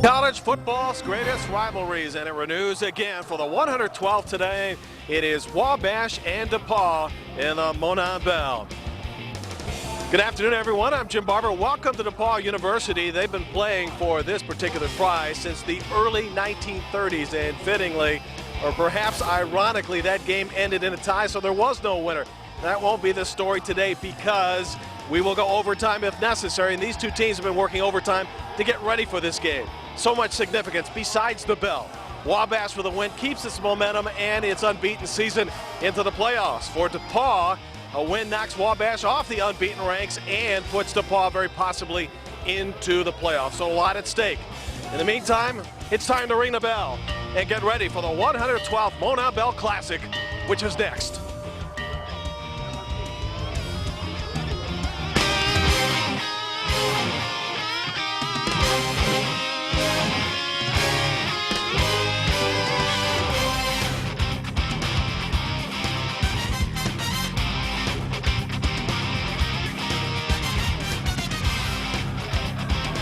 College football's greatest rivalries, and it renews again for the 112th today. It is Wabash and DePaul in the MONON Bell. Good afternoon, everyone. I'm Jim Barber. Welcome to DePaul University. They've been playing for this particular prize since the early 1930s, and fittingly, or perhaps ironically, that game ended in a tie, so there was no winner. That won't be the story today because we will go overtime if necessary, and these two teams have been working overtime to get ready for this game. So much significance besides the bell. Wabash with a win keeps its momentum and its unbeaten season into the playoffs. For DePaul, a win knocks Wabash off the unbeaten ranks and puts DePaul very possibly into the playoffs. So a lot at stake. In the meantime, it's time to ring the bell and get ready for the 112th MONON Bell Classic, which is next.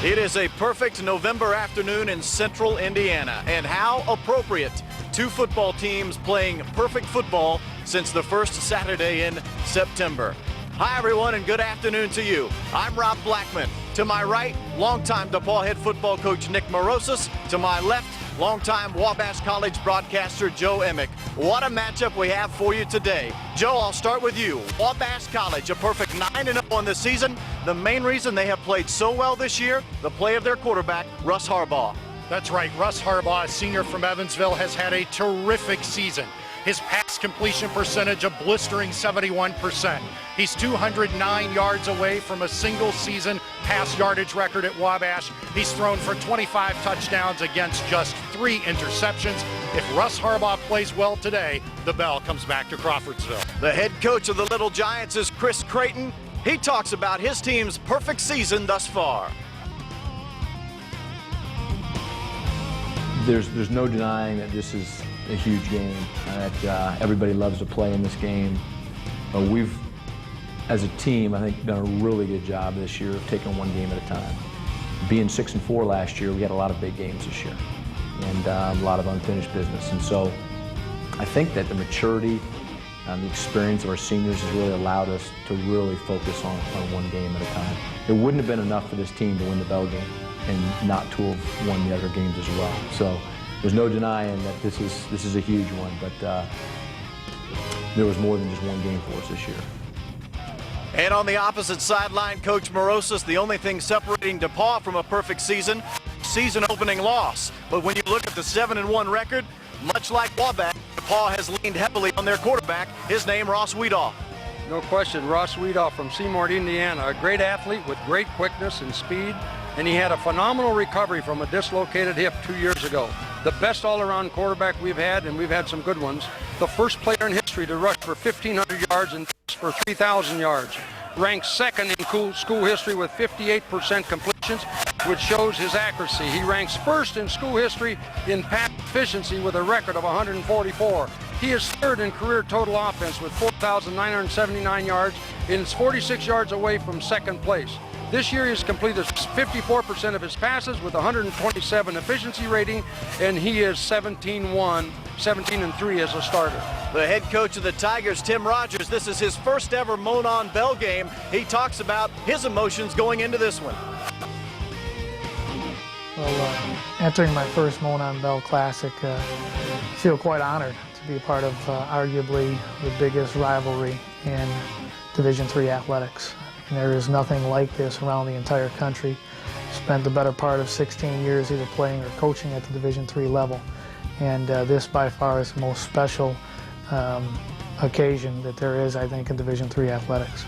It is a perfect November afternoon in central Indiana, and how appropriate. Two football teams playing perfect football since the first Saturday in September. Hi everyone, and good afternoon to you. I'm Rob Blackman. To my right, longtime DePaul head football coach Nick Morosis. To my left, longtime Wabash College broadcaster Joe Emick. What a matchup we have for you today. Joe, I'll start with you. Wabash College, a perfect 9-0 on the season. The main reason they have played so well this year, the play of their quarterback, Russ Harbaugh. That's right. Russ Harbaugh, a senior from Evansville, has had a terrific season. His pass completion percentage a blistering 71%. He's 209 yards away from a single season pass yardage record at Wabash. He's thrown for 25 touchdowns against just 3 interceptions. If Russ Harbaugh plays well today, the bell comes back to Crawfordsville. The head coach of the Little Giants is Chris Creighton. He talks about his team's perfect season thus far. There's no denying that this is a huge game, that everybody loves to play in this game. We've, as a team, I think, done a really good job this year of taking one game at a time. Being 6-4 last year, we had a lot of big games this year and a lot of unfinished business. And so I think that the maturity and the experience of our seniors has really allowed us to really focus on one game at a time. It wouldn't have been enough for this team to win the bell game and not to have won the other games as well. So there's no denying that this is a huge one, but there was more than just one game for us this year. And on the opposite sideline, Coach Morosis, the only thing separating DePaul from a perfect season opening loss. But when you look at the 7-1 record, much like Wabash, DePaul has leaned heavily on their quarterback, his name Ross Weedoff. No question, Ross Weedoff from Seymour, Indiana, a great athlete with great quickness and speed, and he had a phenomenal recovery from a dislocated hip 2 years ago. The best all-around quarterback we've had, and we've had some good ones. The first player in history to rush for 1,500 yards and for 3,000 yards. Ranked second in school history with 58% completions, which shows his accuracy. He ranks first in school history in pass efficiency with a record of 144. He is third in career total offense with 4,979 yards and is 46 yards away from second place. This year he has completed 54% of his passes with 127 efficiency rating, and he is 17-3 as a starter. The head coach of the Tigers, Tim Rogers, this is his first ever MONON Bell game. He talks about his emotions going into this one. Well, entering my first MONON Bell Classic, I feel quite honored to be a part of arguably the biggest rivalry in Division III athletics. And there is nothing like this around the entire country. Spent the better part of 16 years either playing or coaching at the Division III level. And this by far is the most special occasion that there is, I think, in Division III athletics.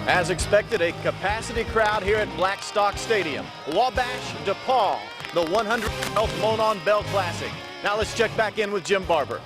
As expected, a capacity crowd here at Blackstock Stadium. Wabash, DePaul, the 112th MONON Bell Classic. Now let's check back in with Jim Barber.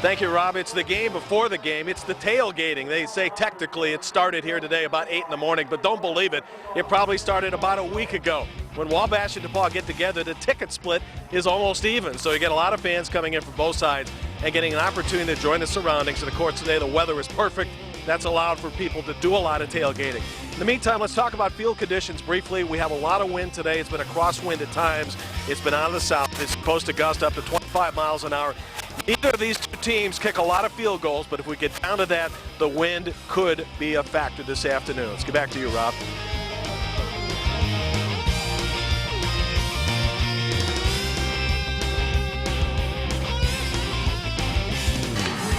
Thank you, Rob. It's the game before the game. It's the tailgating. They say technically it started here today about 8 in the morning, but don't believe it. It probably started about a week ago. When Wabash and DePaul get together, the ticket split is almost even. So you get a lot of fans coming in from both sides and getting an opportunity to join the surroundings. And of course, today the weather is perfect that's allowed for people to do a lot of tailgating. In the meantime, let's talk about field conditions briefly. We have a lot of wind today. It's been a crosswind at times. It's been out of the south. It's supposed to gust up to 25 miles an hour. Neither of these two teams kick a lot of field goals, but if we get down to that, the wind could be a factor this afternoon. Let's get back to you, Rob.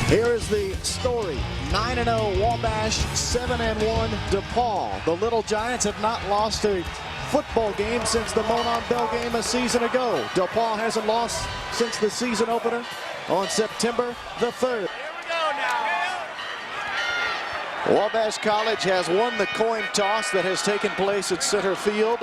Here is the story. 9-0 Wabash, 7-1 DePaul. The Little Giants have not lost a football game since the Monon Bell game a season ago. DePaul hasn't lost since the season opener on September the 3rd. Wabash College has won the coin toss that has taken place at center field.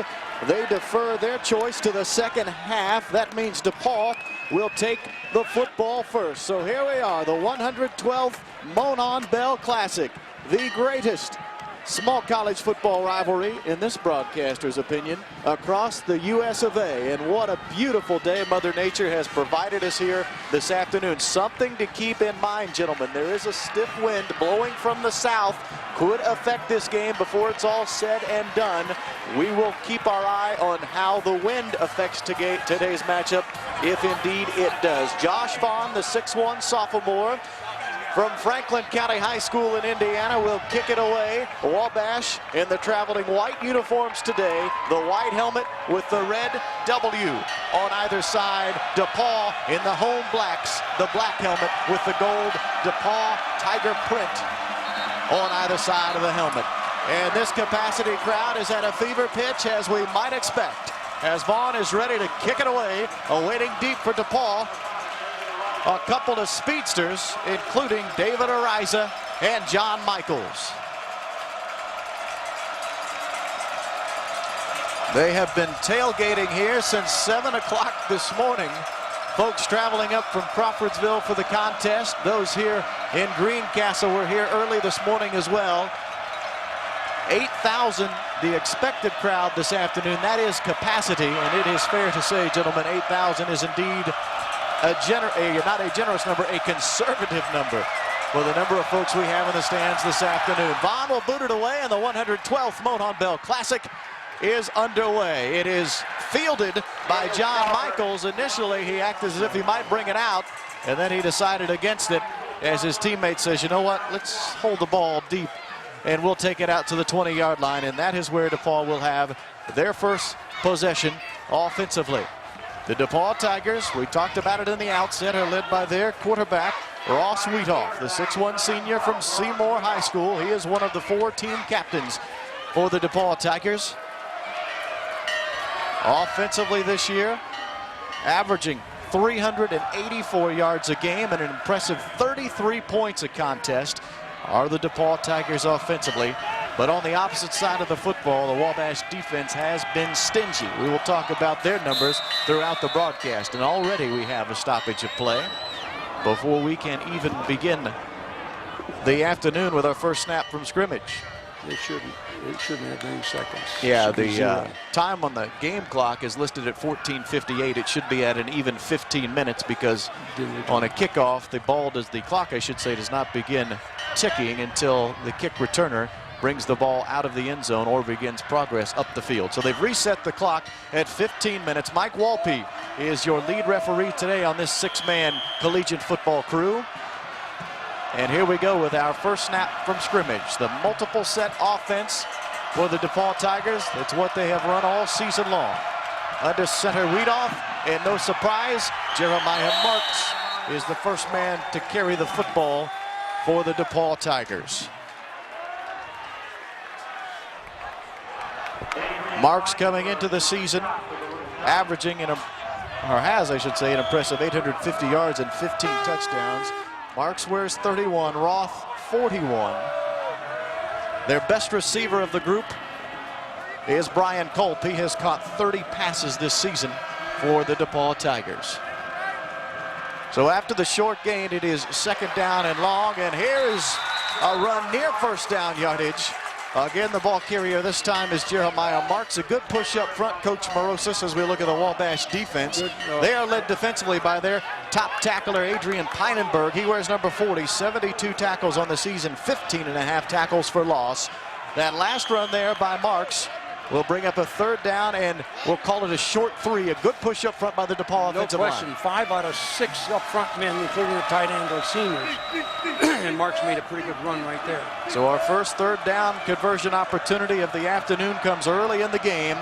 They defer their choice to the second half. That means DePaul will take the football first. So here we are, the 112th Monon Bell Classic, the greatest small college football rivalry, in this broadcaster's opinion, across the US of A. And what a beautiful day Mother Nature has provided us here this afternoon. Something to keep in mind, gentlemen. There is a stiff wind blowing from the south. Could affect this game before it's all said and done. We will keep our eye on how the wind affects today's matchup, if indeed it does. Josh Vaughn, the 6'1 sophomore from Franklin County High School in Indiana, will kick it away. Wabash in the traveling white uniforms today. The white helmet with the red W on either side. DePaul in the home blacks. The black helmet with the gold DePaul Tiger print on either side of the helmet. And this capacity crowd is at a fever pitch, as we might expect, as Vaughn is ready to kick it away, awaiting deep for DePaul. A couple of speedsters, including David Ariza and John Michaels. They have been tailgating here since 7 o'clock this morning. Folks traveling up from Crawfordsville for the contest. Those here in Greencastle were here early this morning as well. 8,000, the expected crowd this afternoon. That is capacity, and it is fair to say, gentlemen, 8,000 is indeed not a generous number, a conservative number for the number of folks we have in the stands this afternoon. Vaughn will boot it away, and the 112th Monon Bell Classic is underway. It is fielded by John Michaels. Initially, he acted as if he might bring it out, and then he decided against it as his teammate says, you know what, let's hold the ball deep, and we'll take it out to the 20-yard line, and that is where DePaul will have their first possession offensively. The DePaul Tigers, we talked about it in the outset, are led by their quarterback, Ross Wheatoff, the 6'1 senior from Seymour High School. He is one of the 4 team captains for the DePaul Tigers. Offensively this year, averaging 384 yards a game and an impressive 33 points a contest are the DePaul Tigers offensively. But on the opposite side of the football, the Wabash defense has been stingy. We will talk about their numbers throughout the broadcast. And already we have a stoppage of play before we can even begin the afternoon with our first snap from scrimmage. It shouldn't have any seconds. Yeah, the time on the game clock is listed at 14:58. It should be at an even 15 minutes because on a kickoff, the clock, I should say, does not begin ticking until the kick returner brings the ball out of the end zone or begins progress up the field. So they've reset the clock at 15 minutes. Mike Walpe is your lead referee today on this 6-man collegiate football crew. And here we go with our first snap from scrimmage. The multiple set offense for the DePaul Tigers. That's what they have run all season long. Under center Wheatoff, and no surprise, Jeremiah Marks is the first man to carry the football for the DePaul Tigers. Marks coming into the season, averaging has, I should say, an impressive 850 yards and 15 touchdowns. Marks wears 31, Roth 41. Their best receiver of the group is Brian Culp. He has caught 30 passes this season for the DePaul Tigers. So after the short gain, it is 2nd down and long, and here is a run near first down yardage Again, the ball carrier this time is Jeremiah Marks. A good push up front, Coach Morosis, as we look at the Wabash defense. They are led defensively by their top tackler, Adrian Pinenberg. He wears number 40, 72 tackles on the season, 15.5 tackles for loss. That last run there by Marks will bring up a third down, and we'll call it a short 3. A good push up front by the DePaul offensive line. No question, 5 out of 6 up front men, including the tight end, are seniors. And Marks made a pretty good run right there. So our first third down conversion opportunity of the afternoon comes early in the game.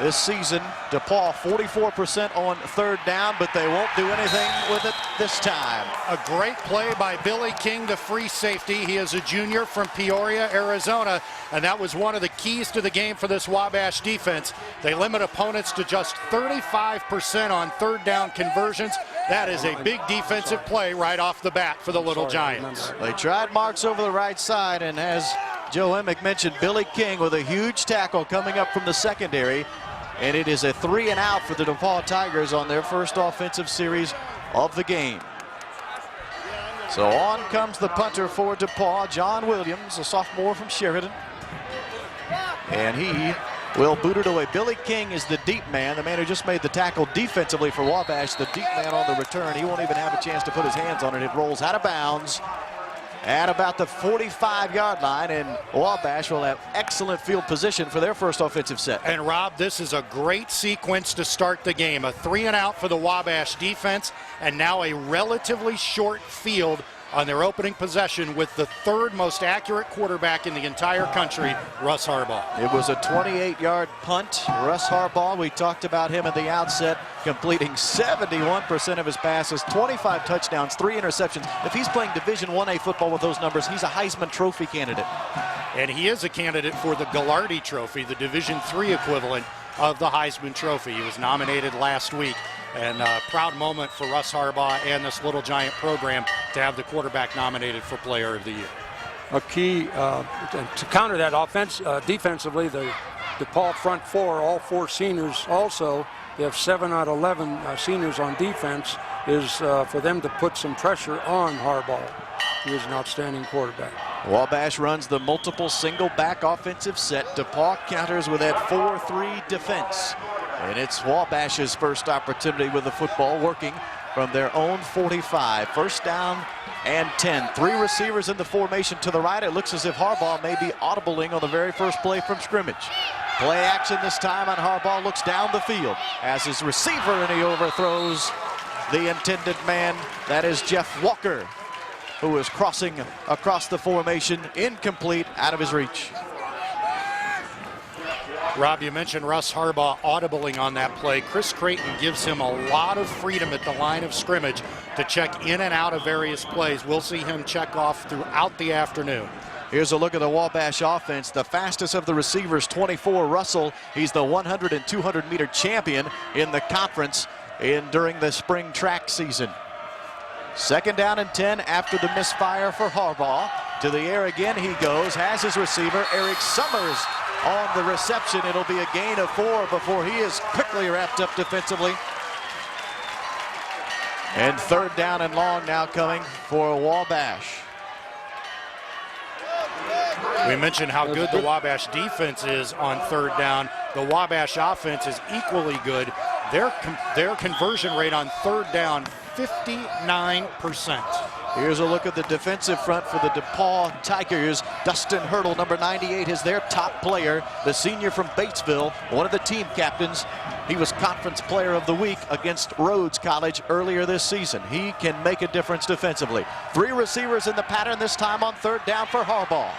This season, DePaul 44% on third down, but they won't do anything with it this time. A great play by Billy King, the free safety. He is a junior from Peoria, Arizona, and that was one of the keys to the game for this Wabash defense. They limit opponents to just 35% on third down conversions. That is a big defensive play right off the bat for the Little Giants. They tried Marks over the right side, and as Joe Emick mentioned, Billy King with a huge tackle coming up from the secondary. And it is a 3 and out for the DePaul Tigers on their first offensive series of the game. So on comes the punter for DePaul, John Williams, a sophomore from Sheridan. And he will boot it away. Billy King is the deep man, the man who just made the tackle defensively for Wabash, the deep man on the return. He won't even have a chance to put his hands on it. It rolls out of bounds at about the 45-yard line, and Wabash will have excellent field position for their first offensive set. And Rob, this is a great sequence to start the game. A 3 and out for the Wabash defense, and now a relatively short field on their opening possession with the third most accurate quarterback in the entire country, Russ Harbaugh. It was a 28-yard punt. Russ Harbaugh, we talked about him at the outset, completing 71% of his passes, 25 touchdowns, 3 interceptions. If he's playing Division 1A football with those numbers, he's a Heisman Trophy candidate. And he is a candidate for the Gallardi Trophy, the Division III equivalent of the Heisman Trophy. He was nominated last week. And a proud moment for Russ Harbaugh and this Little Giant program to have the quarterback nominated for Player of the Year. A key to counter that defensively, the DePaul front 4, all 4 seniors also, they have 7 out of 11 seniors on defense, is for them to put some pressure on Harbaugh. He is an outstanding quarterback. Wabash runs the multiple single back offensive set. DePaul counters with that 4-3 defense. And it's Wabash's first opportunity with the football, working from their own 45. First down and 10. 3 receivers in the formation to the right. It looks as if Harbaugh may be audibling on the very first play from scrimmage. Play action this time, and Harbaugh looks down the field as his receiver, and he overthrows the intended man. That is Jeff Walker, who is crossing across the formation, incomplete, out of his reach. Rob, you mentioned Russ Harbaugh audibling on that play. Chris Creighton gives him a lot of freedom at the line of scrimmage to check in and out of various plays. We'll see him check off throughout the afternoon. Here's a look at the Wabash offense. The fastest of the receivers, 24, Russell. He's the 100 and 200 meter champion in the conference during the spring track season. Second down and 10 after the misfire for Harbaugh. To the air again he goes, has his receiver, Eric Summers, on the reception. It'll be a gain of 4 before he is quickly wrapped up defensively. And third down and long now coming for Wabash. We mentioned how good the Wabash defense is on third down. The Wabash offense is equally good. Their conversion rate on third down, 59%. Here's a look at the defensive front for the DePaul Tigers. Dustin Hurdle, number 98, is their top player. The senior from Batesville, one of the team captains. He was Conference Player of the Week against Rhodes College earlier this season. He can make a difference defensively. 3 receivers in the pattern this time on third down for Harbaugh.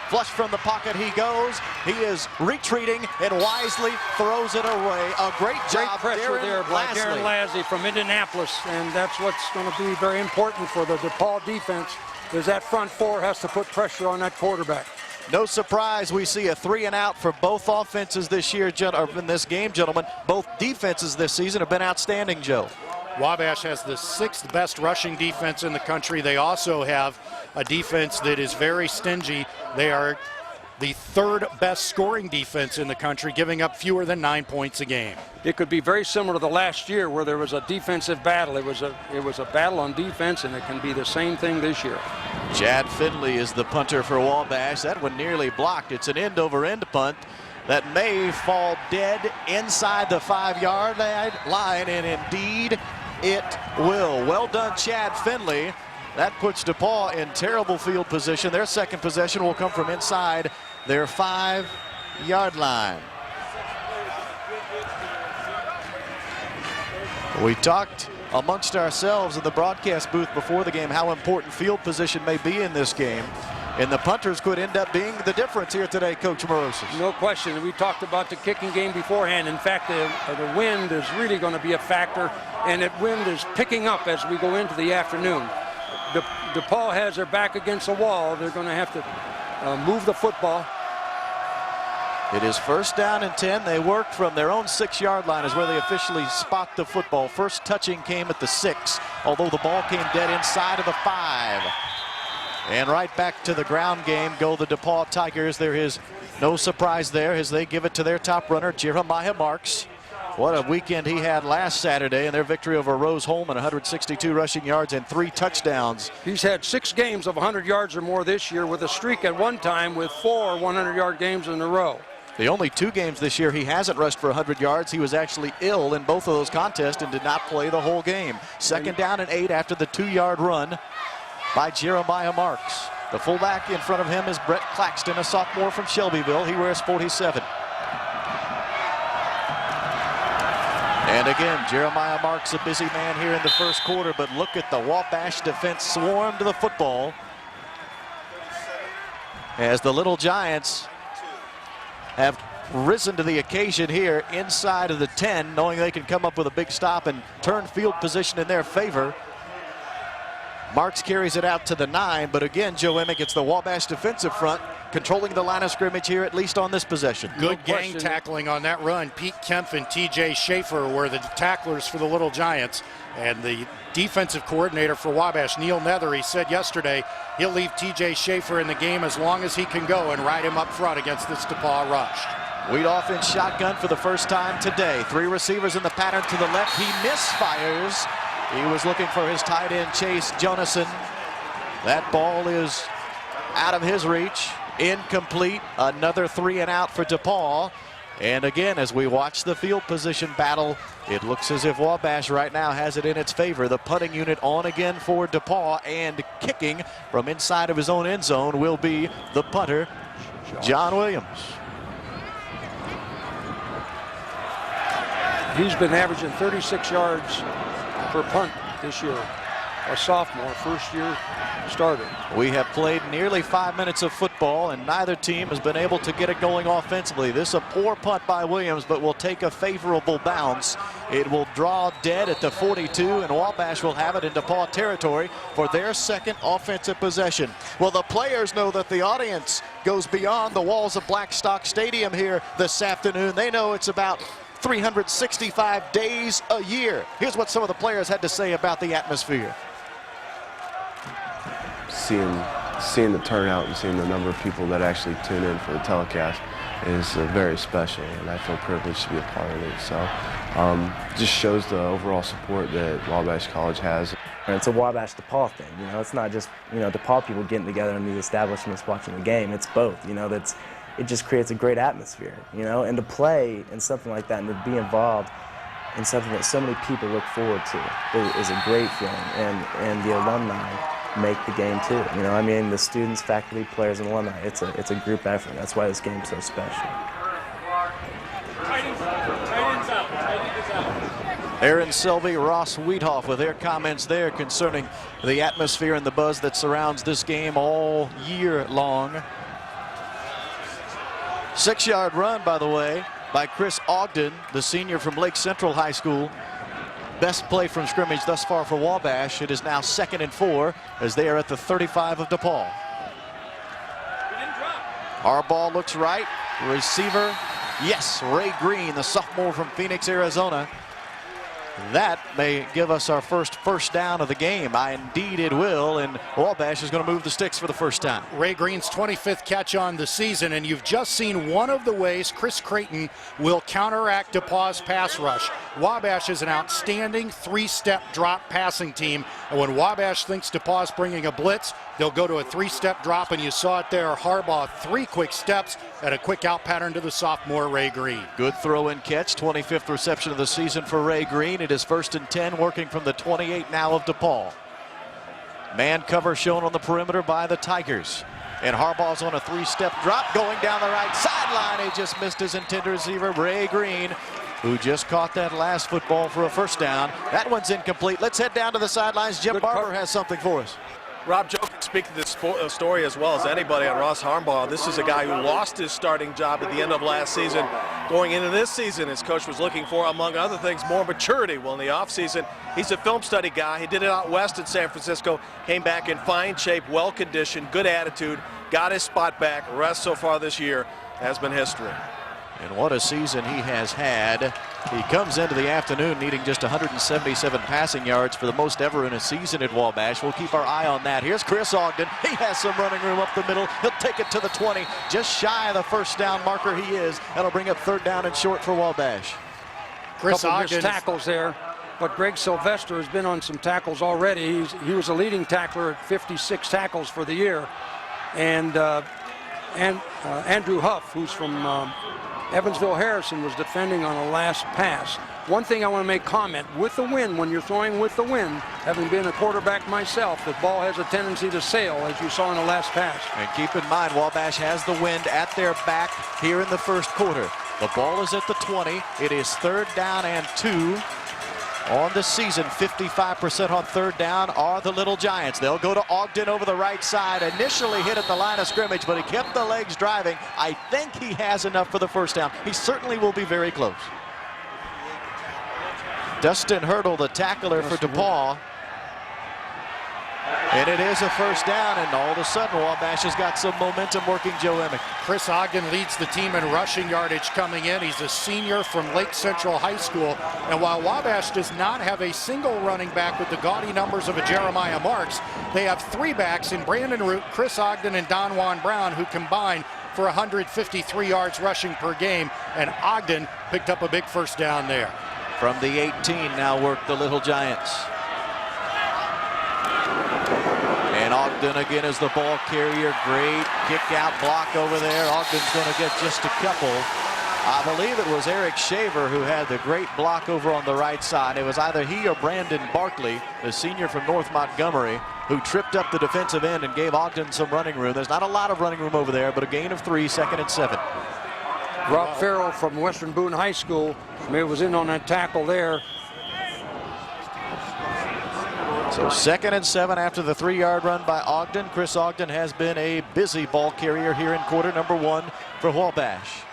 Flush from the pocket he goes. He is retreating and wisely throws it away. A great job pressure there by Darren Lassie from Indianapolis, and that's what's going to be very important for the DePaul defense, is that front 4 has to put pressure on that quarterback. No surprise, we see a 3 and out for both offenses this year, in this game, gentlemen. Both defenses this season have been outstanding, Joe. Wabash has the 6th best rushing defense in the country. They also have a defense that is very stingy. They are the 3rd best scoring defense in the country, giving up fewer than 9 points a game. It could be very similar to the last year where there was a defensive battle. It was a battle on defense, and it can be the same thing this year. Chad Finley is the punter for Wabash. That one nearly blocked. It's an end-over-end punt that may fall dead inside the 5-yard line, and indeed it will. Well done, Chad Finley. That puts DePaul in terrible field position. Their second possession will come from inside their 5-yard line. We talked amongst ourselves in the broadcast booth before the game how important field position may be in this game. And the punters could end up being the difference here today, Coach Morosis. No question. We talked about the kicking game beforehand. In fact, the wind is really going to be a factor, and that wind is picking up as we go into the afternoon. DePaul has their back against the wall. They're going to have to move the football. It is first down and 10. They worked from their own 6-yard line is where they officially spot the football. First touching came at the 6, although the ball came dead inside of the 5. And right back to the ground game go the DePaul Tigers. There is no surprise there as they give it to their top runner, Jeremiah Marks. What a weekend he had last Saturday in their victory over Rose-Hulman, 162 rushing yards and 3 touchdowns. He's had 6 games of 100 yards or more this year, with a streak at one time with 4 100-yard games in a row. The only 2 games this year he hasn't rushed for 100 yards. He was actually ill in both of those contests and did not play the whole game. Second down and 8 after the 2-yard run by Jeremiah Marks. The fullback in front of him is Brett Claxton, a sophomore from Shelbyville. He wears 47. And again, Jeremiah Marks a busy man here in the first quarter, but look at the Wabash defense swarm to the football as the Little Giants have risen to the occasion here inside of the 10, knowing they can come up with a big stop and turn field position in their favor. Marks carries it out to the 9, but again, Joe Emick, it's the Wabash defensive front controlling the line of scrimmage here, at least on this possession. Good gang tackling on that run. Pete Kempf and TJ Schaefer were the tacklers for the Little Giants. And the defensive coordinator for Wabash, Neil Nethery, said yesterday he'll leave TJ Schaefer in the game as long as he can go and ride him up front against this DePaul rush. Weedoff in shotgun for the first time today. 3 receivers in the pattern to the left. He misfires. He was looking for his tight end, Chase Jonason. That ball is out of his reach. Incomplete. Another 3 and out for DePaul. And again, as we watch the field position battle, it looks as if Wabash right now has it in its favor. The punting unit on again for DePaul, and kicking from inside of his own end zone will be the punter, John Williams. He's been averaging 36 yards per punt this year. A sophomore, first-year starter. We have played nearly 5 minutes of football, and neither team has been able to get it going offensively. This is a poor punt by Williams, but will take a favorable bounce. It will draw dead at the 42, and Wabash will have it in DePaul territory for their second offensive possession. Well, the players know that the audience goes beyond the walls of Blackstock Stadium here this afternoon. They know it's about 365 days a year. Here's what some of the players had to say about the atmosphere. Seeing the turnout and seeing the number of people that actually tune in for the telecast is very special, and I feel privileged to be a part of it. So just shows the overall support that Wabash College has. And it's a Wabash-DePaul thing, you know. It's not just, you know, DePaul people getting together in these establishments watching the game. It's both, you know. It just creates a great atmosphere, you know. And to play in something like that and to be involved in something that so many people look forward to is a great feeling. And the alumni make the game too. You know, I mean, the students, faculty, players, and alumni. It's a group effort. That's why this game's so special. Aaron Selby, Ross Weedoff with their comments there concerning the atmosphere and the buzz that surrounds this game all year long. 6-yard run, by the way, by Chris Ogden, the senior from Lake Central High School. Best play from scrimmage thus far for Wabash. It is now 2nd and 4 as they are at the 35 of DePaul. Harbaugh looks right. Receiver, yes, Ray Green, the sophomore from Phoenix, Arizona. That may give us our first down of the game. Indeed it will, and Wabash is going to move the sticks for the first time. Ray Green's 25th catch on the season, and you've just seen one of the ways Chris Creighton will counteract DePauw's pass rush. Wabash is an outstanding three-step drop passing team, and when Wabash thinks DePauw's bringing a blitz, they'll go to a three-step drop, and you saw it there. Harbaugh, 3 quick steps and a quick out pattern to the sophomore Ray Green. Good throw and catch, 25th reception of the season for Ray Green. It is 1st and 10, working from the 28 now of DePauw. Man cover shown on the perimeter by the Tigers. And Harbaugh's on a 3-step drop going down the right sideline. He just missed his intended receiver, Ray Green, who just caught that last football for a first down. That one's incomplete. Let's head down to the sidelines. Jim Barber has something for us. Rob, Joe can speak to this story as well as anybody on Ross Harbaugh. This is a guy who lost his starting job at the end of last season. Going into this season, his coach was looking for, among other things, more maturity. Well, in the offseason, he's a film study guy. He did it out west in San Francisco, came back in fine shape, well-conditioned, good attitude, got his spot back. The rest so far this year has been history. And what a season he has had. He comes into the afternoon needing just 177 passing yards for the most ever in a season at Wabash. We'll keep our eye on that. Here's Chris Ogden. He has some running room up the middle. He'll take it to the 20. Just shy of the first down marker he is. That'll bring up 3rd down and short for Wabash. Chris Ogden. Tackles there. But Greg Sylvester has been on some tackles already. He was a leading tackler at 56 tackles for the year. And Andrew Huff, who's from Evansville Harrison, was defending on a last pass. One thing I want to make comment, with the wind, when you're throwing with the wind, having been a quarterback myself, the ball has a tendency to sail, as you saw in the last pass. And keep in mind, Wabash has the wind at their back here in the first quarter. The ball is at the 20. It is 3rd down and 2. On the season, 55% on 3rd down are the Little Giants. They'll go to Ogden over the right side. Initially hit at the line of scrimmage, but he kept the legs driving. I think he has enough for the first down. He certainly will be very close. Dustin Hurdle, the tackler for DePauw. And it is a first down, and all of a sudden Wabash has got some momentum working Joe Emick. Chris Ogden leads the team in rushing yardage coming in. He's a senior from Lake Central High School. And while Wabash does not have a single running back with the gaudy numbers of a Jeremiah Marks, they have 3 backs in Brandon Root, Chris Ogden, and Don Juan Brown, who combine for 153 yards rushing per game. And Ogden picked up a big first down there. From the 18 now work the Little Giants. And Ogden again is the ball carrier. Great kick out block over there. Ogden's going to get just a couple. I believe it was Eric Shaver who had the great block over on the right side. It was either he or Brandon Barkley, the senior from North Montgomery, who tripped up the defensive end and gave Ogden some running room. There's not a lot of running room over there, but a gain of 3, 2nd and 7. Rob Farrell from Western Boone High School was in on that tackle there. So 2nd and 7 after the 3-yard run by Ogden. Chris Ogden has been a busy ball carrier here in quarter number 1 for Wabash.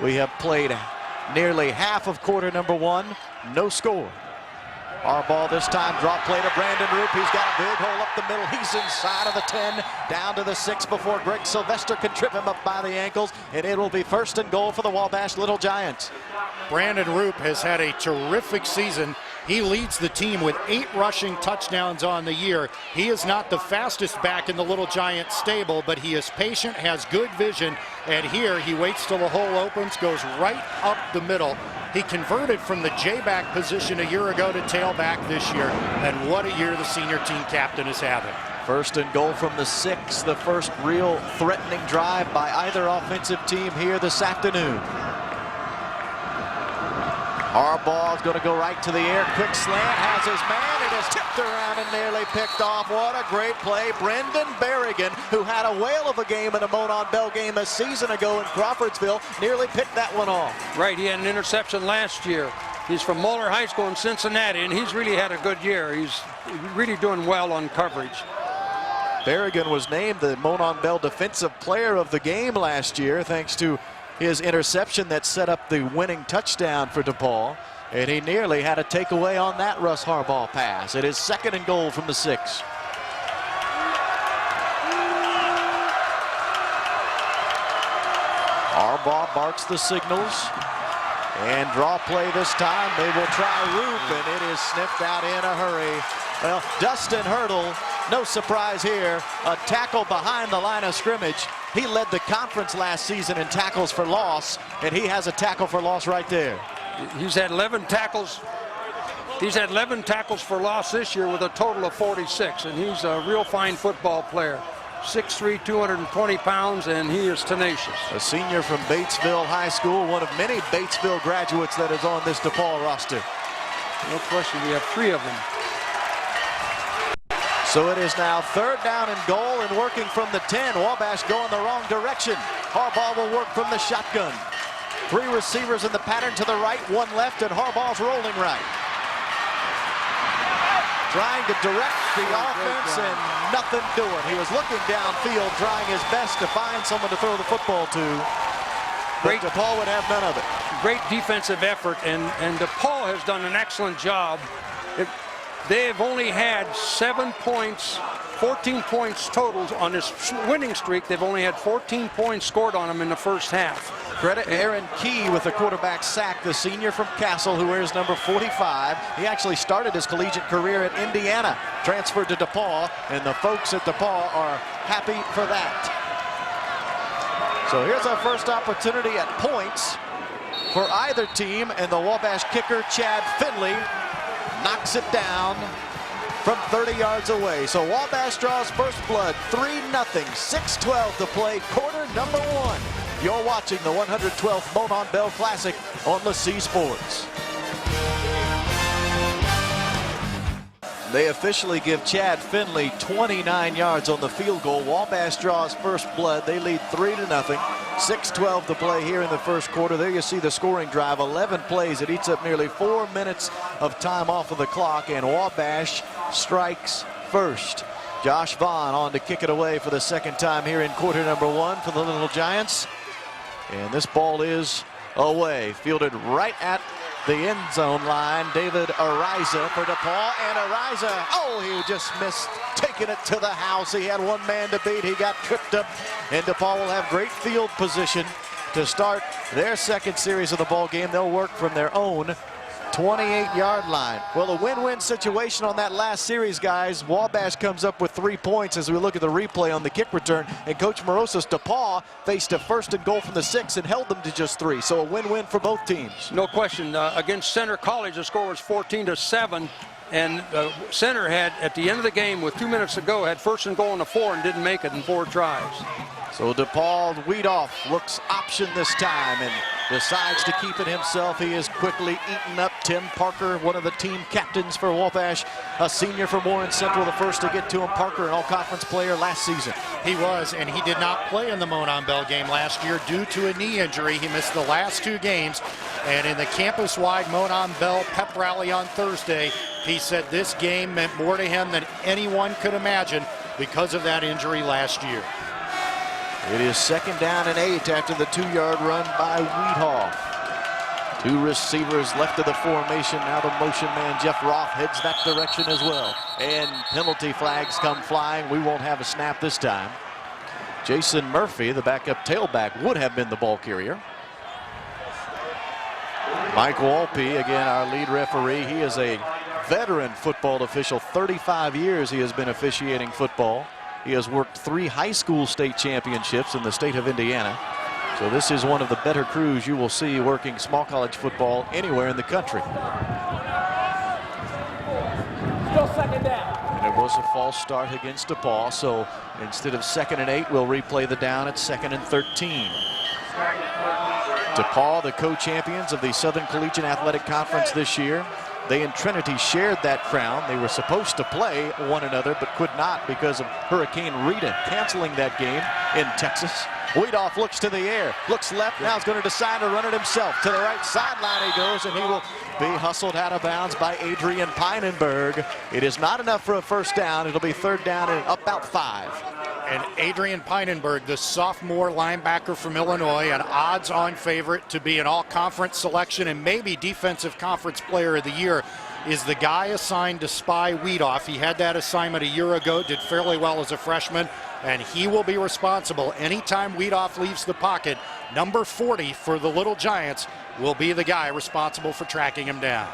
We have played nearly half of quarter number 1. No score. Our ball this time, drop play to Brandon Roop. He's got a big hole up the middle. He's inside of the 10, down to the 6 before Greg Sylvester can trip him up by the ankles. And it will be 1st and goal for the Wabash Little Giants. Brandon Roop has had a terrific season. He leads the team with 8 rushing touchdowns on the year. He is not the fastest back in the Little Giant stable, but he is patient, has good vision, and here he waits till the hole opens, goes right up the middle. He converted from the J-back position a year ago to tailback this year, and what a year the senior team captain is having. 1st and goal from the 6, the first real threatening drive by either offensive team here this afternoon. Harbaugh is going to go right to the air. Quick slant, has his man. It is tipped around and nearly picked off. What a great play. Brendan Berrigan, who had a whale of a game in a Monon Bell game a season ago in Crawfordsville, nearly picked that one off. Right, he had an interception last year. He's from Moeller High School in Cincinnati, and he's really had a good year. He's really doing well on coverage. Berrigan was named the Monon Bell Defensive Player of the Game last year, thanks to his interception that set up the winning touchdown for DePauw. And he nearly had a takeaway on that Russ Harbaugh pass. It is 2nd and goal from the 6. Harbaugh barks the signals. And draw play this time. They will try Roop, and it is sniffed out in a hurry. Well, Dustin Hurdle, no surprise here, a tackle behind the line of scrimmage. He led the conference last season in tackles for loss, and he has a tackle for loss right there. He's had 11 tackles. He's had 11 tackles for loss this year with a total of 46, and he's a real fine football player. 6'3", 220 pounds, and he is tenacious. A senior from Batesville High School, one of many Batesville graduates that is on this DePaul roster. No question, we have 3 of them. So it is now 3rd down and goal, and working from the 10. Wabash going the wrong direction. Harbaugh will work from the shotgun. 3 receivers in the pattern to the right, 1 left, and Harbaugh's rolling right. Trying to direct the offense and nothing doing. He was looking downfield, trying his best to find someone to throw the football to. But DePaul would have none of it. Great defensive effort, and DePaul has done an excellent job. They've only had 7 points, 14 points totals on this winning streak. They've only had 14 points scored on them in the first half. Credit Aaron Key with the quarterback sack, the senior from Castle who wears number 45. He actually started his collegiate career at Indiana, transferred to DePaul, and the folks at DePaul are happy for that. So here's our first opportunity at points for either team, and the Wabash kicker, Chad Finley, knocks it down from 30 yards away. So Wabash draws first blood, 3-0, 6:12 to play, quarter number 1. You're watching the 112th Monon Bell Classic on LaCie Sports. They officially give Chad Finley 29 yards on the field goal. Wabash draws first blood. They lead 3-0. 6:12 to play here in the first quarter. There you see the scoring drive. 11 plays. It eats up nearly 4 minutes of time off of the clock, and Wabash strikes first. Josh Vaughn on to kick it away for the second time here in quarter number 1 for the Little Giants. And this ball is away, fielded right at the end zone line. David Ariza for DePaul, and Ariza, oh, he just missed taking it to the house. He had one man to beat. He got tripped up, and DePaul will have great field position to start their second series of the ball game. They'll work from their own 28-yard line. Well, a win-win situation on that last series, guys. Wabash comes up with 3 points as we look at the replay on the kick return, and Coach Moroso's DePaul faced a 1st and goal from the 6 and held them to just 3. So a win-win for both teams. No question. Against Center College, the score was 14-7, and Center had, at the end of the game with 2 minutes to go, had 1st and goal on the 4 and didn't make it in 4 tries. So DePaul Weedoff looks option this time and decides to keep it himself. He is quickly eaten up. Tim Parker, one of the team captains for Wabash, a senior from Warren Central, the first to get to him. Parker, an all-conference player last season. He was, and he did not play in the Monon Bell game last year due to a knee injury. He missed the last 2 games, and in the campus-wide Monon Bell pep rally on Thursday, he said this game meant more to him than anyone could imagine because of that injury last year. It is 2nd down and 8 after the 2-yard run by Weedoff. 2 receivers left of the formation. Now the motion man, Jeff Roth, heads that direction as well. And penalty flags come flying. We won't have a snap this time. Jason Murphy, the backup tailback, would have been the ball carrier. Mike Walpe, again, our lead referee. He is a veteran football official. 35 years he has been officiating football. He has worked 3 high school state championships in the state of Indiana. So this is one of the better crews you will see working small college football anywhere in the country. Still 2nd down. And it was a false start against DePaul. So instead of 2nd and 8, we'll replay the down at 2nd and 13. DePaul, the co-champions of the Southern Collegiate Athletic Conference this year. They and Trinity shared that crown. They were supposed to play one another, but could not because of Hurricane Rita canceling that game in Texas. Weedoff looks to the air, looks left, now he's going to decide to run it himself. To the right sideline he goes, and he will be hustled out of bounds by Adrian Pinenberg. It is not enough for a 1st down. It'll be 3rd down and about 5. And Adrian Pinenberg, the sophomore linebacker from Illinois, an odds-on favorite to be an all-conference selection and maybe defensive conference player of the year, is the guy assigned to spy Weedoff. He had that assignment a year ago, did fairly well as a freshman, and he will be responsible anytime Weedoff leaves the pocket. Number 40 for the Little Giants will be the guy responsible for tracking him down.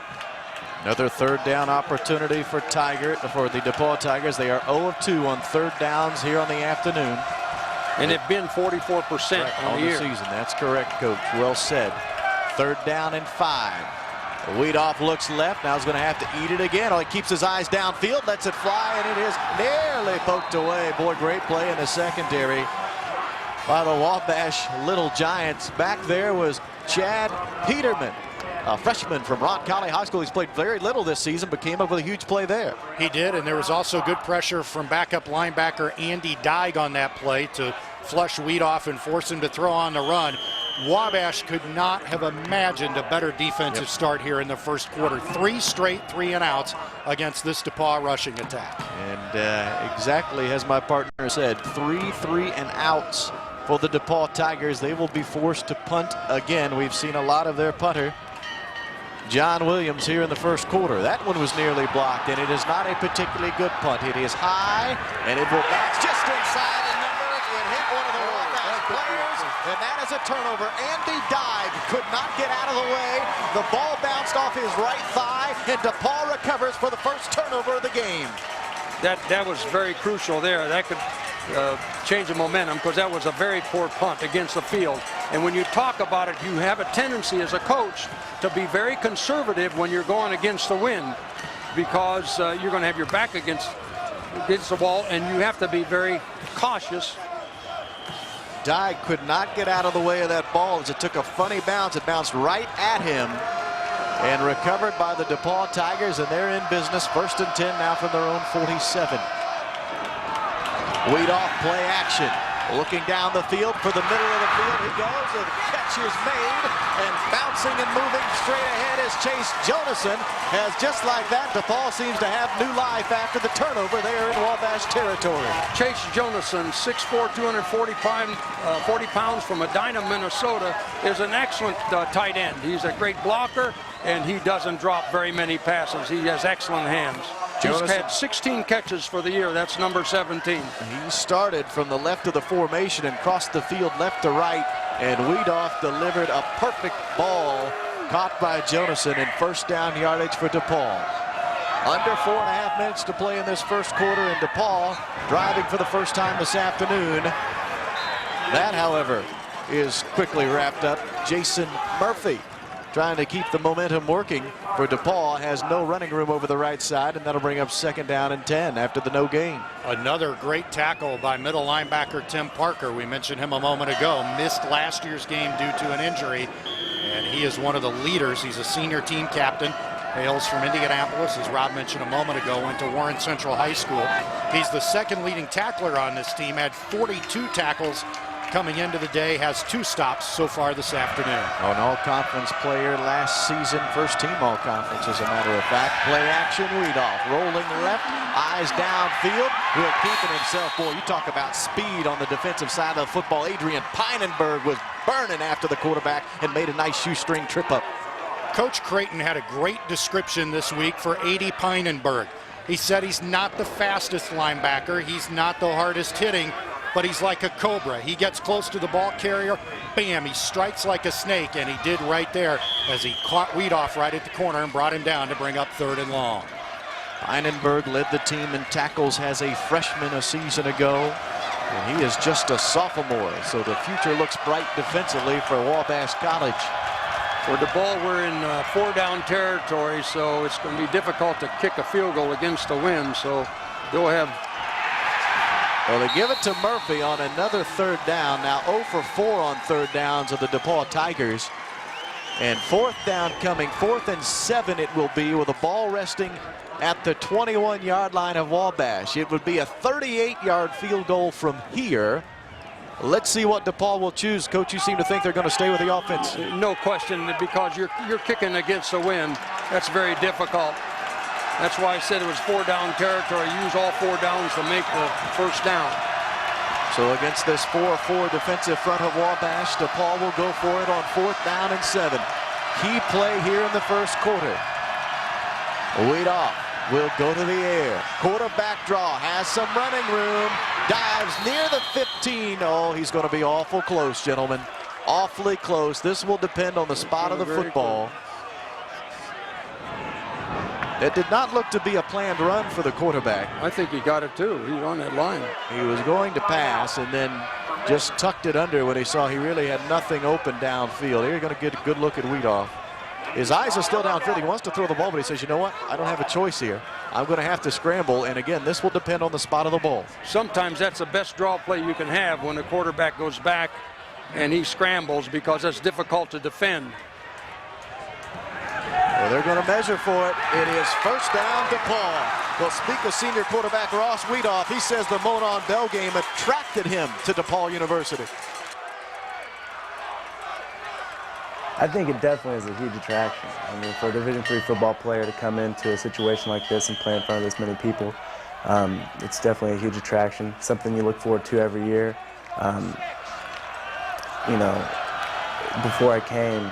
Another third down opportunity for the DePaul Tigers. They are 0 of 2 on third downs here on the afternoon. And they've been 44% on the season. That's correct, Coach. Well said. Third down and 5. Weedoff looks left. Now he's going to have to eat it again. Oh, he keeps his eyes downfield, lets it fly, and it is nearly poked away. Boy, great play in the secondary by the Wabash Little Giants. Back there was Chad Peterman, a freshman from Roncalli High School. He's played very little this season, but came up with a huge play there. He did, and there was also good pressure from backup linebacker Andy Dyke on that play to flush Weedoff and force him to throw on the run. Wabash could not have imagined a better defensive start here in the first quarter. 3 straight 3-and-outs against this DePaul rushing attack. And exactly as my partner said, 3 3-and-outs for the DePaul Tigers. They will be forced to punt again. We've seen a lot of their punter, John Williams, here in the first quarter. That one was nearly blocked, and it is not a particularly good punt. It is high, and it will bounce just inside the number. It hit one of the Wabash players, and that is a turnover. Andy Dyke could not get out of the way. The ball bounced off his right thigh, and DePaul recovers for the first turnover of the game. That was very crucial there. That could change the momentum, because that was a very poor punt against the field. And when you talk about it, you have a tendency as a coach to be very conservative when you're going against the wind, because you're going to have your back against the wall, and you have to be very cautious. Dyke could not get out of the way of that ball as it took a funny bounce. It bounced right at him and recovered by the DePaul Tigers, and they're in business. 1st and 10 now from their own 47. Weedoff play action. Looking down the field for the middle of the field. He goes, and the catch is made, and bouncing and moving straight ahead is Chase Jonason. As just like that, DePaul seems to have new life after the turnover there in Wabash territory. Chase Jonason, 6'4", 240 pounds from Edina, Minnesota, is an excellent tight end. He's a great blocker, and he doesn't drop very many passes. He has excellent hands. He's had 16 catches for the year. That's number 17. He started from the left of the formation and crossed the field left to right, and Weedoff delivered a perfect ball caught by Jonason in first down yardage for DePaul. Under 4.5 minutes to play in this first quarter, and DePaul driving for the first time this afternoon. That, however, is quickly wrapped up. Jason Murphy, trying to keep the momentum working for DePaul, has no running room over the right side, and that'll bring up 2nd down and 10 after the no gain. Another great tackle by middle linebacker Tim Parker. We mentioned him a moment ago. Missed last year's game due to an injury, and he is one of the leaders. He's a senior team captain. Hails from Indianapolis, as Rob mentioned a moment ago, went to Warren Central High School. He's the 2nd leading tackler on this team, had 42 tackles coming into the day, has 2 stops so far this afternoon. An all-conference player last season, first team all-conference as a matter of fact. Play action, Weedoff rolling left, eyes downfield, will keep it himself. Boy, you talk about speed on the defensive side of the football. Adrian Pynenberg was burning after the quarterback and made a nice shoestring trip up. Coach Creighton had a great description this week for A.D. Pynenberg. He said he's not the fastest linebacker, he's not the hardest hitting, but he's like a cobra. He gets close to the ball carrier, bam, he strikes like a snake, and he did right there as he caught Weedoff right at the corner and brought him down to bring up 3rd and long. Pynenberg led the team in tackles as a freshman a season ago, and he is just a sophomore, so the future looks bright defensively for Wabash College. For DePaul, we're in 4-down territory, so it's going to be difficult to kick a field goal against the wind, so they'll have. Well, they give it to Murphy on another 3rd down. Now 0 for 4 on 3rd downs of the DePaul Tigers. And 4th down coming, 4th and 7 it will be, with the ball resting at the 21-yard line of Wabash. It would be a 38-yard field goal from here. Let's see what DePaul will choose. Coach, you seem to think they're going to stay with the offense. No question, because you're kicking against the wind. That's very difficult. That's why I said it was 4-down territory. Use all 4 downs to make the first down. So against this 4-4 defensive front of Wabash, DePaul will go for it on 4th down and 7. Key play here in the first quarter. Weedoff will go to the air. Quarterback draw, has some running room. Dives near the 15. Oh, he's going to be awful close, gentlemen. awfully close. This will depend on the spot of the football. It did not look to be a planned run for the quarterback. I think he got it too. He's on that line. He was going to pass and then just tucked it under when he saw he really had nothing open downfield. Here you're going to get a good look at Weedoff. His eyes are still downfield. He wants to throw the ball, but he says, you know what? I don't have a choice here. I'm going to have to scramble. And again, this will depend on the spot of the ball. Sometimes that's the best draw play you can have when the quarterback goes back and he scrambles, because that's difficult to defend. Well, they're going to measure for it. It is first down, DePaul. Well, speak of senior quarterback Ross Weedoff. He says the Monon Bell game attracted him to DePaul University. I think it definitely is a huge attraction. I mean, for a Division III football player to come into a situation like this and play in front of this many people, it's definitely a huge attraction, something you look forward to every year. You know, before I came,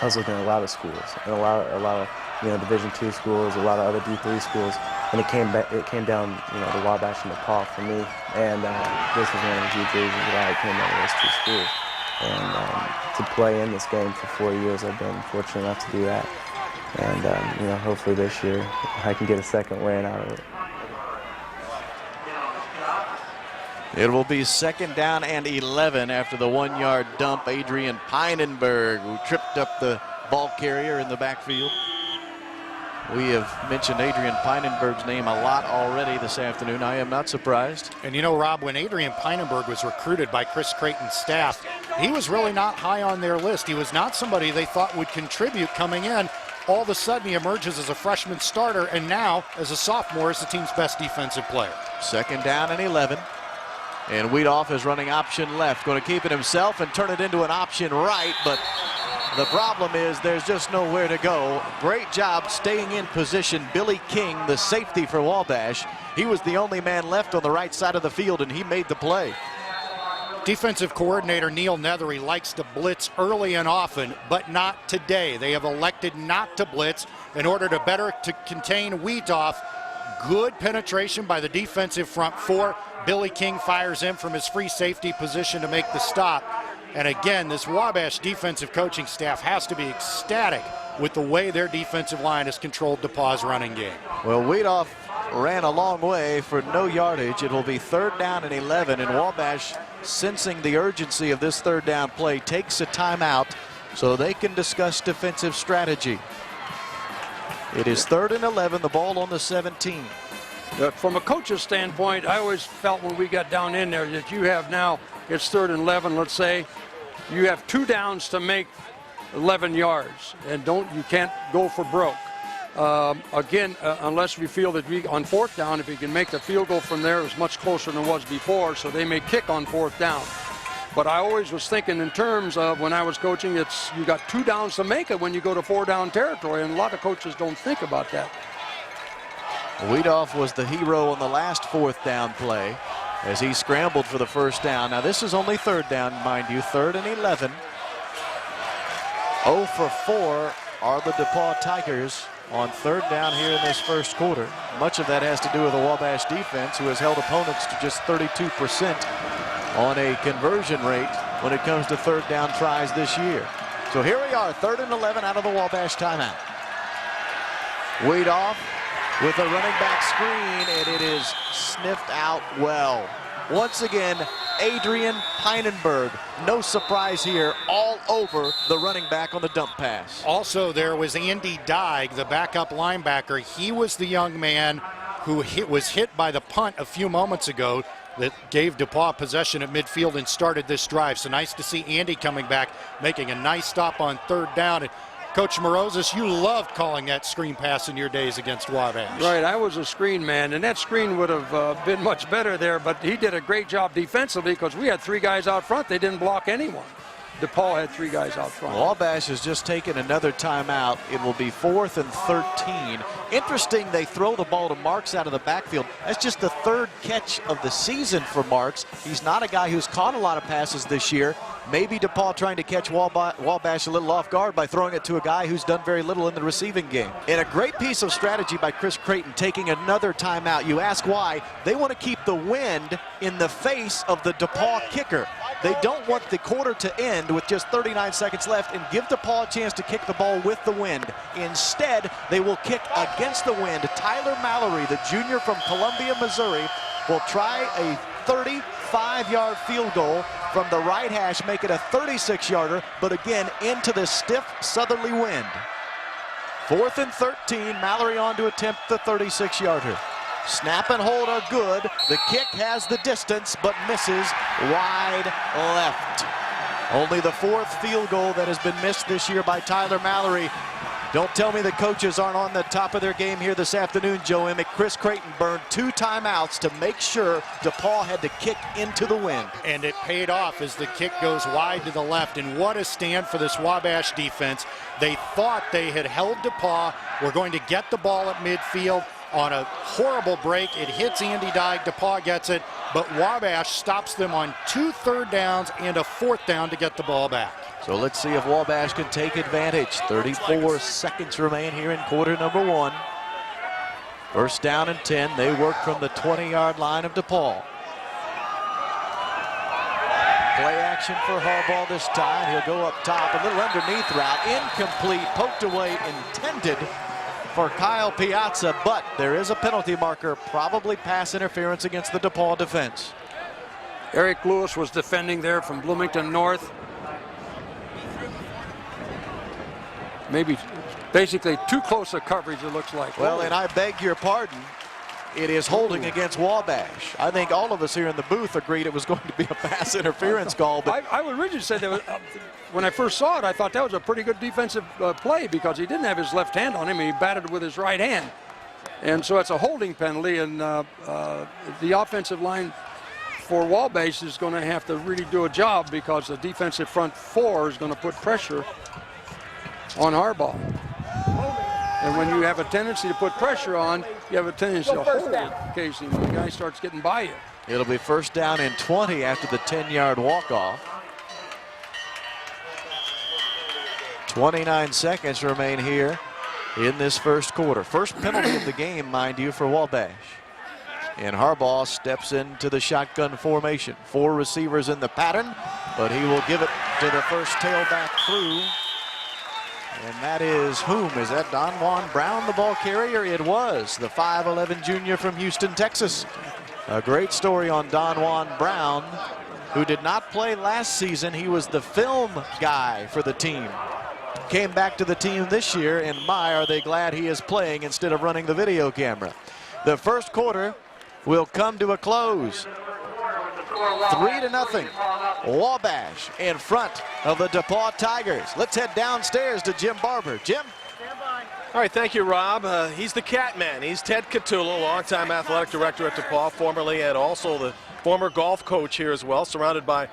I was looking at a lot of schools, and a lot of Division II schools, a lot of other D3 schools, and it came down, to Wabash and DePaul for me, and this was one of the huge reasons why I came out of those two schools. And to play in this game for 4 years, I've been fortunate enough to do that. And hopefully this year I can get a second win out of it. It will be second down and 11 after the 1-yard dump. Adrian Pynenberg, who tripped up the ball carrier in the backfield. We have mentioned Adrian Pynenberg's name a lot already this afternoon. I am not surprised. And you know, Rob, when Adrian Pynenberg was recruited by Chris Creighton's staff, he was really not high on their list. He was not somebody they thought would contribute coming in. All of a sudden, he emerges as a freshman starter, and now, as a sophomore, is the team's best defensive player. Second down and 11. And Weedoff is running option left. Going to keep it himself and turn it into an option right, but the problem is there's just nowhere to go. Great job staying in position. Billy King, the safety for Wabash. He was the only man left on the right side of the field, and he made the play. Defensive coordinator Neil Nethery likes to blitz early and often, but not today. They have elected not to blitz in order to better contain Weedoff. Good penetration by the defensive front four. Billy King fires in from his free safety position to make the stop. And again, this Wabash defensive coaching staff has to be ecstatic with the way their defensive line has controlled DePauw's running game. Well, Weedoff ran a long way for no yardage. It will be third down and 11, and Wabash, sensing the urgency of this third down play, takes a timeout so they can discuss defensive strategy. It is third and 11, the ball on the 17. From a coach's standpoint, I always felt when we got down in there that you have now, it's third and 11, let's say, you have 2 downs to make 11 yards, and you can't go for broke. Again, unless we feel that on fourth down, if we can make the field goal from there, it's much closer than it was before, so they may kick on fourth down. But I always was thinking in terms of when I was coaching, you got 2 downs to make it when you go to 4-down territory, and a lot of coaches don't think about that. Weedoff was the hero on the last fourth down play as he scrambled for the first down. Now this is only third down, mind you, third and 11. 0 for 4 are the DePauw Tigers on third down here in this first quarter. Much of that has to do with the Wabash defense, who has held opponents to just 32% on a conversion rate when it comes to third down tries this year. So here we are, third and 11 out of the Wabash timeout. Weedoff with a running back screen, and it is sniffed out well. Once again, Adrian Pynenberg, no surprise here, all over the running back on the dump pass. Also, there was Andy Dyke, the backup linebacker. He was the young man who was hit by the punt a few moments ago that gave DePauw possession at midfield and started this drive. So nice to see Andy coming back, making a nice stop on third down. And Coach Morozes, you loved calling that screen pass in your days against Wabash. Right, I was a screen man, and that screen would have been much better there, but he did a great job defensively because we had 3 guys out front. They didn't block anyone. DePauw had 3 guys out front. Wabash has just taken another timeout. It will be 4th and 13. Interesting, they throw the ball to Marks out of the backfield. That's just the 3rd catch of the season for Marks. He's not a guy who's caught a lot of passes this year. Maybe DePauw trying to catch Wabash a little off guard by throwing it to a guy who's done very little in the receiving game. And a great piece of strategy by Chris Creighton, taking another timeout. You ask why? They want to keep the wind in the face of the DePauw kicker. They don't want the quarter to end with just 39 seconds left and give DePaul a chance to kick the ball with the wind. Instead, they will kick against the wind. Tyler Mallory, the junior from Columbia, Missouri, will try a 35-yard field goal from the right hash, make it a 36-yarder, but again, into the stiff southerly wind. 4th and 13, Mallory on to attempt the 36-yarder. Snap and hold are good. The kick has the distance, but misses wide left. Only the 4th field goal that has been missed this year by Tyler Mallory. Don't tell me the coaches aren't on the top of their game here this afternoon, Joe Emick. Chris Creighton burned 2 timeouts to make sure DePaul had to kick into the wind. And it paid off as the kick goes wide to the left. And what a stand for this Wabash defense. They thought they had held DePaul. We're going to get the ball at midfield. On a horrible break, it hits Andy Dyke. DePaul gets it, but Wabash stops them on 2 third downs and a 4th down to get the ball back. So let's see if Wabash can take advantage. 34 seconds remain here in quarter number 1. 1st down and 10. They work from the 20-yard line of DePaul. Play action for Harbaugh this time. He'll go up top, a little underneath route, incomplete, poked away, intended for Kyle Piazza, but there is a penalty marker, probably pass interference against the DePaul defense. Eric Lewis was defending there from Bloomington North. Maybe basically too close a coverage, it looks like. Well, and I beg your pardon, it is holding against Wabash. I think all of us here in the booth agreed it was going to be a pass interference call. But I would originally say that was, when I first saw it, I thought that was a pretty good defensive play because he didn't have his left hand on him and he batted with his right hand. And so it's a holding penalty, and the offensive line for Wabash is going to have to really do a job because the defensive front 4 is going to put pressure on Harbaugh. And when you have a tendency to put pressure on, you have a tendency to hold occasionally when the guy starts getting by you. It'll be 1st down and 20 after the 10-yard walk-off. 29 seconds remain here in this 1st quarter. First penalty of the game, mind you, for Wabash. And Harbaugh steps into the shotgun formation. 4 receivers in the pattern, but he will give it to the first tailback through. And that is whom? Is that Don Juan Brown, the ball carrier? It was the 5'11 junior from Houston, Texas. A great story on Don Juan Brown, who did not play last season. He was the film guy for the team. Came back to the team this year, and my, are they glad he is playing instead of running the video camera. The 1st quarter will come to a close. 3-0. Wabash in front of the DePaul Tigers. Let's head downstairs to Jim Barber. Jim? All right, thank you, Rob. He's the cat man. He's Ted Catullo, longtime athletic director at DePaul, formerly and also the former golf coach here as well, surrounded by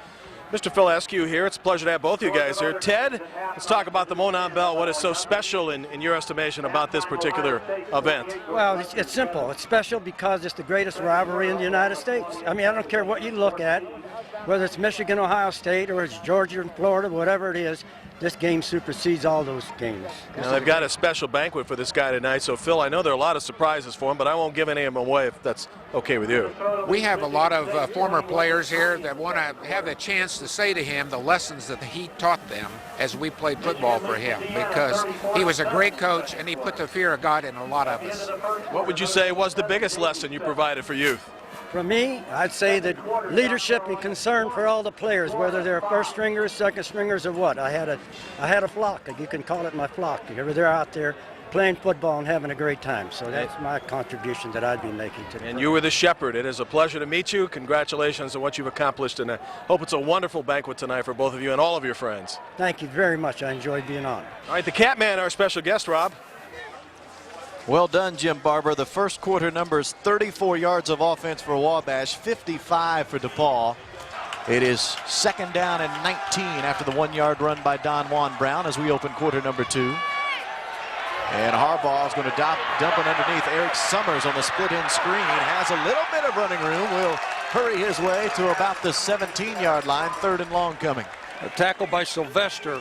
Mr. Phil Askew here. It's a pleasure to have both of you guys here. Ted, let's talk about the Monon Bell. What is so special in your estimation about this particular event? Well, it's simple. It's special because it's the greatest rivalry in the United States. I mean, I don't care what you look at, whether it's Michigan, Ohio State, or it's Georgia and Florida, whatever it is, this game supersedes all those games. Now, they've got a special banquet for this guy tonight. So, Phil, I know there are a lot of surprises for him, but I won't give any of them away if that's okay with you. We have a lot of former players here that want to have the chance to say to him the lessons that he taught them as we played football for him, because he was a great coach and he put the fear of God in a lot of us. What would you say was the biggest lesson you provided for youth? For me, I'd say that leadership and concern for all the players, whether they're first stringers, second stringers, or what. I had a flock. You can call it my flock. They're out there playing football and having a great time. So that's my contribution that I'd be making to the And you were the shepherd. It is a pleasure to meet you. Congratulations on what you've accomplished, and I hope it's a wonderful banquet tonight for both of you and all of your friends. Thank you very much. I enjoyed being on. All right, the Catman, our special guest, Rob. Well done, Jim Barber. The 1st quarter numbers 34 yards of offense for Wabash, 55 for DePaul. It is 2nd down and 19 after the 1-yard run by Don Juan Brown as we open quarter number 2. And Harbaugh is going to dump it underneath. Eric Summers on the split-end screen has a little bit of running room. Will hurry his way to about the 17-yard line. 3rd and long coming. A tackle by Sylvester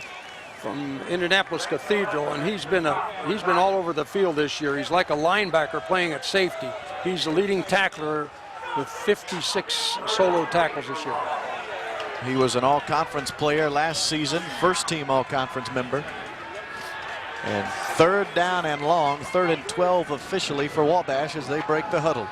from Indianapolis Cathedral, and he's been all over the field this year. He's like a linebacker playing at safety. He's the leading tackler with 56 solo tackles this year. He was an all-conference player last season, first-team all-conference member. And 3rd down and long, 3rd and 12 officially for Wabash as they break the huddle.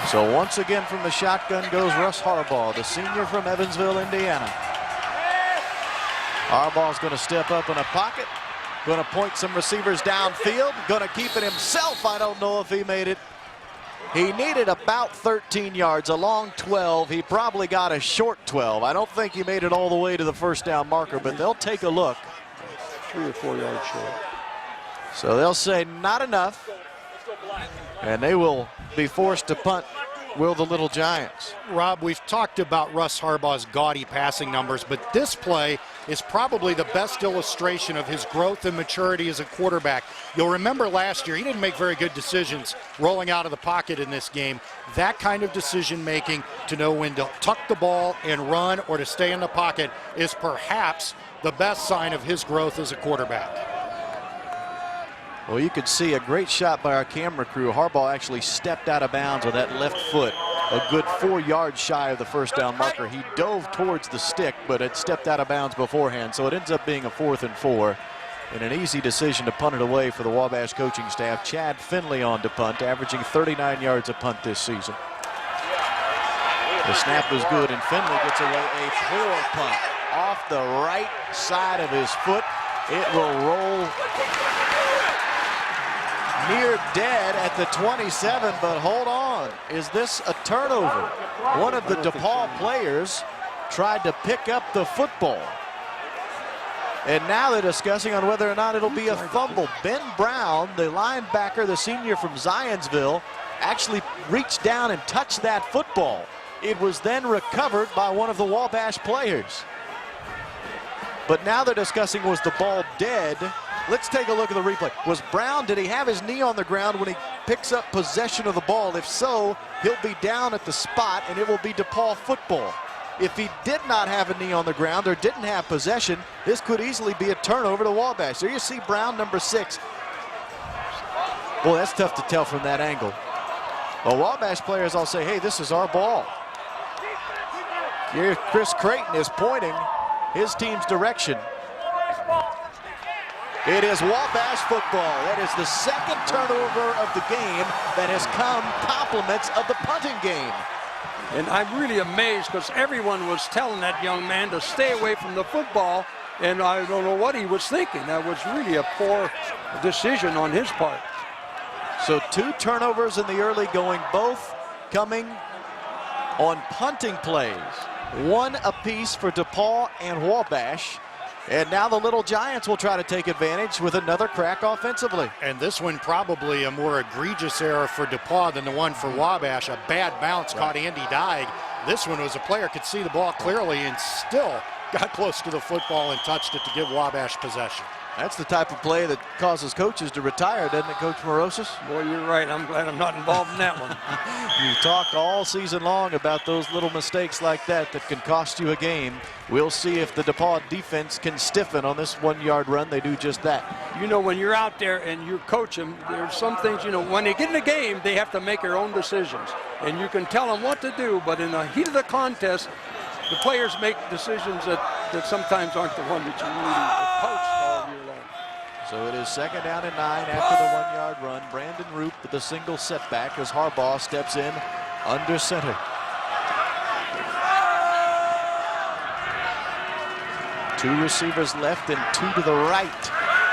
So once again from the shotgun goes Russ Harbaugh, the senior from Evansville, Indiana. Harbaugh's going to step up in a pocket, going to point some receivers downfield, going to keep it himself. I don't know if he made it. He needed about 13 yards, a long 12. He probably got a short 12. I don't think he made it all the way to the first down marker, but they'll take a look. 3 or 4 yards short. So they'll say not enough, and they will be forced to punt. Will the Little Giants. Rob, we've talked about Russ Harbaugh's gaudy passing numbers, but this play is probably the best illustration of his growth and maturity as a quarterback. You'll remember last year, he didn't make very good decisions rolling out of the pocket in this game. That kind of decision making to know when to tuck the ball and run or to stay in the pocket is perhaps the best sign of his growth as a quarterback. Well, you could see a great shot by our camera crew. Harbaugh actually stepped out of bounds with that left foot, a good 4 yards shy of the first down marker. He dove towards the stick, but had stepped out of bounds beforehand, so it ends up being a 4th and 4. And an easy decision to punt it away for the Wabash coaching staff. Chad Finley on to punt, averaging 39 yards a punt this season. The snap was good, and Finley gets away a poor punt off the right side of his foot. It will roll near dead at the 27, but hold on. Is this a turnover? One of the DePaul players tried to pick up the football. And now they're discussing on whether or not it'll be a fumble. Ben Brown, the linebacker, the senior from Zionsville, actually reached down and touched that football. It was then recovered by one of the Wabash players. But now they're discussing, was the ball dead? Let's take a look at the replay. Was Brown, did he have his knee on the ground when he picks up possession of the ball? If so, he'll be down at the spot and it will be DePaul football. If he did not have a knee on the ground or didn't have possession, this could easily be a turnover to Wabash. There you see Brown, number 6. Boy, that's tough to tell from that angle. Well, Wabash players all say, hey, this is our ball. Here, Chris Creighton is pointing his team's direction. It is Wabash football. That is the 2nd turnover of the game that has come compliments of the punting game. And I'm really amazed because everyone was telling that young man to stay away from the football, and I don't know what he was thinking. That was really a poor decision on his part. So 2 turnovers in the early going, both coming on punting plays. 1 apiece for DePaul and Wabash. And now the Little Giants will try to take advantage with another crack offensively. And this one probably a more egregious error for DePaul than the one for Wabash. A bad bounce caught Andy Dyke. This one was a player could see the ball clearly and still got close to the football and touched it to give Wabash possession. That's the type of play that causes coaches to retire, doesn't it, Coach Morosis? Boy, you're right. I'm glad I'm not involved in that one. You talked all season long about those little mistakes like that that can cost you a game. We'll see if the DePaul defense can stiffen on this 1-yard run. They do just that. You know, when you're out there and you coach them, there's some things, you know, when they get in the game, they have to make their own decisions. And you can tell them what to do, but in the heat of the contest, the players make decisions that sometimes aren't the one that you really coach all year long. So it is 2nd down and 9 after the 1-yard run. Brandon Roop with a single setback as Harbaugh steps in under center. 2 receivers left and 2 to the right.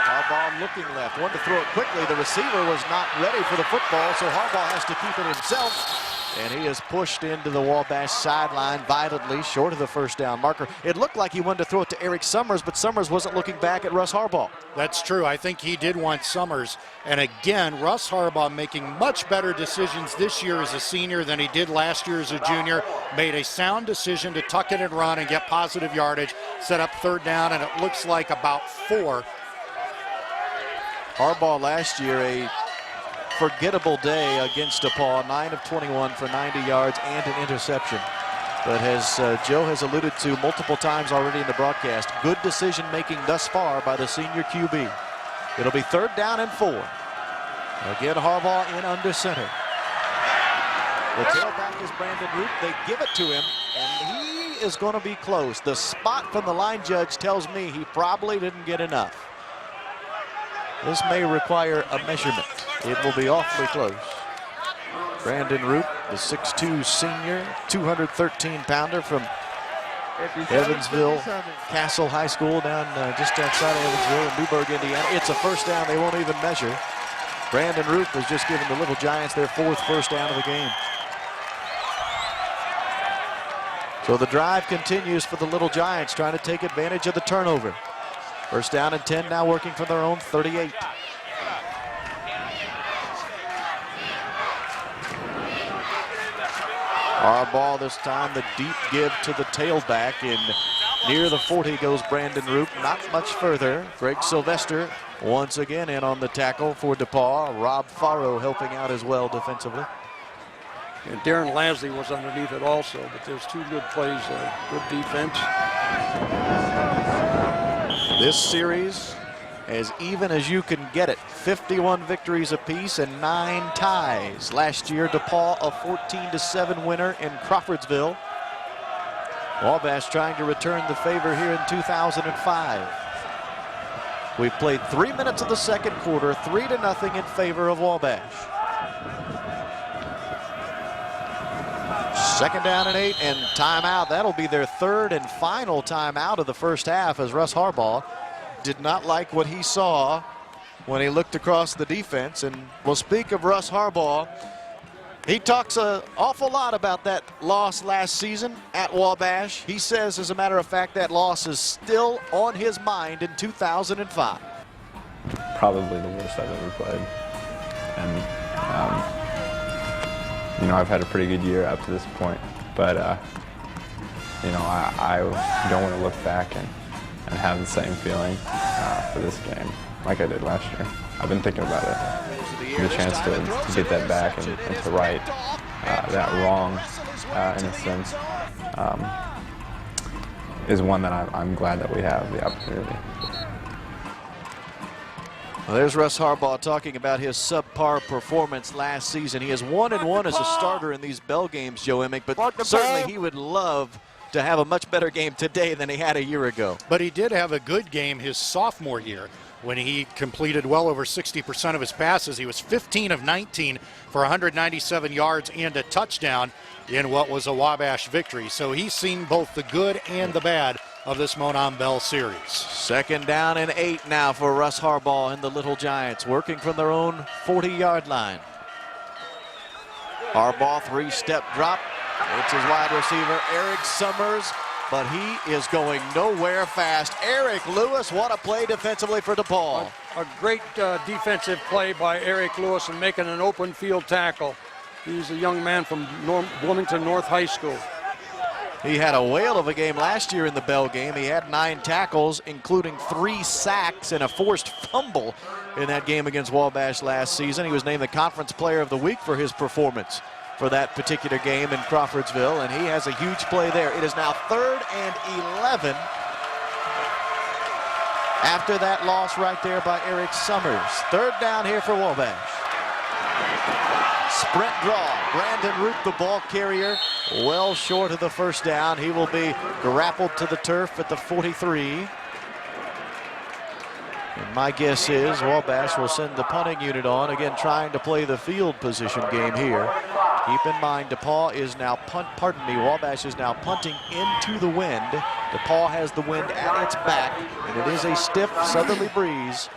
Harbaugh looking left, one to throw it quickly. The receiver was not ready for the football, so Harbaugh has to keep it himself. And he is pushed into the Wabash sideline violently, short of the first down marker. It looked like he wanted to throw it to Eric Summers, but Summers wasn't looking back at Russ Harbaugh. That's true. I think he did want Summers. And again, Russ Harbaugh making much better decisions this year as a senior than he did last year as a junior. Made a sound decision to tuck it and run and get positive yardage. Set up 3rd down, and it looks like about 4. Harbaugh last year, a forgettable day against DePaul, 9 of 21 for 90 yards and an interception. But as Joe has alluded to multiple times already in the broadcast, good decision making thus far by the senior QB. It'll be 3rd down and 4. Again, Harbaugh in under center. The tailback is Brandon Root. They give it to him, and he is going to be close. The spot from the line judge tells me he probably didn't get enough. This may require a measurement. It will be awfully close. Brandon Root, the 6'2 senior, 213-pounder from Evansville Castle High School down just outside of Evansville in Newburgh, Indiana. It's a first down. They won't even measure. Brandon Root has just given the Little Giants their 4th first down of the game. So the drive continues for the Little Giants, trying to take advantage of the turnover. First down and 10 now, working from their own 38. Harbaugh this time, the deep give to the tailback, and near the 40 goes Brandon Root, not much further. Greg Sylvester once again in on the tackle for DePaul. Rob Farrow helping out as well defensively. And Darren Lasley was underneath it also, but there's 2 good plays, good defense. This series, as even as you can get it, 51 victories apiece and 9 ties. Last year, DePaul a 14-7 winner in Crawfordsville. Wabash trying to return the favor here in 2005. We've played 3 minutes of the second quarter, 3-0 in favor of Wabash. Second down and 8 and timeout. That'll be their 3rd and final timeout of the first half, as Russ Harbaugh did not like what he saw when he looked across the defense. And we'll speak of Russ Harbaugh. He talks an awful lot about that loss last season at Wabash. He says, as a matter of fact, that loss is still on his mind in 2005. Probably the worst I've ever played. And, you know, I've had a pretty good year up to this point, but, you know, I don't want to look back and have the same feeling for this game like I did last year. I've been thinking about it. The chance to get that back and to right that wrong, in a sense, is one that I'm glad that we have the opportunity. Well, there's Russ Harbaugh talking about his subpar performance last season. He is 1-1 as a starter in these Bell games, Joe Emmick, but certainly he would love to have a much better game today than he had a year ago. But he did have a good game his sophomore year when he completed well over 60% of his passes. He was 15 of 19 for 197 yards and a touchdown in what was a Wabash victory. So he's seen both the good and the bad of this Monon Bell series. Second down and 8 now for Russ Harbaugh and the Little Giants, working from their own 40-yard line. Harbaugh, 3-step drop. It's his wide receiver, Eric Summers, but he is going nowhere fast. Eric Lewis, what a play defensively for DePaul. A great defensive play by Eric Lewis and making an open field tackle. He's a young man from Bloomington North High School. He had a whale of a game last year in the Bell game. He had 9 tackles, including 3 sacks and a forced fumble in that game against Wabash last season. He was named the Conference Player of the Week for his performance for that particular game in Crawfordsville, and he has a huge play there. It is now 3rd and 11 after that loss right there by Eric Summers. 3rd down here for Wabash. Sprint draw. Brandon Root, the ball carrier, well short of the first down. He will be grappled to the turf at the 43. And my guess is Wabash will send the punting unit on, again trying to play the field position game here. Keep in mind, DePaul is now Wabash is now punting into the wind. DePaul has the wind at its back, and it is a stiff southerly breeze.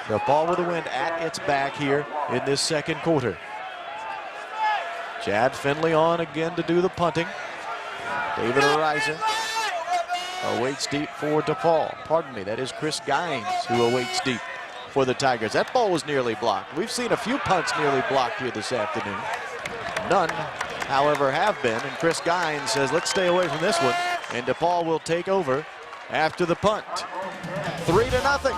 DePaul with the wind at its back here in this second quarter. Chad Finley on again to do the punting. David Ariza awaits deep for DePaul. Pardon me, that is Chris Gines who awaits deep for the Tigers. That ball was nearly blocked. We've seen a few punts nearly blocked here this afternoon. None, however, have been, and Chris Gines says, let's stay away from this one, and DePaul will take over after the punt. 3-0.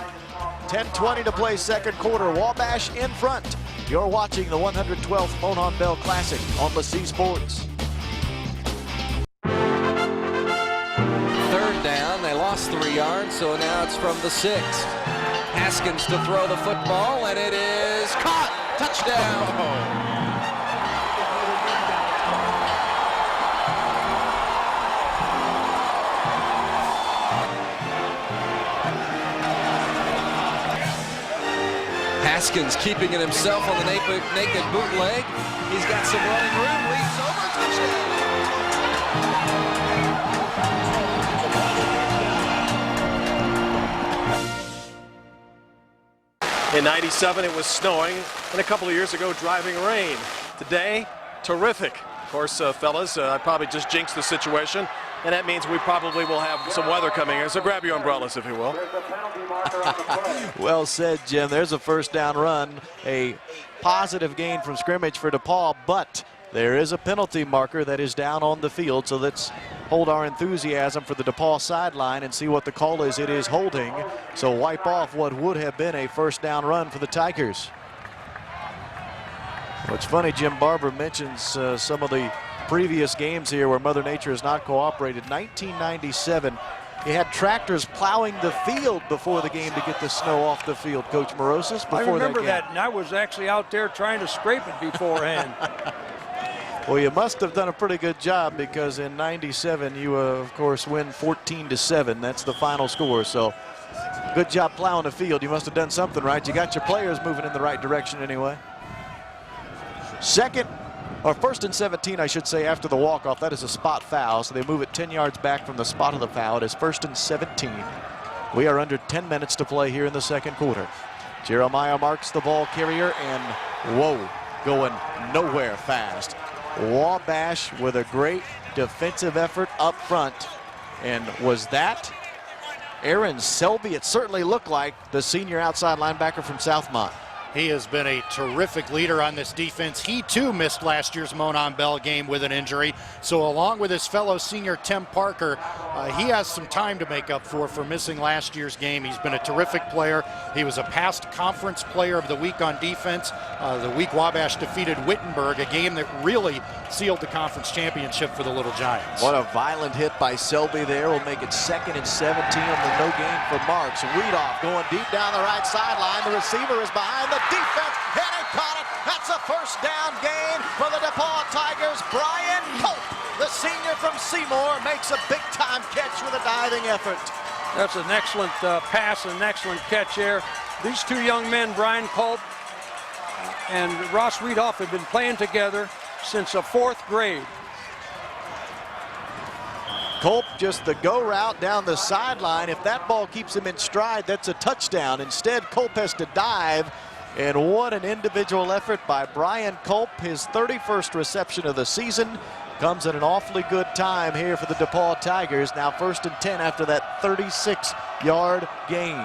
10:20 to play second quarter. Wabash in front. You're watching the 112th Monon Bell Classic on LaCie Sports. 3rd down. They lost 3 yards, so now it's from the 6. Haskins to throw the football, and it is caught. Touchdown. Haskins keeping it himself on the naked bootleg. He's got some running room, leaps over, touchdown. In '97, it was snowing, and a couple of years ago, driving rain. Today, terrific. Of course, fellas, I probably just jinxed the situation, and that means we probably will have some weather coming in. So grab your umbrellas, if you will. Well said, Jim. There's a first down run, a positive gain from scrimmage for DePaul, but there is a penalty marker that is down on the field, so let's hold our enthusiasm for the DePaul sideline and see what the call is. It is holding, so wipe off what would have been a first down run for the Tigers. What's funny, Jim Barber mentions some of the previous games here where Mother Nature has not cooperated. 1997, you had tractors plowing the field before the game to get the snow off the field, Coach Morosis. I remember that, and I was actually out there trying to scrape it beforehand. Well, you must have done a pretty good job, because in '97 you, of course, win 14-7. That's the final score. So good job plowing the field. You must have done something right. You got your players moving in the right direction anyway. First and 17, I should say, after the walk-off. That is a spot foul, so they move it 10 yards back from the spot of the foul. It is first and 17. We are under 10 minutes to play here in the second quarter. Jeremiah Marks, the ball carrier, and whoa, going nowhere fast. Wabash with a great defensive effort up front. And was that Aaron Selby? It certainly looked like the senior outside linebacker from Southmont. He has been a terrific leader on this defense. He too missed last year's Monon Bell game with an injury. So along with his fellow senior Tim Parker, he has some time to make up for missing last year's game. He's been a terrific player. He was a past conference player of the week on defense. The week Wabash defeated Wittenberg, a game that really sealed the conference championship for the Little Giants. What a violent hit by Selby there will make it second and 17 on the no gain for Marks. Weedoff going deep down the right sideline. The receiver is behind the defense, and he caught it. That's a first down gain for the DePaul Tigers. Brian Cope, the senior from Seymour, makes a big-time catch with a diving effort. That's an excellent pass and an excellent catch there. These two young men, Brian Cope and Ross Weedoff, have been playing together since the 4th grade. Cope just the go route down the sideline. If that ball keeps him in stride, that's a touchdown. Instead, Cope has to dive. And what an individual effort by Brian Cope. His 31st reception of the season comes at an awfully good time here for the DePaul Tigers. Now first and 10 after that 36-yard gain.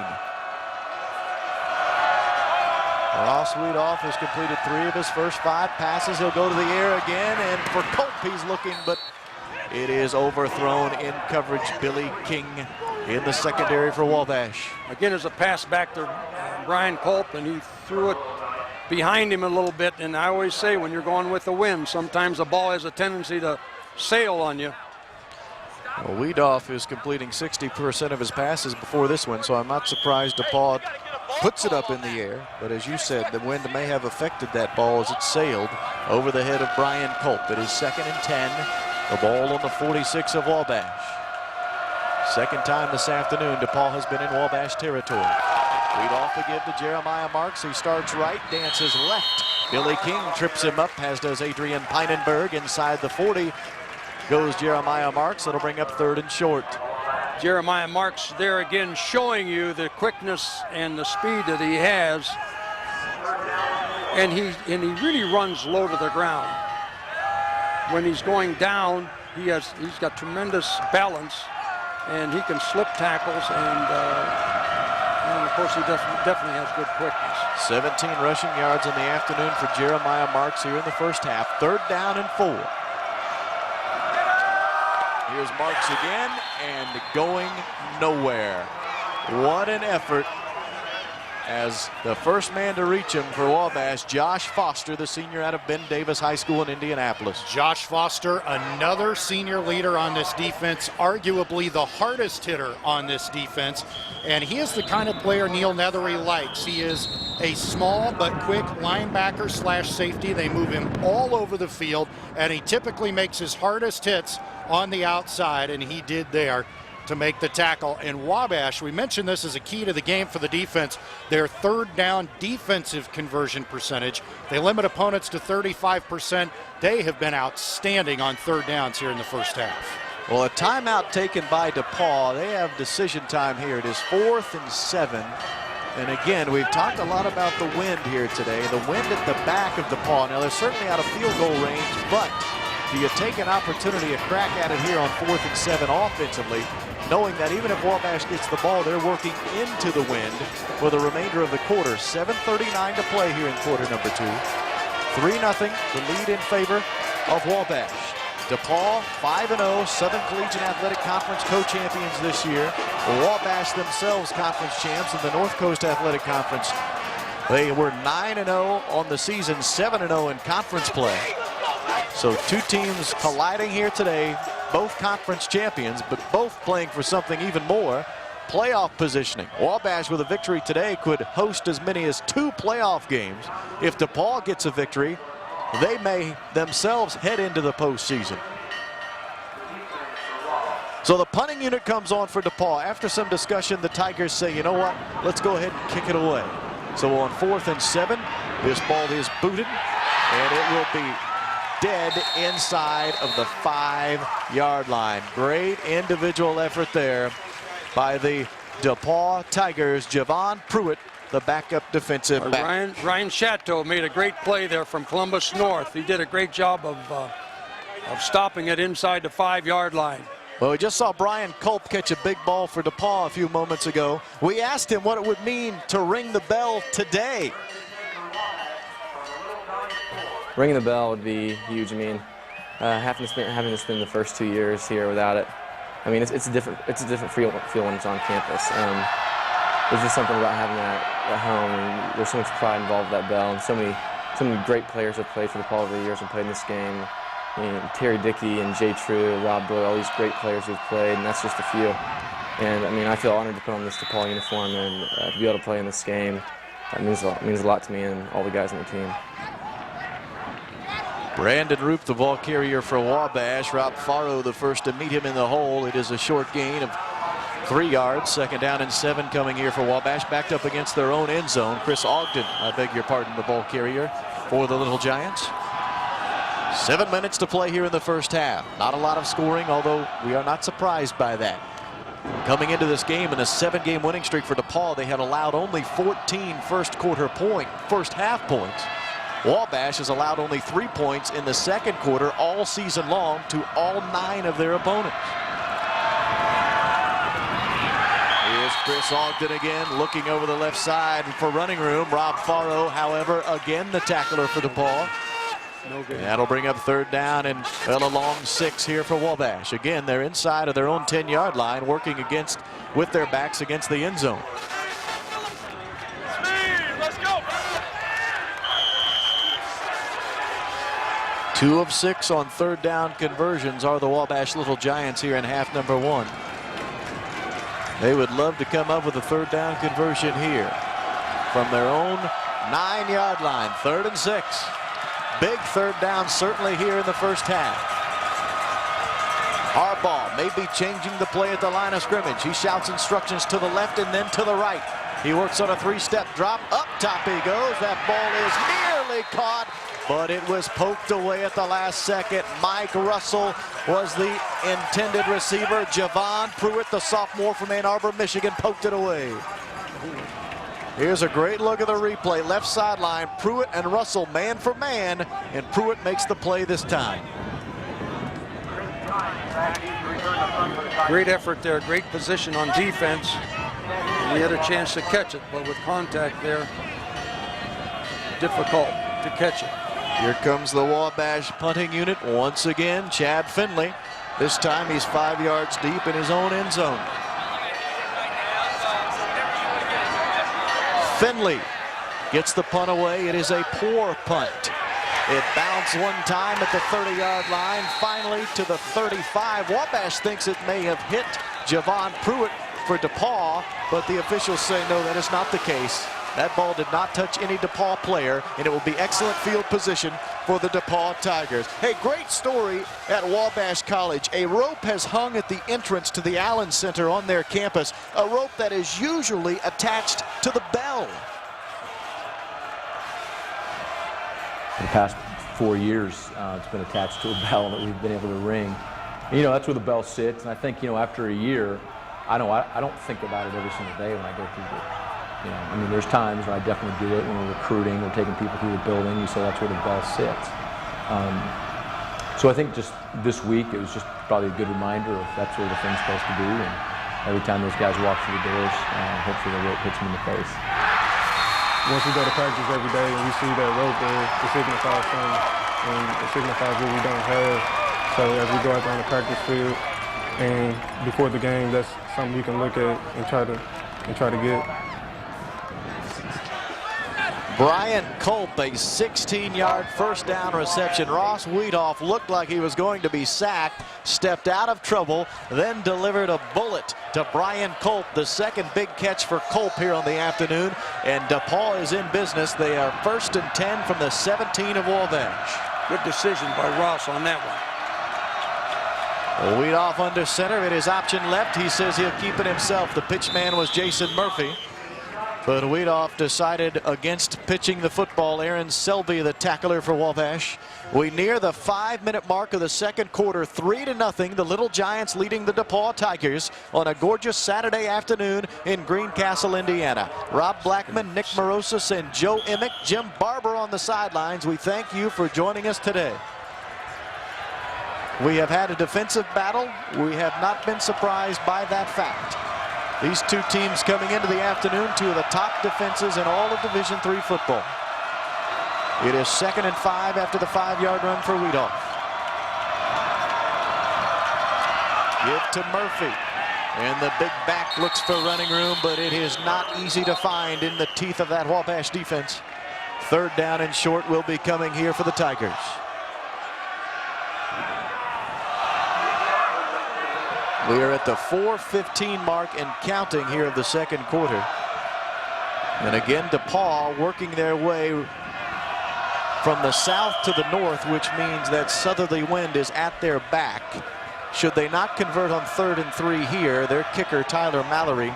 Ross Weedoff has completed 3 of his first 5 passes. He'll go to the air again, and for Cope, he's looking, but it is overthrown in coverage. Billy King in the secondary for Wabash. Again, it's a pass back to Brian Culp, and he threw it behind him a little bit. And I always say, when you're going with the wind, sometimes the ball has a tendency to sail on you. Well, Weedoff is completing 60% of his passes before this one, so I'm not surprised DePaul puts it up in the air. But as you said, the wind may have affected that ball as it sailed over the head of Brian Culp. It is second and 10. The ball on the 46 of Wabash. Second time this afternoon DePaul has been in Wabash territory. Weedoff to give to Jeremiah Marks. He starts right, dances left. Billy King trips him up, as does Adrian Pinenberg. Inside the 40 goes Jeremiah Marks. That'll bring up 3rd and short. Jeremiah Marks there again, showing you the quickness and the speed that he has. And he really runs low to the ground. When he's going down, he's got tremendous balance, and he can slip tackles, and of course he definitely has good quickness. 17 rushing yards in the afternoon for Jeremiah Marks here in the first half. 3rd down and 4. Here's Marks again, and going nowhere. What an effort as the first man to reach him for Wabash, Josh Foster, the senior out of Ben Davis High School in Indianapolis. Josh Foster, another senior leader on this defense, arguably the hardest hitter on this defense. And he is the kind of player Neil Nethery likes. He is a small but quick linebacker slash safety. They move him all over the field, and he typically makes his hardest hits on the outside, and he did there to make the tackle. And Wabash, we mentioned this as a key to the game for the defense, their third down defensive conversion percentage. They limit opponents to 35%. They have been outstanding on third downs here in the first half. Well, a timeout taken by DePaul. They have decision time here. It is 4th and 7. And again, we've talked a lot about the wind here today. The wind at the back of DePaul. Now, they're certainly out of field goal range, but do you take an opportunity, a crack at it here on 4th and 7 offensively, knowing that even if Wabash gets the ball, they're working into the wind for the remainder of the quarter. 7:39 to play here in quarter number 2. 3-0, the lead in favor of Wabash. DePaul, 5-0, Southern Collegiate Athletic Conference co-champions this year. Wabash themselves conference champs in the North Coast Athletic Conference. They were 9-0 on the season, 7-0 in conference play. So two teams colliding here today, both conference champions, but both playing for something even more, playoff positioning. Wabash with a victory today could host as many as 2 playoff games. If DePaul gets a victory, they may themselves head into the postseason. So the punting unit comes on for DePaul. After some discussion, the Tigers say, you know what, let's go ahead and kick it away. So on 4th and 7, this ball is booted, and it will be dead inside of the 5-yard line. Great individual effort there by the DePaul Tigers. Javon Pruitt, the backup defensive back. Ryan Chateau made a great play there from Columbus North. He did a great job of stopping it inside the 5-yard line. Well, we just saw Brian Culp catch a big ball for DePaul a few moments ago. We asked him what it would mean to ring the bell today. Ringing the bell would be huge. I mean, having to spend the first 2 years here without it. I mean, it's a different feel when it's on campus. There's just something about having that at home. And there's so much pride involved with that bell, and so many great players have played for DePaul over the years and played in this game. I mean, Terry Dickey and Jay True, Rob Boyle, all these great players who've played, and that's just a few. And I mean, I feel honored to put on this DePaul uniform and to be able to play in this game. That means a lot to me and all the guys on the team. Brandon Roop, the ball carrier for Wabash. Rob Farrow, the first to meet him in the hole. It is a short gain of 3 yards. 2nd down and 7 coming here for Wabash. Backed up against their own end zone. Chris Ogden, I beg your pardon, the ball carrier for the Little Giants. 7 minutes to play here in the first half. Not a lot of scoring, although we are not surprised by that. Coming into this game in a 7-game winning streak for DePaul, they had allowed only 14 first half points. Wabash has allowed only 3 points in the second quarter all season long to all 9 of their opponents. Here's Chris Ogden again, looking over the left side for running room. Rob Farrow, however, again the tackler for DePaul. No good. That'll bring up 3rd down and a long 6 here for Wabash. Again, they're inside of their own 10-yard line, working with their backs against the end zone. Let's go. 2 of 6 on 3rd down conversions are the Wabash Little Giants here in half number 1. They would love to come up with a 3rd down conversion here from their own 9-yard line. 3rd and 6. Big 3rd down certainly here in the first half. Harbaugh may be changing the play at the line of scrimmage. He shouts instructions to the left and then to the right. He works on a 3-step drop. Up top he goes. That ball is nearly caught, but it was poked away at the last second. Mike Russell was the intended receiver. Javon Pruitt, the sophomore from Ann Arbor, Michigan, poked it away. Here's a great look at the replay. Left sideline, Pruitt and Russell man for man, and Pruitt makes the play this time. Great effort there, great position on defense. He had a chance to catch it, but with contact there, difficult to catch it. Here comes the Wabash punting unit once again. Chad Finley. This time he's 5 yards deep in his own end zone. Finley gets the punt away. It is a poor punt. It bounced one time at the 30-yard line, finally to the 35. Wabash thinks it may have hit Javon Pruitt for DePaul, but the officials say no, that is not the case. That ball did not touch any DePaul player, and it will be excellent field position for the DePaul Tigers. Hey, great story at Wabash College. A rope has hung at the entrance to the Allen Center on their campus, a rope that is usually attached to the bell. For the past 4 years, it's been attached to a bell that we've been able to ring. And, that's where the bell sits, and I think, after a year, I don't think about it every single day when I go through the there's times when I definitely do it when we're recruiting or taking people through the building. You say that's where the bell sits. So I think just this week it was just probably a good reminder of that's where the thing's supposed to be. And every time those guys walk through the doors, hopefully the rope hits them in the face. Once we go to practice every day and we see that rope there, it signifies something, and it signifies what we don't have. So as we go out there on the practice field and before the game, that's something we can look at and try to get. Brian Culp, a 16-yard first down reception. Ross Weedoff looked like he was going to be sacked, stepped out of trouble, then delivered a bullet to Brian Culp, the second big catch for Culp here on the afternoon. And DePaul is in business. They are 1st and 10 from the 17 of Wabash. Good decision by Ross on that one. Weedoff under center. It is option left. He says he'll keep it himself. The pitch man was Jason Murphy. But Weedoff decided against pitching the football. Aaron Selby, the tackler for Wabash. We near the 5-minute mark of the second quarter, 3-0. The Little Giants leading the DePaul Tigers on a gorgeous Saturday afternoon in Greencastle, Indiana. Rob Blackman, Nick Morosis, and Joe Emick, Jim Barber on the sidelines. We thank you for joining us today. We have had a defensive battle. We have not been surprised by that fact. These two teams coming into the afternoon, two of the top defenses in all of Division III football. It is 2nd and 5 after the 5-yard run for Weedoff. Give to Murphy. And the big back looks for running room, but it is not easy to find in the teeth of that Wabash defense. 3rd down and short will be coming here for the Tigers. We are at the 4:15 mark and counting here of the second quarter. And again, DePaul working their way from the south to the north, which means that southerly wind is at their back. Should they not convert on 3rd and 3 here, their kicker, Tyler Mallory,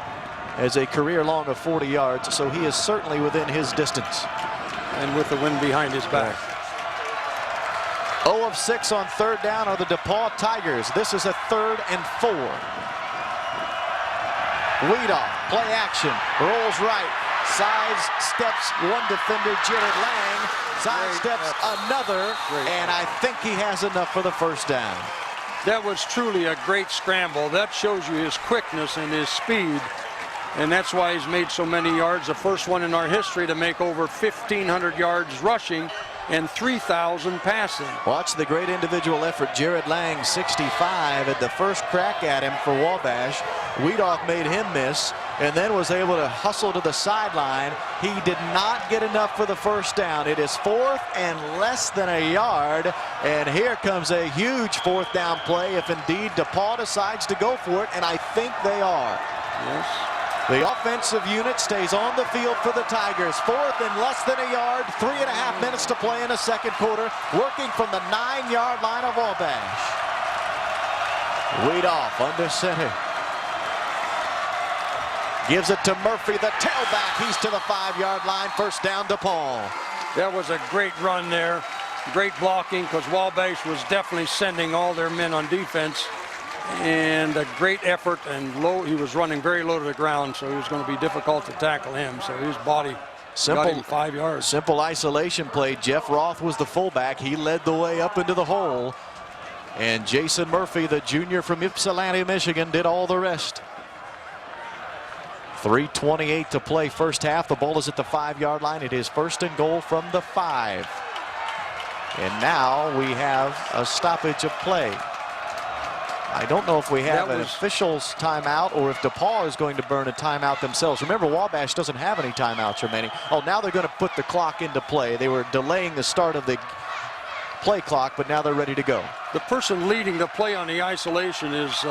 has a career long of 40 yards, so he is certainly within his distance. And with the wind behind his back. 0 of 6 on 3rd down are the DePaul Tigers. This is a 3rd and 4. Weedoff, play action, rolls right, sides steps one defender, Jared Lang, side steps another, and I think he has enough for the 1st down. That was truly a great scramble. That shows you his quickness and his speed, and that's why he's made so many yards. The first one in our history to make over 1,500 yards rushing and 3,000 passing. Watch the great individual effort. Jared Lang, 65, at the first crack at him for Wabash. Weedoff made him miss and then was able to hustle to the sideline. He did not get enough for the 1st down. It is 4th and less than a yard, and here comes a huge 4th down play if indeed DePaul decides to go for it, and I think they are. Yes. The offensive unit stays on the field for the Tigers. 4th and less than a yard, 3.5 minutes to play in the second quarter, working from the 9-yard line of Wabash. Weedoff under center. Gives it to Murphy, the tailback. He's to the 5-yard line. 1st down, DePaul. That was a great run there. Great blocking, because Wabash was definitely sending all their men on defense. And a great effort, and low. He was running very low to the ground, so it was going to be difficult to tackle him. So his body got him 5 yards. Simple isolation play. Jeff Roth was the fullback. He led the way up into the hole. And Jason Murphy, the junior from Ypsilanti, Michigan, did all the rest. 3:28 to play first half. The ball is at the 5-yard line. It is 1st and goal from the 5. And now we have a stoppage of play. I don't know if we have an official's timeout or if DePaul is going to burn a timeout themselves. Remember, Wabash doesn't have any timeouts remaining. Oh, now they're going to put the clock into play. They were delaying the start of the play clock, but now they're ready to go. The person leading the play on the isolation is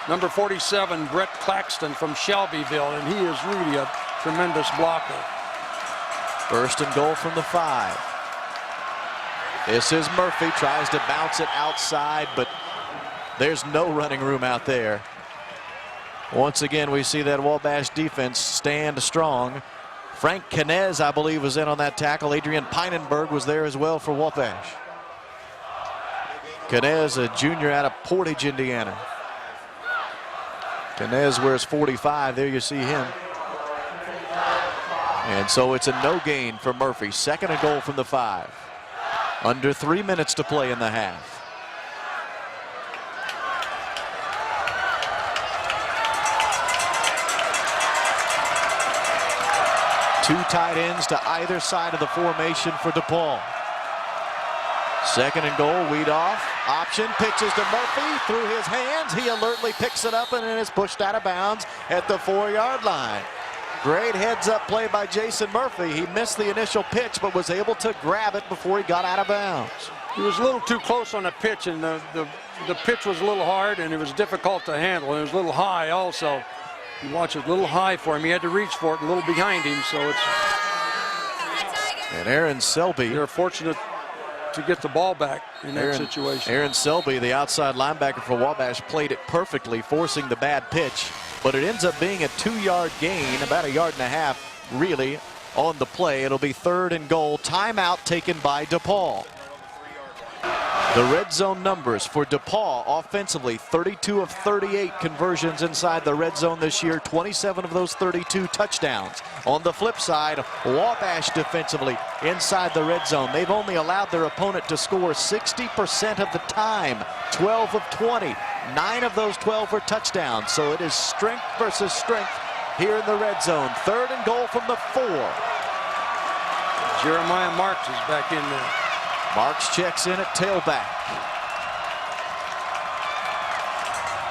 number 47, Brett Claxton from Shelbyville, and he is really a tremendous blocker. First and goal from the 5. This is Murphy, tries to bounce it outside, but there's no running room out there. Once again, we see that Wabash defense stand strong. Frank Canez, I believe, was in on that tackle. Adrian Pinenberg was there as well for Wabash. Canez, a junior out of Portage, Indiana. Canez wears 45. There you see him. And so it's a no gain for Murphy. Second and goal from the 5. Under 3 minutes to play in the half. Two tight ends to either side of the formation for DePaul. Second and goal, lead off. Option, pitches to Murphy through his hands. He alertly picks it up and it is pushed out of bounds at the 4-yard line. Great heads-up play by Jason Murphy. He missed the initial pitch but was able to grab it before he got out of bounds. He was a little too close on the pitch, and the pitch was a little hard and it was difficult to handle. It was a little high also. You watch it a little high for him. He had to reach for it a little behind him, so it's... And Aaron Selby. They're fortunate to get the ball back in that situation. Aaron Selby, the outside linebacker for Wabash, played it perfectly, forcing the bad pitch. But it ends up being a 2-yard gain, about 1.5 yards, really, on the play. It'll be third and goal. Timeout taken by DePaul. The red zone numbers for DePaul offensively, 32 of 38 conversions inside the red zone this year, 27 of those 32 touchdowns. On the flip side, Wabash defensively inside the red zone. They've only allowed their opponent to score 60% of the time, 12 of 20. 9 of those 12 were touchdowns, so it is strength versus strength here in the red zone. Third and goal from the 4. Jeremiah Marks is back in there. Marks checks in at tailback.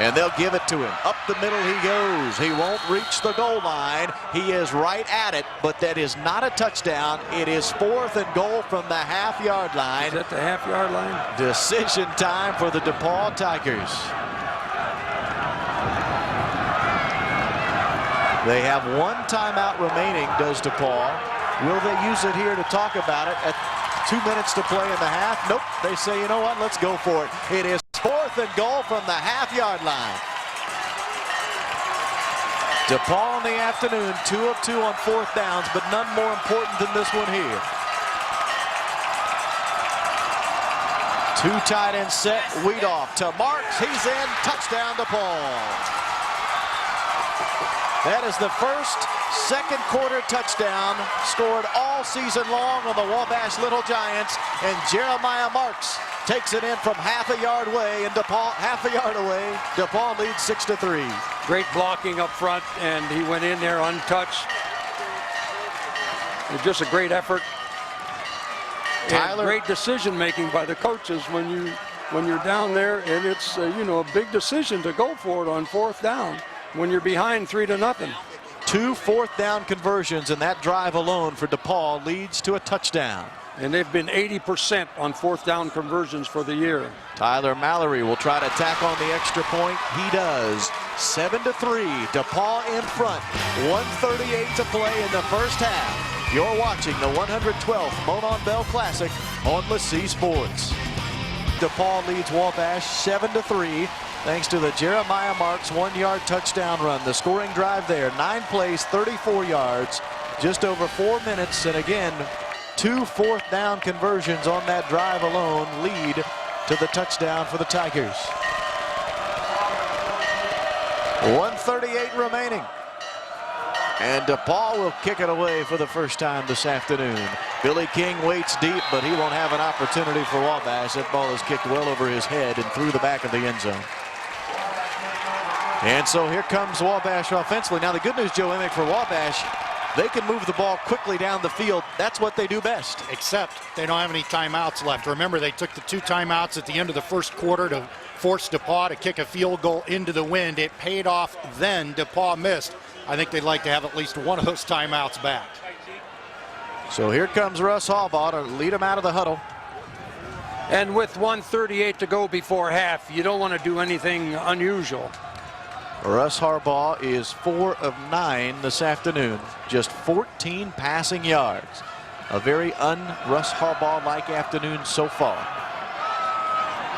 And they'll give it to him. Up the middle he goes. He won't reach the goal line. He is right at it, but that is not a touchdown. It is fourth and goal from the half-yard line. Is that the half-yard line? Decision time for the DePaul Tigers. They have one timeout remaining, does DePaul. Will they use it here to talk about it at 2 minutes to play in the half? Nope. They say, you know what, let's go for it. It is fourth and goal from the half-yard line. DePaul in the afternoon, 2 of 2 on fourth downs, but none more important than this one here. Two tight end set, lead off to Marks. He's in, touchdown DePaul. That is the first second quarter touchdown scored all season long on the Wabash Little Giants, and Jeremiah Marks takes it in from half a yard away, and DePaul DePaul leads 6-3. Great blocking up front, and he went in there untouched. It's just a great effort. And great decision making by the coaches when you're down there, and it's a big decision to go for it on fourth down when you're behind 3-0. 2 fourth down conversions, and that drive alone for DePaul leads to a touchdown. And they've been 80% on fourth down conversions for the year. Tyler Mallory will try to tack on the extra point. He does. 7-3. DePaul in front. 1:38 to play in the first half. You're watching the 112th Monon Bell Classic on LaCie Sports. DePaul leads Wabash 7-3. Thanks to the Jeremiah Marks 1-yard touchdown run. The scoring drive there, 9 plays, 34 yards, just over 4 minutes. And again, 2 fourth down conversions on that drive alone lead to the touchdown for the Tigers. 1:38 remaining. And DePaul will kick it away for the first time this afternoon. Billy King waits deep, but he won't have an opportunity for Wabash. That ball is kicked well over his head and through the back of the end zone. And so here comes Wabash offensively. Now the good news, Joe Emick, for Wabash, They can move the ball quickly down the field. That's what they do best. Except they don't have any timeouts left. Remember, they took the 2 timeouts at the end of the first quarter to force DePaul to kick a field goal into the wind. It paid off then. DePaul missed. I think they'd like to have at least one of those timeouts back. So here comes Russ Harbaugh to lead them out of the huddle. And with 1:38 to go before half, you don't want to do anything unusual. Russ Harbaugh is 4 of 9 this afternoon. Just 14 passing yards. A very un-Russ Harbaugh-like afternoon so far.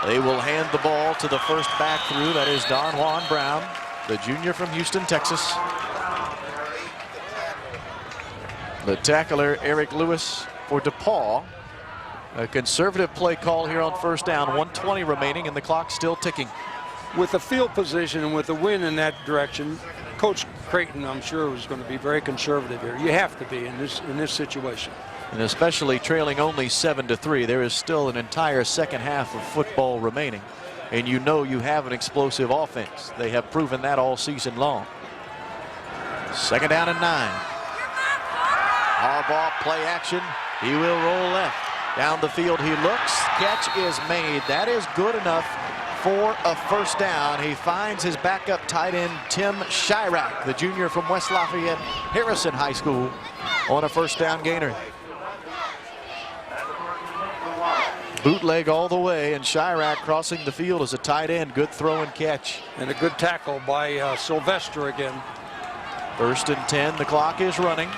They will hand the ball to the first back through. That is Don Juan Brown, the junior from Houston, Texas. The tackler, Eric Lewis, for DePaul. A conservative play call here on first down. 1:20 remaining and the clock still ticking. With the field position and with the wind in that direction, Coach Creighton, I'm sure, was going to be very conservative here. You have to be in this situation. And especially trailing only 7-3, there is still an entire second half of football remaining. And you know you have an explosive offense. They have proven that all season long. Second down and 9. Harbaugh play action. He will roll left. Down the field he looks. Catch is made. That is good enough for a first down. He finds his backup tight end, Tim Chirac, the junior from West Lafayette Harrison High School, on a first down gainer. Bootleg all the way, and Chirac crossing the field as a tight end. Good throw and catch. And a good tackle by Sylvester again. First and 10, the clock is running.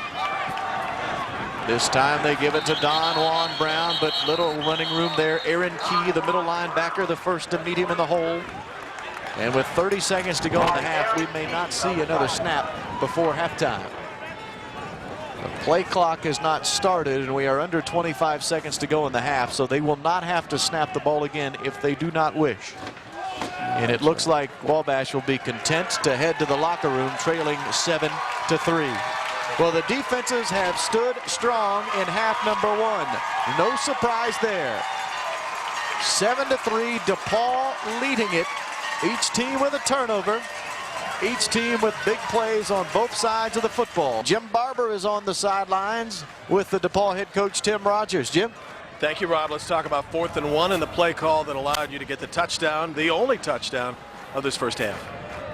This time they give it to Don Juan Brown, but little running room there. Aaron Key, the middle linebacker, the first to meet him in the hole. And with 30 seconds to go in the half, we may not see another snap before halftime. The play clock has not started, and we are under 25 seconds to go in the half, so they will not have to snap the ball again if they do not wish. And it looks like Wabash will be content to head to the locker room trailing 7-3. Well, the defenses have stood strong in half number 1. No surprise there. 7-3, DePaul leading it. Each team with a turnover. Each team with big plays on both sides of the football. Jim Barber is on the sidelines with the DePaul head coach Tim Rogers. Jim? Thank you, Rob. Let's talk about 4th and 1 and the play call that allowed you to get the touchdown, the only touchdown of this first half.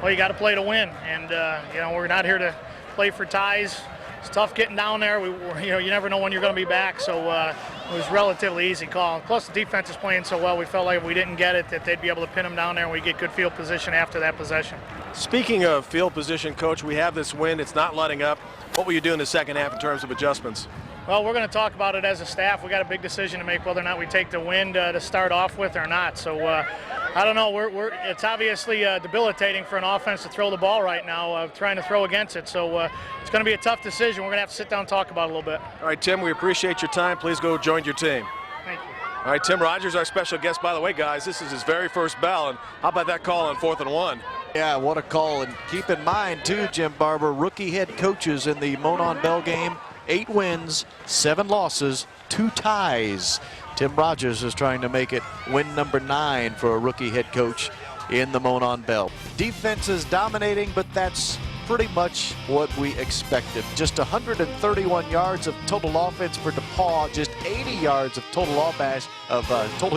Well, you got to play to win, and you know, we're not here to play for ties. It's tough getting down there. You never know when you're going to be back, so it was relatively easy call. Plus, the defense is playing so well, we felt like if we didn't get it, that they'd be able to pin them down there, and we get good field position after that possession. Speaking of field position, Coach, we have this wind. It's not letting up. What will you do in the second half in terms of adjustments? Well, we're going to talk about it as a staff. We got a big decision to make whether or not we take the wind to start off with or not. So I don't know. It's obviously debilitating for an offense to throw the ball right now, trying to throw against it. So it's going to be a tough decision. We're going to have to sit down and talk about it a little bit. All right, Tim, we appreciate your time. Please go join your team. Thank you. All right, Tim Rogers, our special guest. By the way, guys, this is his very first bell. And how about that call on 4th and 1? Yeah, what a call. And keep in mind, too, Jim Barber, rookie head coaches in the Monon Bell game. 8 wins, 7 losses, 2 ties. Tim Rogers is trying to make it win number 9 for a rookie head coach in the Monon Bell. Defense is dominating, but that's pretty much what we expected. Just 131 yards of total offense for DePaul, just 80 yards of total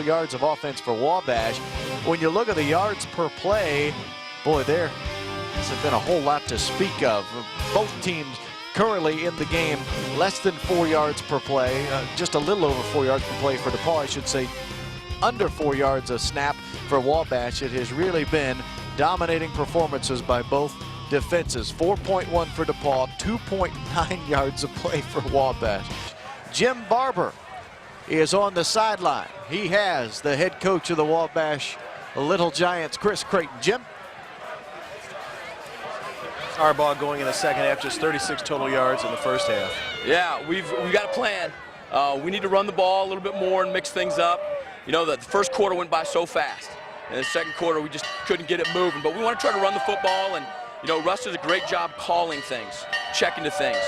yards of offense for Wabash. When you look at the yards per play, boy, there hasn't been a whole lot to speak of. Both teams currently in the game less than 4 yards per play, just a little over 4 yards per play for DePaul, I should say. Under 4 yards a snap for Wabash. It has really been dominating performances by both defenses. 4.1 for DePaul, 2.9 yards of play for Wabash. Jim Barber is on the sideline. He has the head coach of the Wabash Little Giants, Chris Creighton. Jim? Harbaugh going in the second half, just 36 total yards in the first half. Yeah, we've got a plan. We need to run the ball a little bit more and mix things up. You know, the first quarter went by so fast. In the second quarter, we just couldn't get it moving. But we want to try to run the football, and, you know, Russ does a great job calling things, checking to things.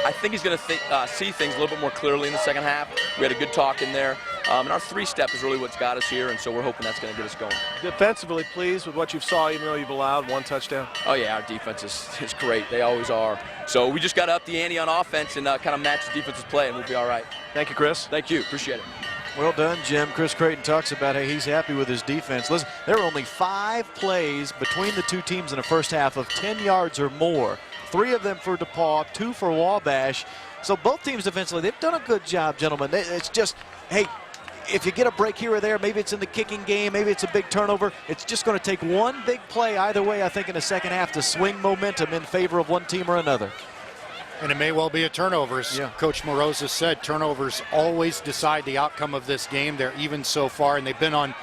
I think he's going to see things a little bit more clearly in the second half. We had a good talk in there. And our three-step is really what's got us here, and so we're hoping that's going to get us going. Defensively pleased with what you saw, even though you've allowed one touchdown? Oh, yeah, our defense is great. They always are. So we just got to up the ante on offense and kind of match the defense's play, and we'll be all right. Thank you, Chris. Thank you. Appreciate it. Well done, Jim. Chris Creighton talks about how he's happy with his defense. Listen, there were only 5 plays between the two teams in the first half of 10 yards or more. 3 of them for DePaul, 2 for Wabash. So both teams defensively, they've done a good job, gentlemen. It's just, hey, if you get a break here or there, maybe it's in the kicking game, maybe it's a big turnover. It's just going to take one big play either way, I think, in the second half to swing momentum in favor of one team or another. And it may well be a turnover. Yeah. Coach Moroza said turnovers always decide the outcome of this game. They're even so far, and they've been on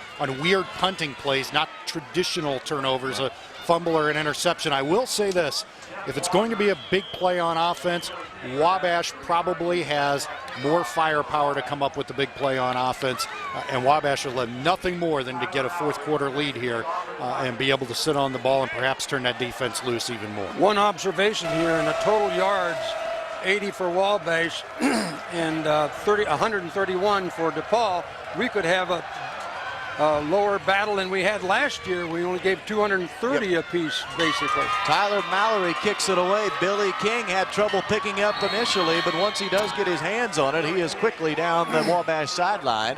weird punting plays, not traditional turnovers, a fumble or an interception. I will say this, if it's going to be a big play on offense, Wabash probably has more firepower to come up with the big play on offense, and Wabash will have nothing more than to get a fourth quarter lead here and be able to sit on the ball and perhaps turn that defense loose even more. One observation here, in the total yards, 80 for Wabash and 131 for DePaul. We could have a lower battle than we had last year. We only gave 230 apiece, basically. Tyler Mallory kicks it away. Billy King had trouble picking up initially, but once he does get his hands on it, he is quickly down the Wabash sideline.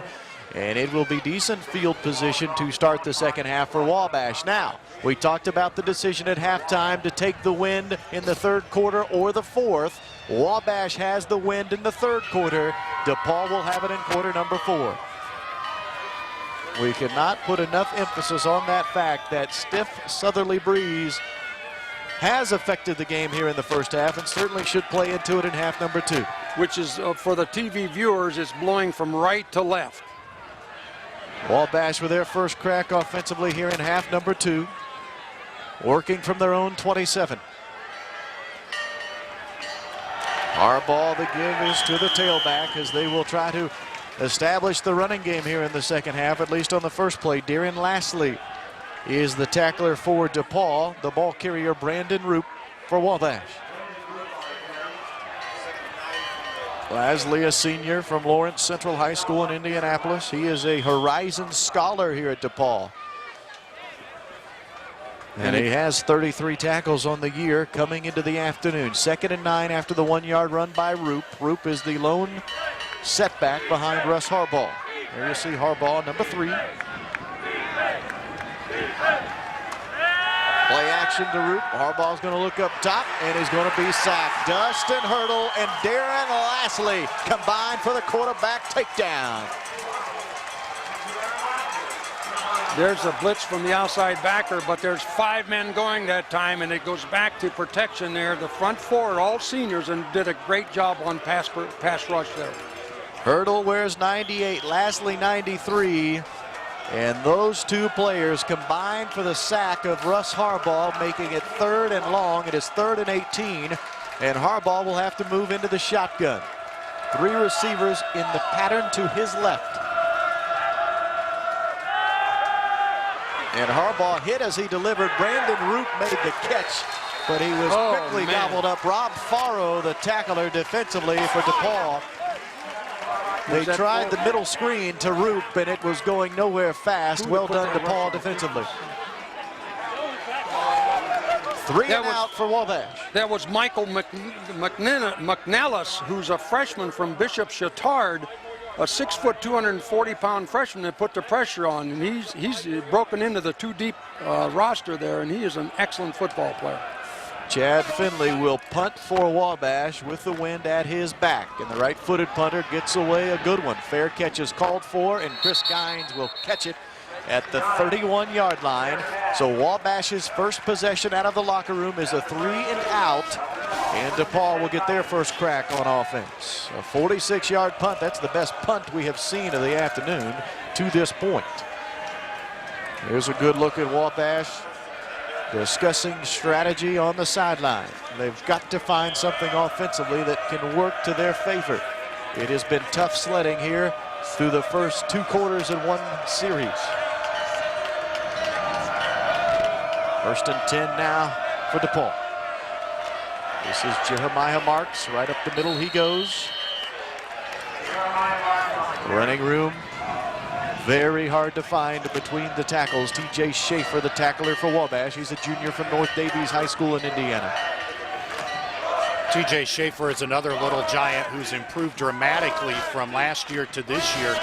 And it will be decent field position to start the second half for Wabash. Now, we talked about the decision at halftime to take the wind in the third quarter or the fourth. Wabash has the wind in the third quarter. DePaul will have it in quarter number 4. We cannot put enough emphasis on that fact that stiff southerly breeze has affected the game here in the first half and certainly should play into it in half number 2. Which is, for the TV viewers, it's blowing from right to left. Wabash with their first crack offensively here in half number 2. Working from their own 27. Harbaugh, the give is to the tailback as they will try to establish the running game here in the second half, at least on the first play. Darren Lastly is the tackler for DePaul. The ball carrier, Brandon Roop, for Wabash. Lastly, a senior from Lawrence Central High School in Indianapolis. He is a Horizon Scholar here at DePaul. And he has 33 tackles on the year coming into the afternoon. 2nd and 9 after the 1-yard run by Roop. Roop is the lone setback behind Russ Harbaugh. There you see Harbaugh, number 3. Play action to Roop. Harbaugh's going to look up top and he's going to be sacked. Dustin Hurdle and Darren Lastly combined for the quarterback takedown. There's a blitz from the outside backer, but there's 5 men going that time, and it goes back to protection there. The front 4 are all seniors and did a great job on pass rush there. Hurdle wears 98, Lastly 93. And those 2 players combined for the sack of Russ Harbaugh, making it 3rd and long. It is 3rd and 18, and Harbaugh will have to move into the shotgun. 3 receivers in the pattern to his left. And Harbaugh hit as he delivered. Brandon Roop made the catch, but he was quickly gobbled up. Rob Farrow, the tackler defensively for DePaul. They tried the middle screen to Roop, and it was going nowhere fast. Well done, DePaul defensively. 3 and out for Wabash. That was Michael McNellis, who's a freshman from Bishop Chatard, a 6', 240-pound freshman that put the pressure on, and he's broken into the 2-deep roster there, and he is an excellent football player. Chad Finley will punt for Wabash with the wind at his back, and the right-footed punter gets away a good one. Fair catch is called for, and Chris Gines will catch it at the 31-yard line. So Wabash's first possession out of the locker room is a 3 and out, and DePaul will get their first crack on offense. A 46-yard punt. That's the best punt we have seen of the afternoon to this point. Here's a good look at Wabash discussing strategy on the sideline. They've got to find something offensively that can work to their favor. It has been tough sledding here through the first 2 quarters in one series. 1st and 10 now for DePaul. This is Jeremiah Marks. Right up the middle he goes. Running room Very hard to find between the tackles. T.J. Schaefer, the tackler for Wabash. He's a junior from North Davies High School in Indiana. T.J. Schaefer is another little giant who's improved dramatically from last year to this year.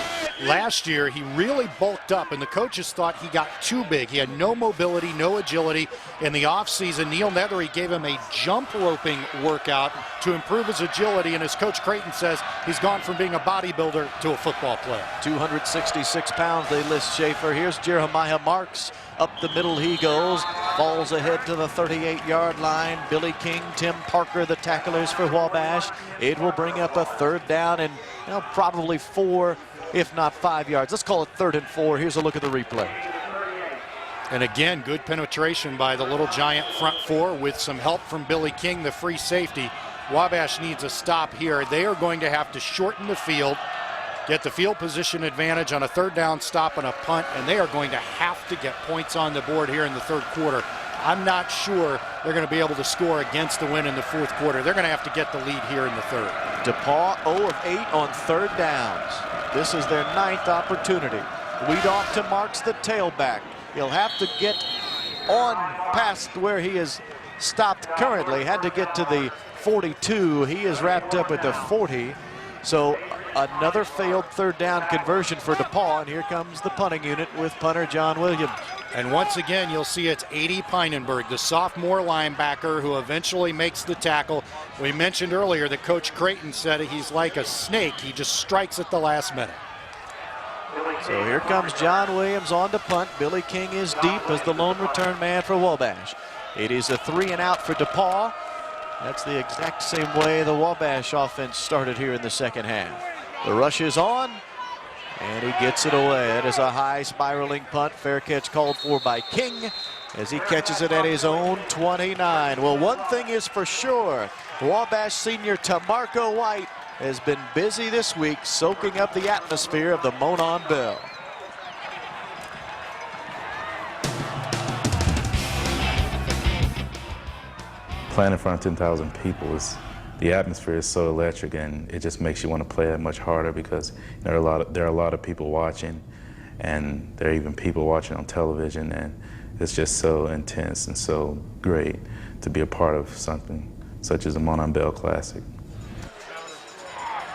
Last year, he really bulked up, and the coaches thought he got too big. He had no mobility, no agility. In the offseason, Neil Nethery gave him a jump roping workout to improve his agility, and as Coach Creighton says, he's gone from being a bodybuilder to a football player. 266 pounds, they list Schaefer. Here's Jeremiah Marks. Up the middle he goes, falls ahead to the 38-yard line. Billy King, Tim Parker, the tacklers for Wabash. It will bring up a 3rd down and probably 4, if not 5 yards. Let's call it 3rd and 4. Here's a look at the replay. And again, good penetration by the little giant front 4 with some help from Billy King, the free safety. Wabash needs a stop here. They are going to have to shorten the field, get the field position advantage on a 3rd down stop and a punt, and they are going to have to get points on the board here in the 3rd quarter. I'm not sure they're going to be able to score against the win in the 4th quarter. They're going to have to get the lead here in the 3rd. DePaul 0 of 8 on 3rd downs. This is their 9th opportunity. Lead off to Marks, the tailback. He'll have to get on past where he is stopped currently. Had to get to the 42. He is wrapped up at the 40. So another failed 3rd down conversion for DePaul, and here comes the punting unit with punter John Williams. And once again, you'll see it's A.D. Peinenberg, the sophomore linebacker who eventually makes the tackle. We mentioned earlier that Coach Creighton said he's like a snake. He just strikes at the last minute. So here comes John Williams on to punt. Billy King is deep as the lone return man for Wabash. It is a 3 and out for DePaul. That's the exact same way the Wabash offense started here in the 2nd half. The rush is on, and he gets it away. It is a high spiraling punt. Fair catch called for by King as he catches it at his own 29. Well, one thing is for sure, Wabash senior Tamarco White has been busy this week soaking up the atmosphere of the Monon Bell. Playing in front of 10,000 people, the atmosphere is so electric, and it just makes you want to play that much harder because there are a lot of people watching, and there are even people watching on television, and it's just so intense and so great to be a part of something such as the Monon Bell Classic.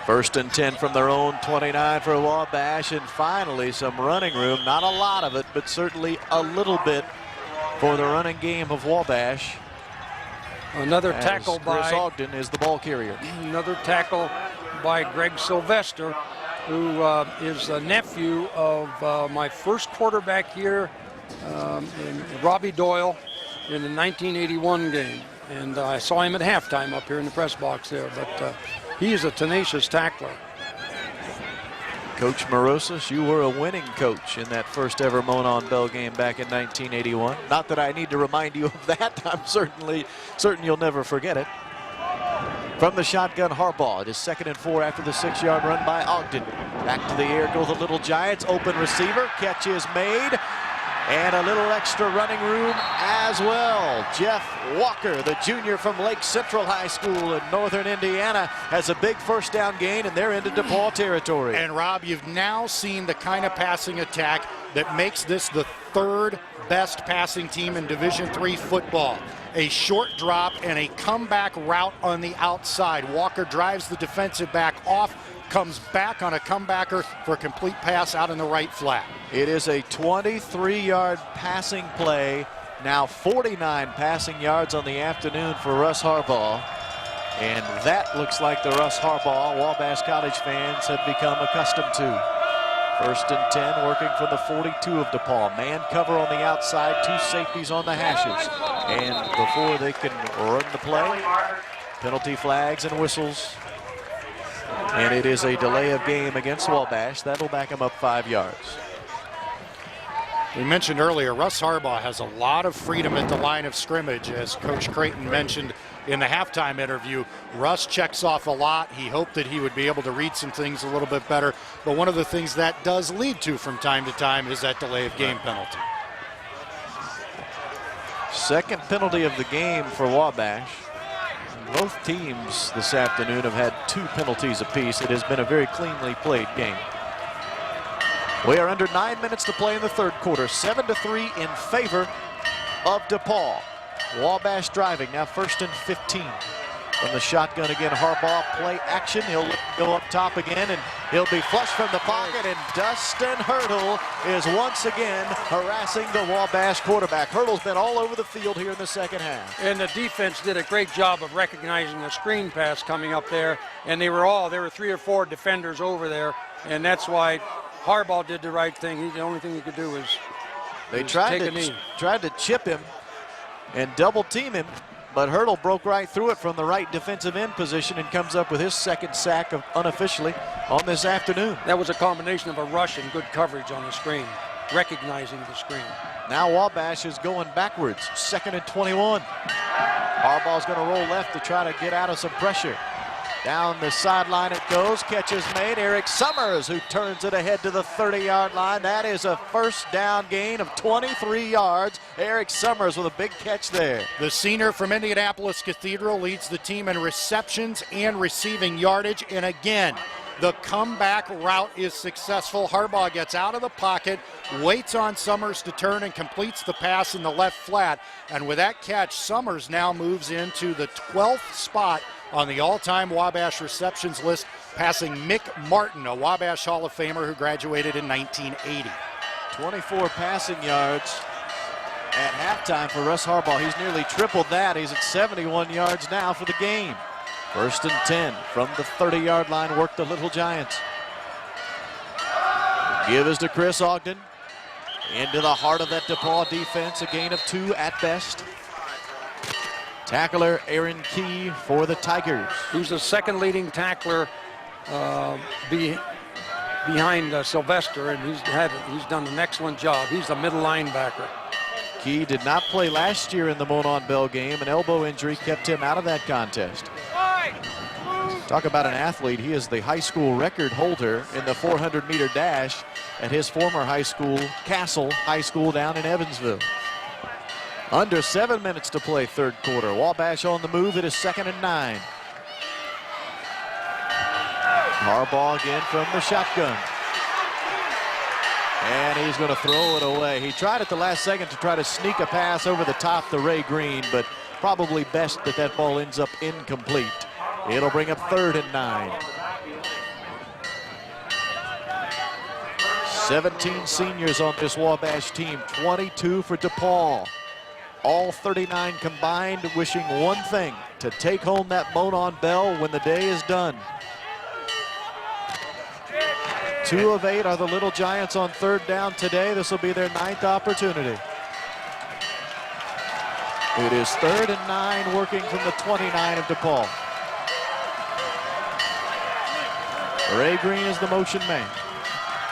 1st and 10 from their own 29 for Wabash, and finally some running room. Not a lot of it, but certainly a little bit for the running game of Wabash. Another tackle by Chris Ogden is the ball carrier. Another tackle by Greg Sylvester, who is a nephew of my first quarterback here, in Robbie Doyle, in the 1981 game. And I saw him at halftime up here in the press box there, but he is a tenacious tackler. Coach Morosas, you were a winning coach in that first ever Monon Bell game back in 1981. Not that I need to remind you of that. I'm certain you'll never forget it. From the shotgun, Harbaugh. It is 2nd and 4 after the 6-yard run by Ogden. Back to the air go the Little Giants. Open receiver. Catch is made. And a little extra running room as well. Jeff Walker, the junior from Lake Central High School in northern Indiana, has a big 1st down gain, and they're into DePaul territory. And Rob, you've now seen the kind of passing attack that makes this the 3rd best passing team in Division III football. A short drop and a comeback route on the outside. Walker drives the defensive back off, comes back on a comebacker for a complete pass out in the right flat. It is a 23-yard passing play. Now 49 passing yards on the afternoon for Russ Harbaugh. And that looks like the Russ Harbaugh Wabash College fans have become accustomed to. 1st and 10, working from the 42 of DePaul. Man cover on the outside, 2 safeties on the hashes. And before they can run the play, penalty flags and whistles. And it is a delay of game against Wabash. That'll back him up 5 yards. We mentioned earlier, Russ Harbaugh has a lot of freedom at the line of scrimmage. As Coach Creighton mentioned in the halftime interview, Russ checks off a lot. He hoped that he would be able to read some things a little bit better. But one of the things that does lead to from time to time is that delay of game penalty. 2nd penalty of the game for Wabash. Both teams this afternoon have had 2 penalties apiece. It has been a very cleanly played game. We are under 9 minutes to play in the third quarter. 7-3 in favor of DePaul. Wabash driving, now 1st and 15. From the shotgun again, Harbaugh play action. He'll go up top again, and he'll be flushed from the pocket, and Dustin Hurdle is once again harassing the Wabash quarterback. Hurdle's been all over the field here in the second half. And the defense did a great job of recognizing the screen pass coming up there, and there were 3 or 4 defenders over there, and that's why Harbaugh did the right thing. The only thing he could do was tried to chip him and double team him, but Hurdle broke right through it from the right defensive end position and comes up with his second sack unofficially on this afternoon. That was a combination of a rush and good coverage on the screen, recognizing the screen. Now Wabash is going backwards, 2nd and 21. Harbaugh's going to roll left to try to get out of some pressure. Down the sideline it goes, catch is made. Eric Summers, who turns it ahead to the 30-yard line. That is a first down gain of 23 yards. Eric Summers with a big catch there. The senior from Indianapolis Cathedral leads the team in receptions and receiving yardage. And again, the comeback route is successful. Harbaugh gets out of the pocket, waits on Summers to turn, and completes the pass in the left flat. And with that catch, Summers now moves into the 12th spot on the all-time Wabash receptions list, passing Mick Martin, a Wabash Hall of Famer who graduated in 1980. 24 passing yards at halftime for Russ Harbaugh. He's nearly tripled that. He's at 71 yards now for the game. 1st and 10 from the 30-yard line. Work the Little Giants. Give is to Chris Ogden. Into the heart of that DePaul defense. A gain of 2 at best. Tackler Aaron Key for the Tigers. Who's the second leading tackler behind Sylvester, and he's done an excellent job. He's the middle linebacker. Key did not play last year in the Monon Bell game. An elbow injury kept him out of that contest. Talk about an athlete. He is the high school record holder in the 400-meter dash at his former high school, Castle High School down in Evansville. Under 7 minutes to play third quarter. Wabash on the move. It is 2nd and 9. Harbaugh again from the shotgun. And he's going to throw it away. He tried at the last second to try to sneak a pass over the top to Ray Green, but probably best that that ball ends up incomplete. It'll bring up 3rd and 9. 17 seniors on this Wabash team, 22 for DePaul. All 39 combined, wishing one thing, to take home that Monon Bell when the day is done. 2 of 8 are the Little Giants on 3rd down today. This will be their 9th opportunity. It is 3rd and 9, working from the 29 of DePaul. Ray Green is the motion man.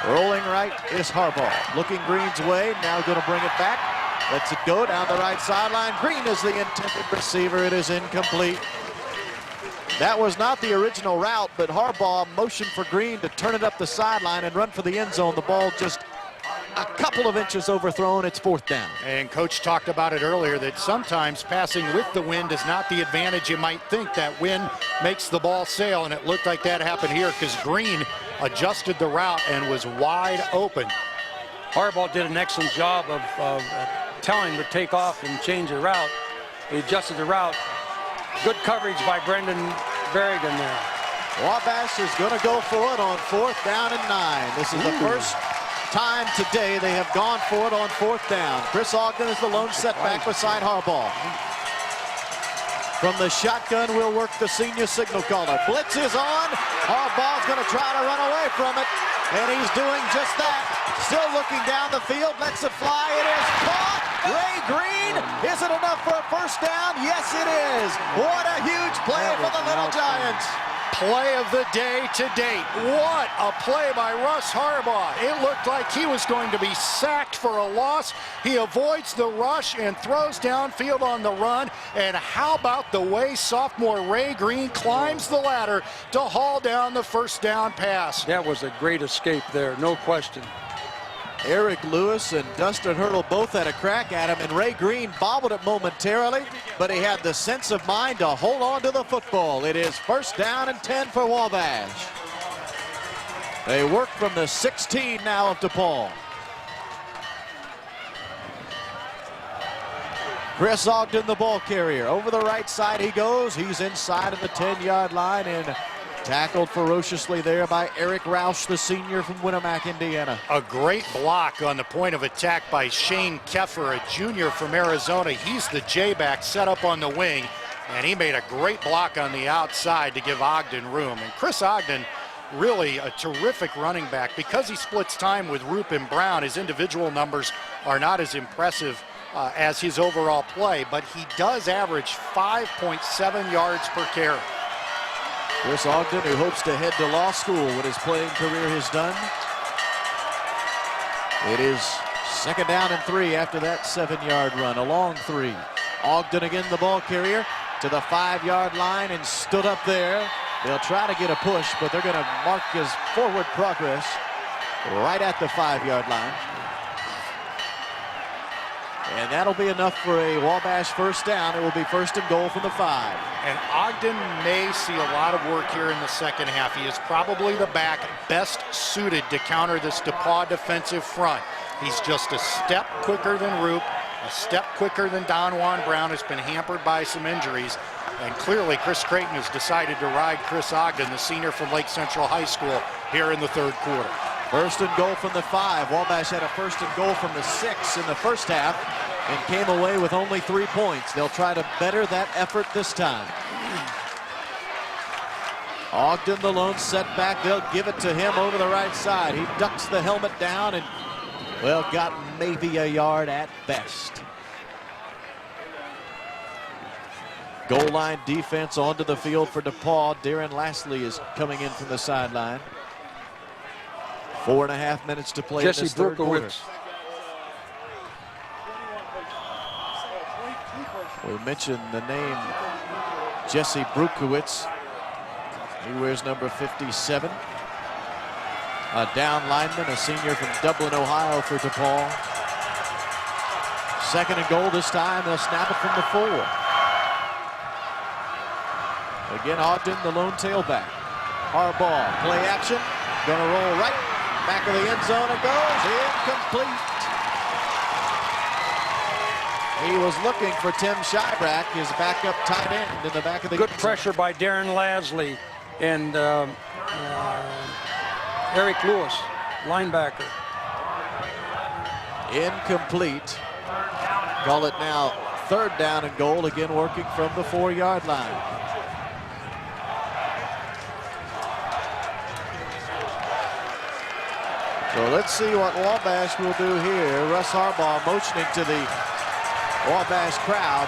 Rolling right is Harbaugh. Looking Green's way, now going to bring it back. Lets it go down the right sideline. Green is the intended receiver. It is incomplete. That was not the original route, but Harbaugh motioned for Green to turn it up the sideline and run for the end zone. The ball just a couple of inches overthrown. It's 4th down. And Coach talked about it earlier, that sometimes passing with the wind is not the advantage you might think. That wind makes the ball sail, and it looked like that happened here because Green adjusted the route and was wide open. Harbaugh did an excellent job of telling him to take off and change the route. He adjusted the route. Good coverage by Brendan Berrigan there. Wabash is going to go for it on 4th down and 9. This is the first time today they have gone for it on 4th down. Chris Ogden is the lone setback beside Harbaugh. From the shotgun, we'll work the senior signal caller. Blitz is on. Harbaugh's going to try to run away from it, and he's doing just that. Still looking down the field, lets it fly. It is caught. Ray Green, is it enough for a first down? Yes, it is. What a huge play for the Little Giants. Play of the day to date. What a play by Russ Harbaugh. It looked like he was going to be sacked for a loss. He avoids the rush and throws downfield on the run. And how about the way sophomore Ray Green climbs the ladder to haul down the first down pass? That was a great escape there, no question. Eric Lewis and Dustin Hurdle both had a crack at him, and Ray Green bobbled it momentarily, but he had the sense of mind to hold on to the football. It is 1st down and 10 for Wabash. They work from the 16 now of DePaul. Chris Ogden, the ball carrier. Over the right side he goes. He's inside of the 10-yard line and tackled ferociously there by Eric Roush, the senior from Winamac, Indiana. A great block on the point of attack by Shane Keffer, a junior from Arizona. He's the J-back set up on the wing, and he made a great block on the outside to give Ogden room. And Chris Ogden, really a terrific running back. Because he splits time with Rupin Brown, his individual numbers are not as impressive as his overall play, but he does average 5.7 yards per carry. Chris Ogden, who hopes to head to law school when his playing career is done. It is 2nd down and 3 after that 7-yard run, a long 3. Ogden again, the ball carrier, to the 5-yard line and stood up there. They'll try to get a push, but they're going to mark his forward progress right at the 5-yard line. And that'll be enough for a Wabash first down. It will be 1st and goal from the 5. And Ogden may see a lot of work here in the second half. He is probably the back best suited to counter this DePaul defensive front. He's just a step quicker than Roop, a step quicker than Don Juan Brown, who's been hampered by some injuries. And clearly Chris Creighton has decided to ride Chris Ogden, the senior from Lake Central High School, here in the 3rd quarter. 1st and goal from the 5. Wabash had a 1st and goal from the 6 in the first half and came away with only 3 points. They'll try to better that effort this time. Ogden, the lone setback. They'll give it to him over the right side. He ducks the helmet down and, well, got maybe a yard at best. Goal line defense onto the field for DePaul. Darren Lastly is coming in from the sideline. 4.5 minutes to play in this 3rd quarter. We mentioned the name Jesse Brukowitz. He wears number 57. A down lineman, a senior from Dublin, Ohio for DePaul. 2nd and goal this time. They'll snap it from the 4. Again, Ogden, the lone tailback. Harbaugh, play action. Gonna roll right. Back of the end zone it goes. Incomplete. He was looking for Tim Schybrak, his backup tight end in the back of the good pressure by Darren Lastly and Eric Lewis, linebacker. Incomplete. Call it now 3rd down and goal, again working from the 4-yard line. So let's see what Wabash will do here. Russ Harbaugh motioning to the Wabash crowd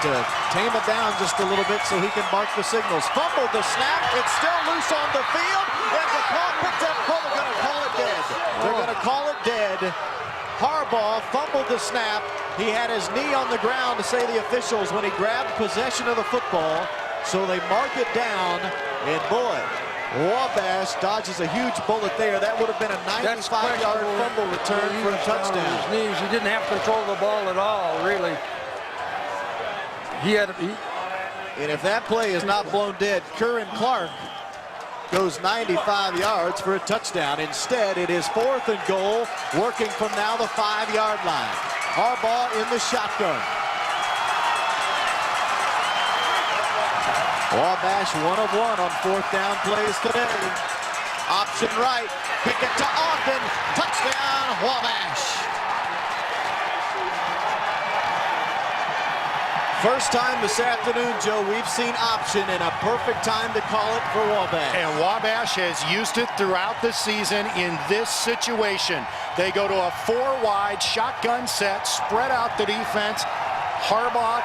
to tame it down just a little bit so he can mark the signals. Fumbled the snap. It's still loose on the field. And DePaul picked up. They're going to call it dead. They're going to call it dead. Harbaugh fumbled the snap. He had his knee on the ground to say the officials when he grabbed possession of the football. So they mark it down. And boy, Wabash dodges a huge bullet there. That would have been a 95-yard fumble return for a touchdown. His knees. He didn't have control of the ball at all, really. And if that play is not blown dead, Curran Clark goes 95 yards for a touchdown. Instead, it is 4th and goal, working from now the 5-yard line. Harbaugh in the shotgun. Wabash 1 of 1 on 4th down plays today. Option right, kick it to Ogden, touchdown Wabash. First time this afternoon, Joe, we've seen option and a perfect time to call it for Wabash. And Wabash has used it throughout the season in this situation. They go to a 4-wide shotgun set, spread out the defense. Harbaugh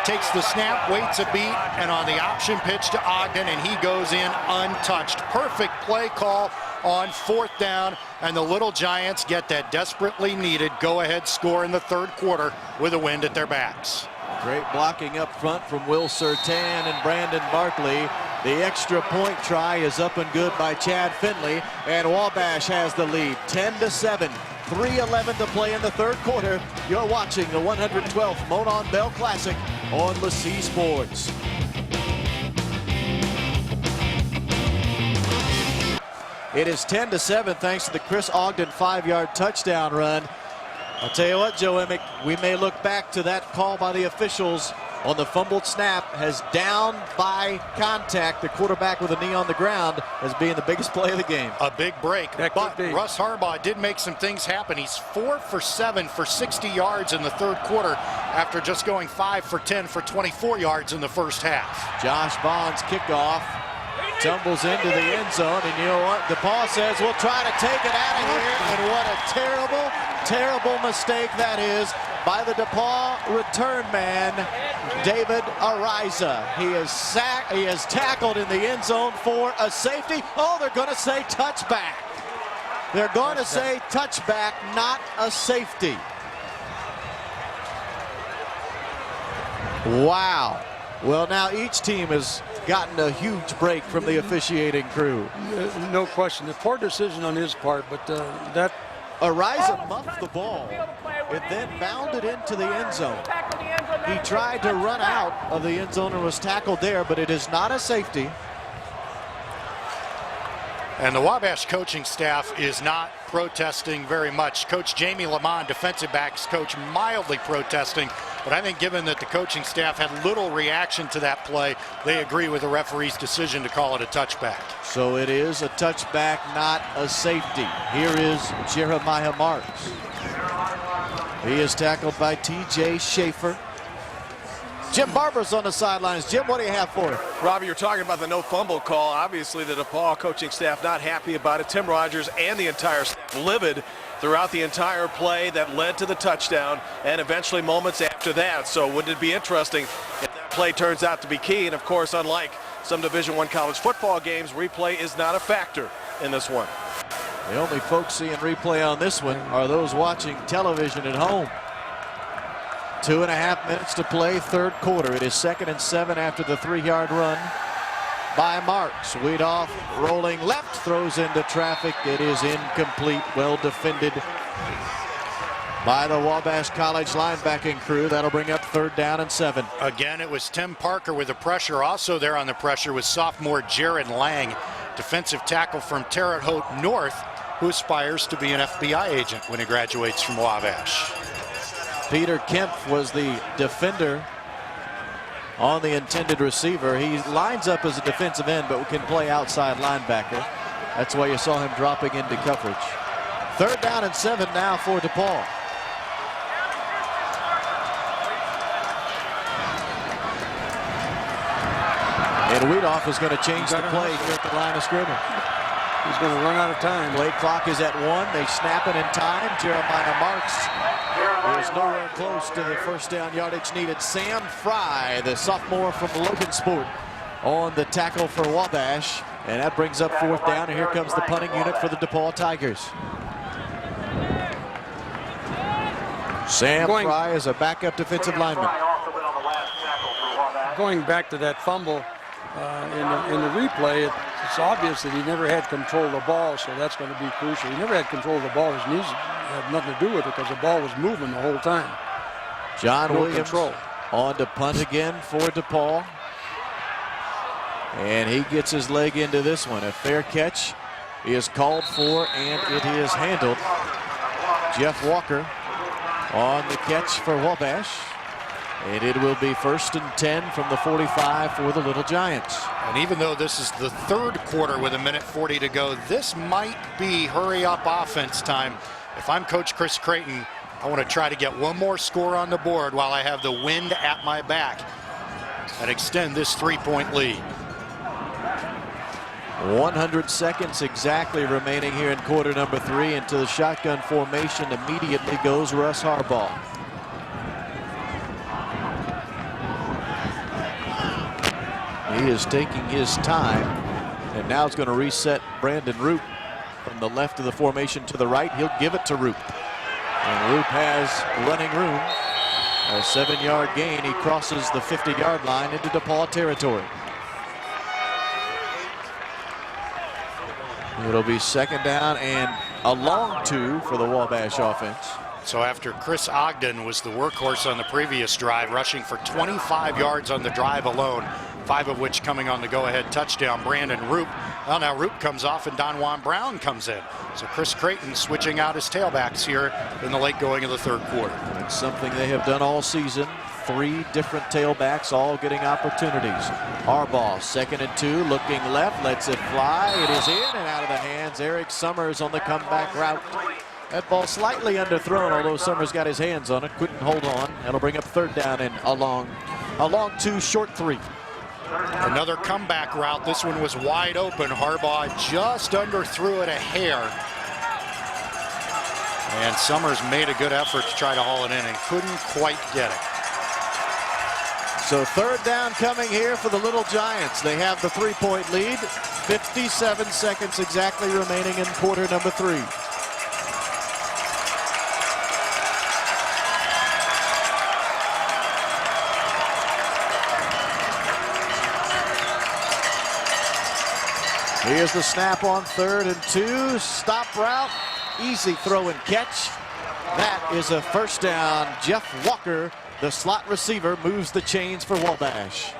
takes the snap, waits a beat, and on the option pitch to Ogden, and he goes in untouched. Perfect play call on 4th down, and the Little Giants get that desperately needed go-ahead score in the 3rd quarter with a wind at their backs. Great blocking up front from Will Surtan and Brandon Barkley. The extra point try is up and good by Chad Finley, and Wabash has the lead, 10-7. 3:11 to play in the 3rd quarter. You're watching the 112th Monon Bell Classic on LaCie Sports. It is 10-7 thanks to the Chris Ogden 5-yard touchdown run. I'll tell you what, Joe Emick, we may look back to that call by the officials on the fumbled snap as down by contact, the quarterback with a knee on the ground, as being the biggest play of the game. A big break, That but could be. Russ Harbaugh did make some things happen. He's 4 for 7 for 60 yards in the third quarter after just going 5 for 10 for 24 yards in the first half. Josh Bond's kickoff tumbles into the end zone, and you know what? DePaul says, we'll try to take it out of here, and what a terrible, terrible mistake that is by the DePaul return man, David Ariza. He is tackled in the end zone for a safety. Oh, they're going to say touchback. They're going to say touchback, not a safety. Wow. Well, now each team has gotten a huge break from the officiating crew. No question. The poor decision on his part, but that... Ariza muffed the ball. It then bounded into the end zone. He tried to run out of the end zone and was tackled there, but it is not a safety. And the Wabash coaching staff is not protesting very much. Coach Jamie Lamont, defensive backs coach, mildly protesting. But I think given that the coaching staff had little reaction to that play, they agree with the referee's decision to call it a touchback. So it is a touchback, not a safety. Here is Jeremiah Marks. He is tackled by T.J. Schaefer. Jim Barber's on the sidelines. Jim, what do you have for it? Robbie, you're talking about the no fumble call. Obviously, the DePaul coaching staff not happy about it. Tim Rogers and the entire staff livid throughout the entire play that led to the touchdown and eventually moments after that. So wouldn't it be interesting if that play turns out to be key? And of course, unlike some Division I college football games, replay is not a factor in this one. The only folks seeing replay on this one are those watching television at home. 2.5 minutes to play, third quarter. It is 2nd and 7 after the 3-yard run by Marks. Weedoff rolling left, throws into traffic. It is incomplete, well defended by the Wabash College linebacking crew. That'll bring up 3rd down and 7. Again, it was Tim Parker with the pressure. Also there on the pressure was sophomore Jared Lang, defensive tackle from Terre Haute North, who aspires to be an FBI agent when he graduates from Wabash. Peter Kemp was the defender on the intended receiver. He lines up as a defensive end, but can play outside linebacker. That's why you saw him dropping into coverage. 3rd down and 7 now for DePaul. And Weedoff is going to change the play here at the line of scrimmage. He's going to run out of time. Play clock is at 1. They snap it in time. Jeremiah Marks is nowhere close to the 1st down yardage needed. Sam Fry, the sophomore from Logansport, on the tackle for Wabash. And that brings up 4th down. And here comes the punting unit for the DePaul Tigers. Sam Fry is a backup defensive lineman. Going back to that fumble in the replay, it's obvious that he never had control of the ball, so that's going to be crucial. He never had control of the ball. His knees had nothing to do with it because the ball was moving the whole time. John Williams on to punt again for DePaul. And he gets his leg into this one. A fair catch is called for, and it is handled. Jeff Walker on the catch for Wabash. And it will be 1st and 10 from the 45 for the Little Giants. And even though this is the 3rd quarter with 1:40 to go, this might be hurry-up offense time. If I'm Coach Chris Creighton, I want to try to get one more score on the board while I have the wind at my back and extend this 3-point lead. 100 seconds exactly remaining here in quarter number 3. Into the shotgun formation immediately goes Russ Harbaugh. He is taking his time, and now it's going to reset Brandon Roop from the left of the formation to the right. He'll give it to Roop. And Roop has running room. A 7-yard gain. He crosses the 50-yard line into DePaul territory. It'll be 2nd down and a long 2 for the Wabash offense. So after Chris Ogden was the workhorse on the previous drive, rushing for 25 yards on the drive alone, 5 of which coming on the go-ahead touchdown. Brandon Roop. Well, now Roop comes off and Don Juan Brown comes in. So Chris Creighton switching out his tailbacks here in the late going of the third quarter. It's something they have done all season. 3 different tailbacks all getting opportunities. Harbaugh, 2nd and 2, looking left, lets it fly. It is in and out of the hands. Eric Summers on the comeback route. That ball slightly underthrown, although Summers got his hands on it, couldn't hold on. That'll bring up 3rd down and a long 2, short 3. Another comeback route. This one was wide open. Harbaugh just underthrew it a hair. And Summers made a good effort to try to haul it in and couldn't quite get it. So 3rd down coming here for the Little Giants. They have the 3-point lead. 57 seconds exactly remaining in quarter number 3. Here's the snap on 3rd and 2. Stop route. Easy throw and catch. That is a 1st down. Jeff Walker, the slot receiver, moves the chains for Wabash.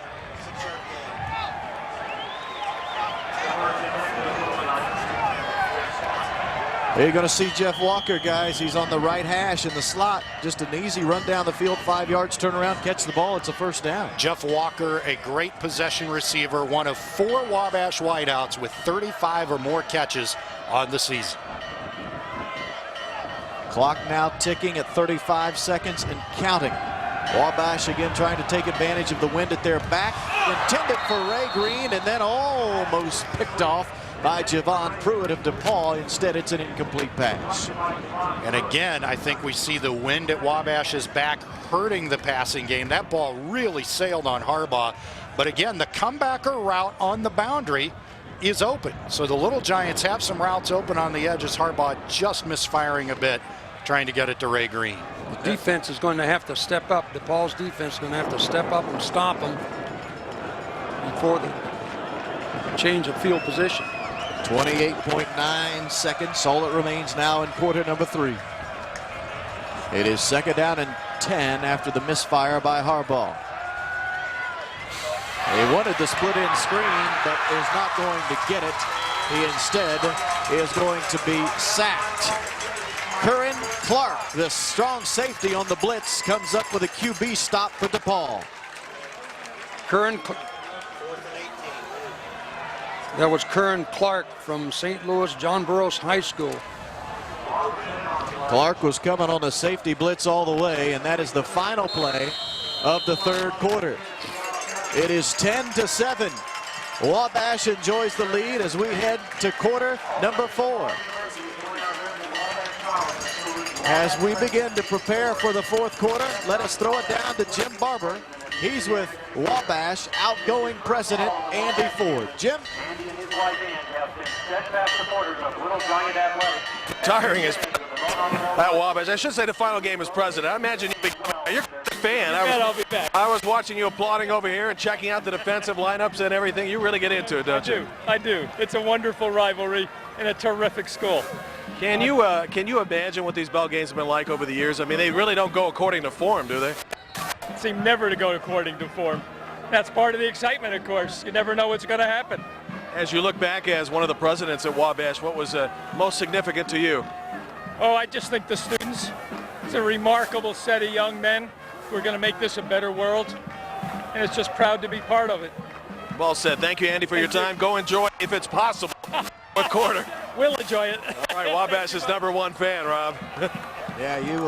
You're going to see Jeff Walker, guys. He's on the right hash in the slot. Just an easy run down the field, 5 yards, turn around, catch the ball. It's a 1st down. Jeff Walker, a great possession receiver, one of 4 Wabash wideouts with 35 or more catches on the season. Clock now ticking at 35 seconds and counting. Wabash again trying to take advantage of the wind at their back. Intended for Ray Green and then almost picked off by Javon Pruitt of DePaul. Instead, it's an incomplete pass. And again, I think we see the wind at Wabash's back hurting the passing game. That ball really sailed on Harbaugh. But again, the comebacker route on the boundary is open. So the Little Giants have some routes open on the edges. Harbaugh just misfiring a bit, trying to get it to Ray Green. The defense is going to have to step up. DePaul's defense is going to have to step up and stop them before the change of field position. 28.9 seconds. All it remains now in quarter number 3. It is 2nd down and 10 after the misfire by Harbaugh. He wanted the split-in screen, but is not going to get it. He instead is going to be sacked. Curran Clark, the strong safety on the blitz, comes up with a QB stop for DePaul. That was Curran Clark from St. Louis John Burroughs High School. Clark was coming on the safety blitz all the way, and that is the final play of the 3rd quarter. It is 10-7. Wabash enjoys the lead as we head to quarter number 4. As we begin to prepare for the 4th quarter, let us throw it down to Jim Barber. He's with Wabash outgoing president Andy Ford. Jim? Tiring is at Wabash. I should say the final game as president. I imagine you're a fan. I'll be back. I was watching you applauding over here and checking out the defensive lineups and everything. You really get into it, don't you? I do. It's a wonderful rivalry and a terrific school. Can you imagine what these ball games have been like over the years? I mean, they really don't go according to form, do they? Seem never to go according to form. That's part of the excitement, of course. You never know what's going to happen. As you look back as one of the presidents at Wabash, what was most significant to you? Oh, I just think the students, it's a remarkable set of young men who are going to make this a better world, and it's just proud to be part of it. Well said. Thank you, Andy, for your time. Go enjoy, if it's possible, a quarter. We'll enjoy it. All right, Wabash's #1 fan, Rob. Yeah, you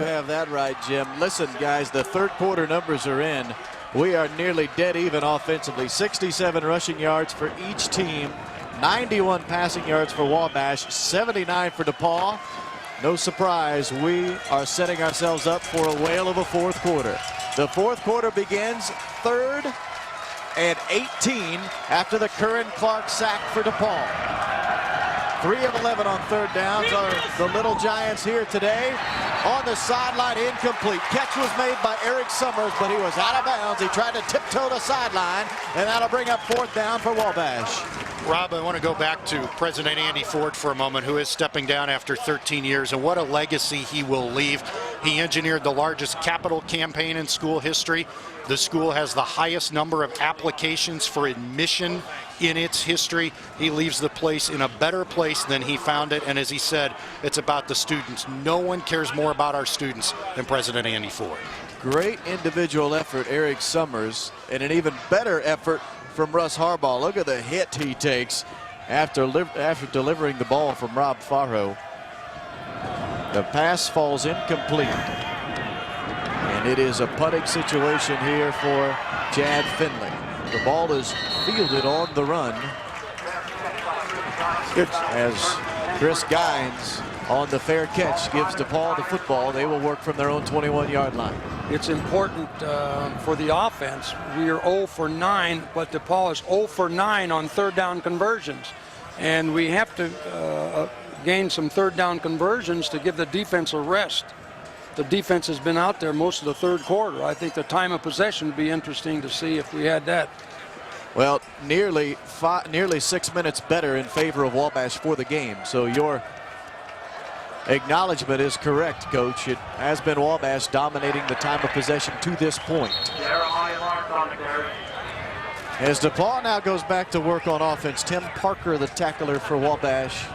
have that right, Jim. Listen, guys, the 3rd quarter numbers are in. We are nearly dead even offensively. 67 rushing yards for each team, 91 passing yards for Wabash, 79 for DePaul. No surprise, we are setting ourselves up for a whale of a 4th quarter. The 4th quarter begins 3rd and 18 after the Curran Clark sack for DePaul. 3 of 11 on 3rd downs are the Little Giants here today. On the sideline, incomplete. Catch was made by Eric Summers, but he was out of bounds. He tried to tiptoe the sideline, and that'll bring up 4th down for Wabash. Rob, I want to go back to President Andy Ford for a moment, who is stepping down after 13 years, and what a legacy he will leave. He engineered the largest capital campaign in school history. The school has the highest number of applications for admission in its history. He leaves the place in a better place than he found it. And as he said, it's about the students. No one cares more about our students than President Andy Ford. Great individual effort, Eric Summers, and an even better effort from Russ Harbaugh. Look at the hit he takes after delivering the ball from Rob Farrow. The pass falls incomplete. And it is a putting situation here for Chad Finley. The ball is fielded on the run as Chris Gines on the fair catch gives DePaul the football. They will work from their own 21-yard line. It's important for the offense. We are 0 for 9, but DePaul is 0 for 9 on third down conversions. And we have to gain some third down conversions to give the defense a rest. The defense has been out there most of the third quarter. I think the time of possession would be interesting to see if we had that. Well, nearly 6 minutes better in favor of Wabash for the game. So your acknowledgement is correct, Coach. It has been Wabash dominating the time of possession to this point. As DePaul now goes back to work on offense, Tim Parker, the tackler for Wabash.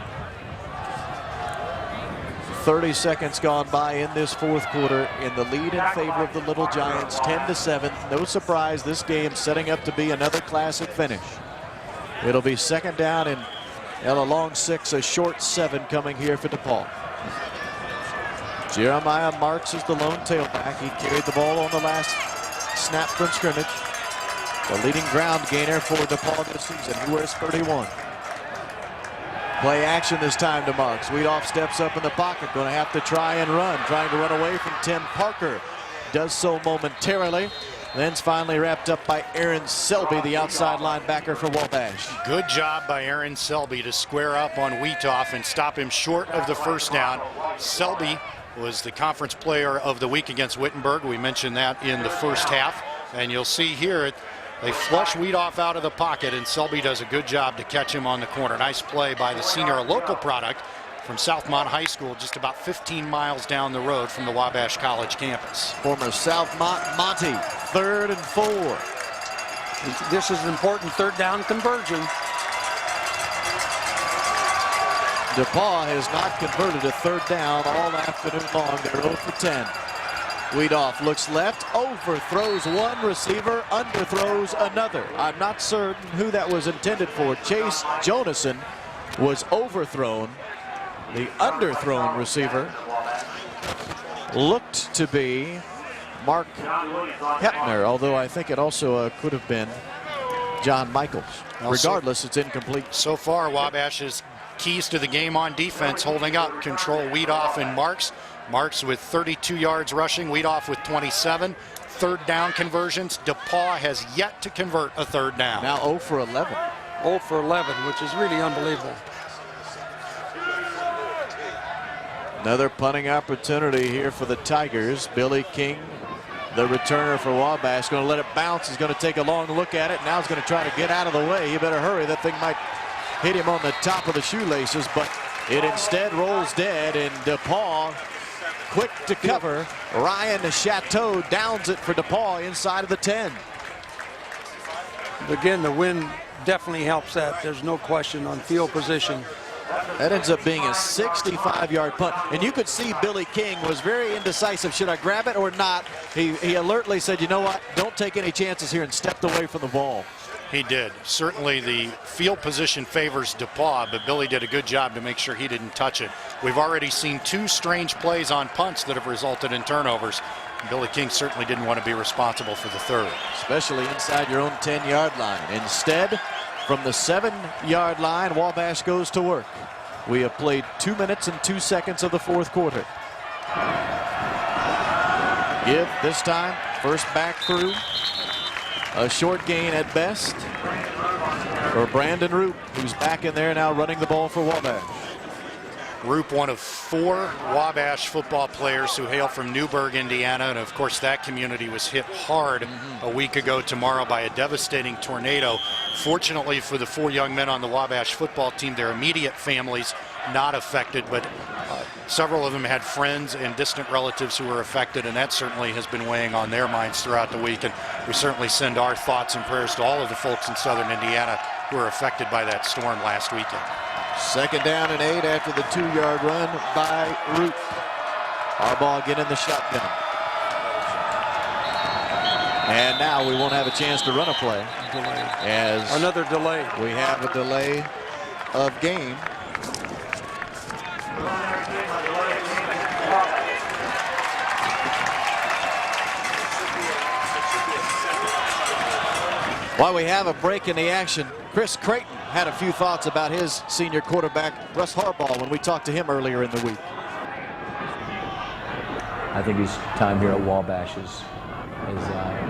30 seconds gone by in this fourth quarter in the lead in favor of the Little Giants, 10-7. No surprise, this game setting up to be another classic finish. It'll be second down and a long 6, a short 7 coming here for DePaul. Jeremiah Marks is the lone tailback. He carried the ball on the last snap from scrimmage. The leading ground gainer for DePaul this season. He wears 31. Play action this time to Marks. Weedoff steps up in the pocket. Going to have to try and run. Trying to run away from Tim Parker. Does so momentarily. Then's finally wrapped up by Aaron Selby, the outside linebacker for Wabash. Good job by Aaron Selby to square up on Weetoff and stop him short of the first down. Selby was the conference player of the week against Wittenberg. We mentioned that in the first half. And you'll see here, they flush Weedoff out of the pocket, and Selby does a good job to catch him on the corner. Nice play by the senior, a local product from Southmont High School, just about 15 miles down the road from the Wabash College campus. Former Southmont Monty, 3rd and 4. This is an important third down conversion. DePaul has not converted a third down all afternoon long. They're 0 for 10. Weedoff looks left, overthrows one receiver, underthrows another. I'm not certain who that was intended for. Chase Jonason was overthrown. The underthrown receiver looked to be Mark Hepner, although I think it also could have been John Michaels. Regardless, it's incomplete. So far, Wabash's keys to the game on defense holding up. Control Weedoff and Marks. Marks with 32 yards rushing, Weedoff with 27. Third down conversions. DePaul has yet to convert a third down. Now 0 for 11. 0 for 11, which is really unbelievable. Another punting opportunity here for the Tigers. Billy King, the returner for Wabash, going to let it bounce. He's going to take a long look at it. Now he's going to try to get out of the way. You better hurry. That thing might hit him on the top of the shoelaces, but it instead rolls dead, and DePaul quick to cover. Ryan Chateau downs it for DePaul inside of the 10. Again, the wind definitely helps that. There's no question on field position. That ends up being a 65-yard punt. And you could see Billy King was very indecisive. Should I grab it or not? He alertly said, you know what, don't take any chances here, and stepped away from the ball. He did. Certainly the field position favors DePaul, but Billy did a good job to make sure he didn't touch it. We've already seen 2 strange plays on punts that have resulted in turnovers. Billy King certainly didn't want to be responsible for the third. Especially inside your own 10-yard line. Instead, from the 7-yard line, Wabash goes to work. We have played 2 minutes and 2 seconds of the fourth quarter. Give this time, first back through. A short gain at best for Brandon Roop, who's back in there now running the ball for Wabash. Roop, one of 4 Wabash football players who hail from Newburgh, Indiana, and of course that community was hit hard a week ago tomorrow by a devastating tornado. Fortunately for the 4 young men on the Wabash football team, their immediate families not affected, but several of them had friends and distant relatives who were affected, and that certainly has been weighing on their minds throughout the week. And we certainly send our thoughts and prayers to all of the folks in southern Indiana who were affected by that storm last weekend. 2nd down and 8 after the 2-yard run by Root. Harbaugh again in the shotgun. And now we won't have a chance to run a play. As another delay. We have a delay of game. While we have a break in the action, Chris Creighton had a few thoughts about his senior quarterback, Russ Harbaugh, when we talked to him earlier in the week. I think his time here at Wabash has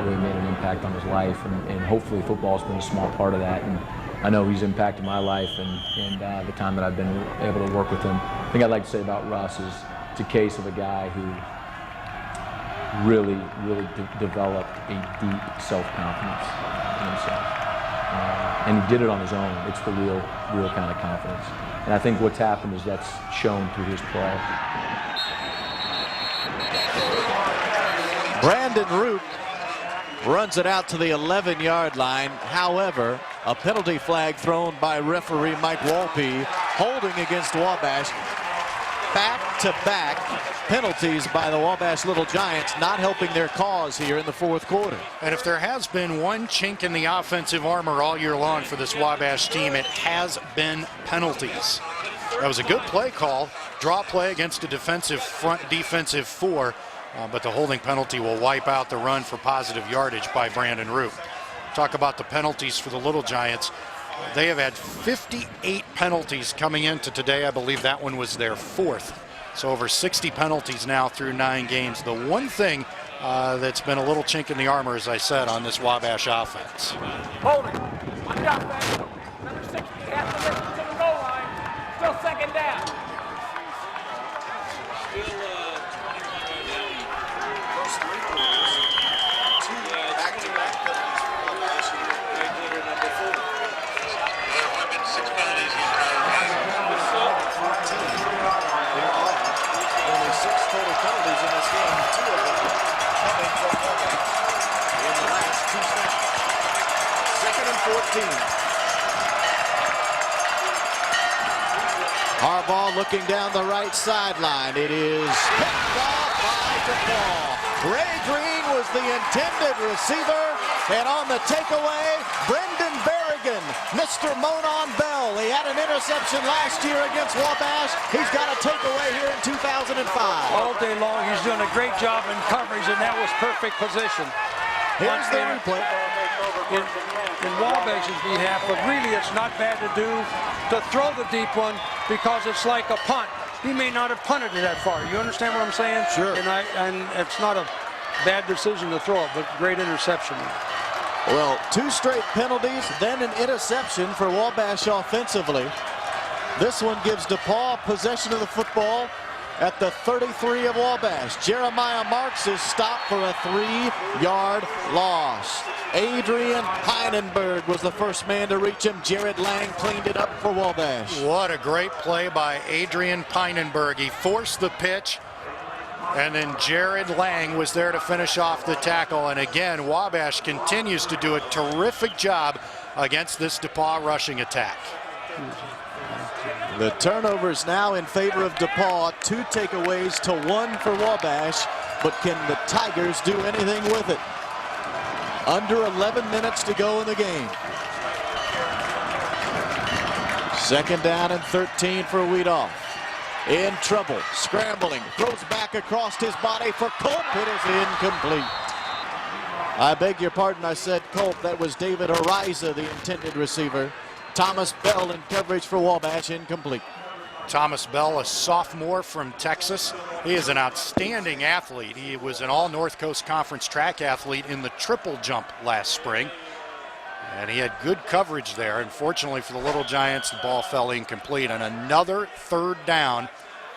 really made an impact on his life, and hopefully football's been a small part of that. And I know he's impacted my life and the time that I've been able to work with him. The thing I'd like to say about Russ is it's a case of a guy who really developed a deep self-confidence in himself. And he did it on his own. It's the real kind of confidence. And I think what's happened is that's shown through his play. Brandon Root runs it out to the 11-yard line. However, a penalty flag thrown by referee Mike Walpe, holding against Wabash. Back-to-back penalties by the Wabash Little Giants, not helping their cause here in the 4th quarter. And if there has been one chink in the offensive armor all year long for this Wabash team, it has been penalties. That was a good play call, draw play against a defensive front defensive 4. But the holding penalty will wipe out the run for positive yardage by Brandon Root. Talk about the penalties for the Little Giants. They have had 58 penalties coming into today. I believe that one was their 4th. So over 60 penalties now through 9 games. The one thing that's been a little chink in the armor, as I said, on this Wabash offense. Holding. Watch out, man. Number 60 has to listen to the goal line. Still 2nd down. Harbaugh looking down the right sideline. It is picked off by DePaul. Ray Green was the intended receiver, and on the takeaway, Brendan Berrigan, Mr. Monon Bell. He had an interception last year against Wabash. He's got a takeaway here in 2005. All day long, he's doing a great job in coverage, and that was perfect position. Here's the replay. In Wabash's behalf, but really it's not bad to do to throw the deep one because it's like a punt. He may not have punted it that far. You understand what I'm saying? Sure. And it's not a bad decision to throw it, but great interception. Well, 2 straight penalties, then an interception for Wabash offensively. This one gives DePaul possession of the football at the 33 of Wabash. Jeremiah Marks is stopped for a 3-yard loss. Adrian Heinenberg was the first man to reach him. Jared Lang cleaned it up for Wabash. What a great play by Adrian Heinenberg. He forced the pitch, and then Jared Lang was there to finish off the tackle. And again, Wabash continues to do a terrific job against this DePaul rushing attack. The turnovers now in favor of DePaul. 2 takeaways to 1 for Wabash, but can the Tigers do anything with it? Under 11 minutes to go in the game. 2nd down and 13 for Weedoff. In trouble, scrambling, throws back across his body for Culp. It is incomplete. I beg your pardon, I said Culp. That was David Ariza, the intended receiver. Thomas Bell in coverage for Wabash, incomplete. Thomas Bell, a sophomore from Texas. He is an outstanding athlete. He was an all-North Coast Conference track athlete in the triple jump last spring. And he had good coverage there. Unfortunately for the Little Giants, the ball fell incomplete. And another 3rd down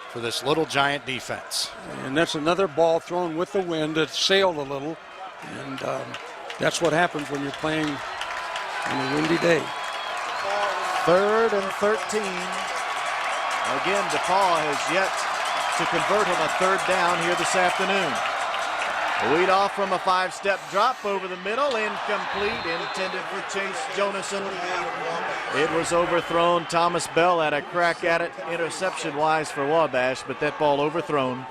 for this Little Giant defense. And that's another ball thrown with the wind. It sailed a little. And that's what happens when you're playing on a windy day. 3rd and 13. Again, DePaul has yet to to convert on a third down here this afternoon. A lead off from a 5-step drop over the middle, incomplete, intended for Chase Jonasson. It was overthrown. Thomas Bell had a crack at it interception-wise for Wabash, but that ball overthrown.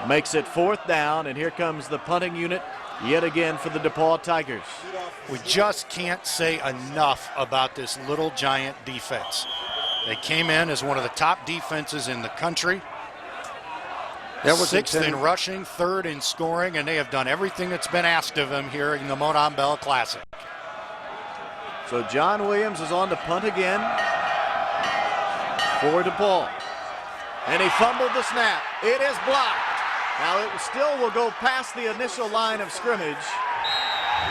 Makes it 4th down, and here comes the punting unit yet again for the DePaul Tigers. We just can't say enough about this Little Giant defense. They came in as one of the top defenses in the country. That was 6th in rushing, 3rd in scoring, and they have done everything that's been asked of them here in the Monon Bell Classic. So John Williams is on to punt again for DePaul. And he fumbled the snap. It is blocked. Now it still will go past the initial line of scrimmage,